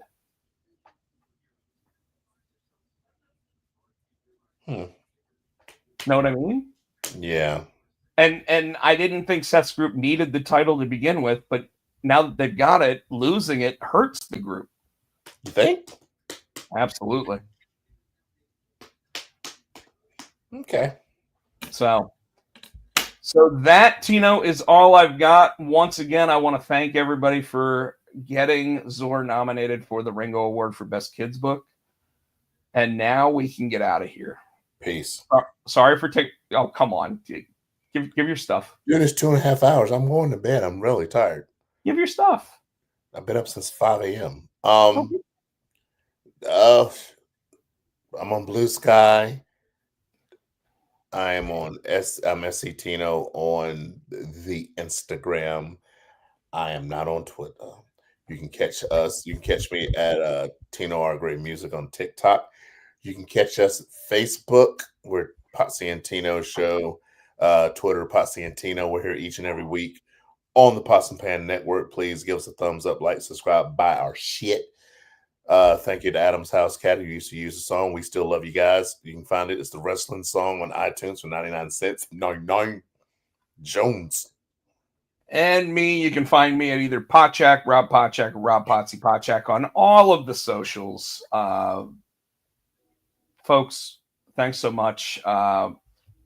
Know what I mean? Yeah. And I didn't think Seth's group needed the title to begin with, but now that they've got it, losing it hurts the group. You think? Absolutely. Okay. So that, Tino, is all I've got. Once again, I want to thank everybody for getting Zor nominated for the Ringo Award for Best Kids Book. And now we can get out of here. Peace. Sorry for taking... Oh, come on. Give your stuff. Dude, it's 2.5 hours. I'm going to bed. I'm really tired. Give your stuff. I've been up since 5 a.m. Okay. I'm on Blue Sky. I am on I'm SC Tino on the Instagram. I am not on Twitter. You can catch us. You can catch me at Tino R Great Music on TikTok. You can catch us at Facebook. We're Potsy and Tino Show. Twitter, Potsy and Tino. We're here each and every week on the Pots and Pan Network. Please give us a thumbs up, like, subscribe, buy our shit. Thank you to Adam's House Cat, who used to use the song. We still love you guys. You can find it. It's the wrestling song on iTunes for 99 cents. 99 Jones. And me, you can find me at either Potchak, Rob Potchak, or Rob Potsy Potchak on all of the socials. Folks, thanks so much.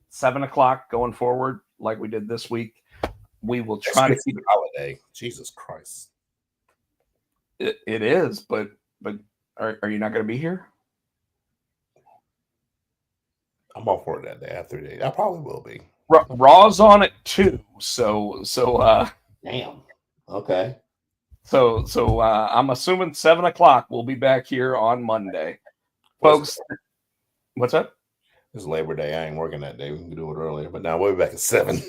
7 o'clock going forward, like we did this week. We will try to keep it holiday. Jesus Christ. It is, but are you not going to be here? I'm off work that day after day. I probably will be. Raw's on at 2, so damn. Okay. So I'm assuming 7 o'clock. We'll be back here on Monday, folks. What's up? It's Labor Day. I ain't working that day. We can do it earlier, but now we'll be back at 7.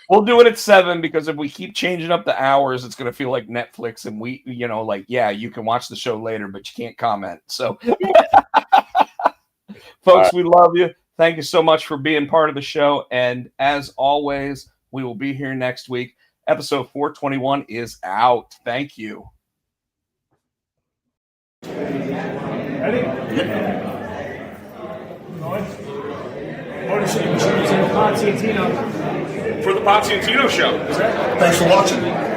We'll do it at 7 because if we keep changing up the hours, it's going to feel like Netflix, and we, you can watch the show later, but you can't comment. So, folks, we love you. Thank you so much for being part of the show. And as always, we will be here next week. Episode 421 is out. Thank you. Ready? Yeah. Ownership, Potsy and Tino. For the Potsy and Tino show. Thanks for watching.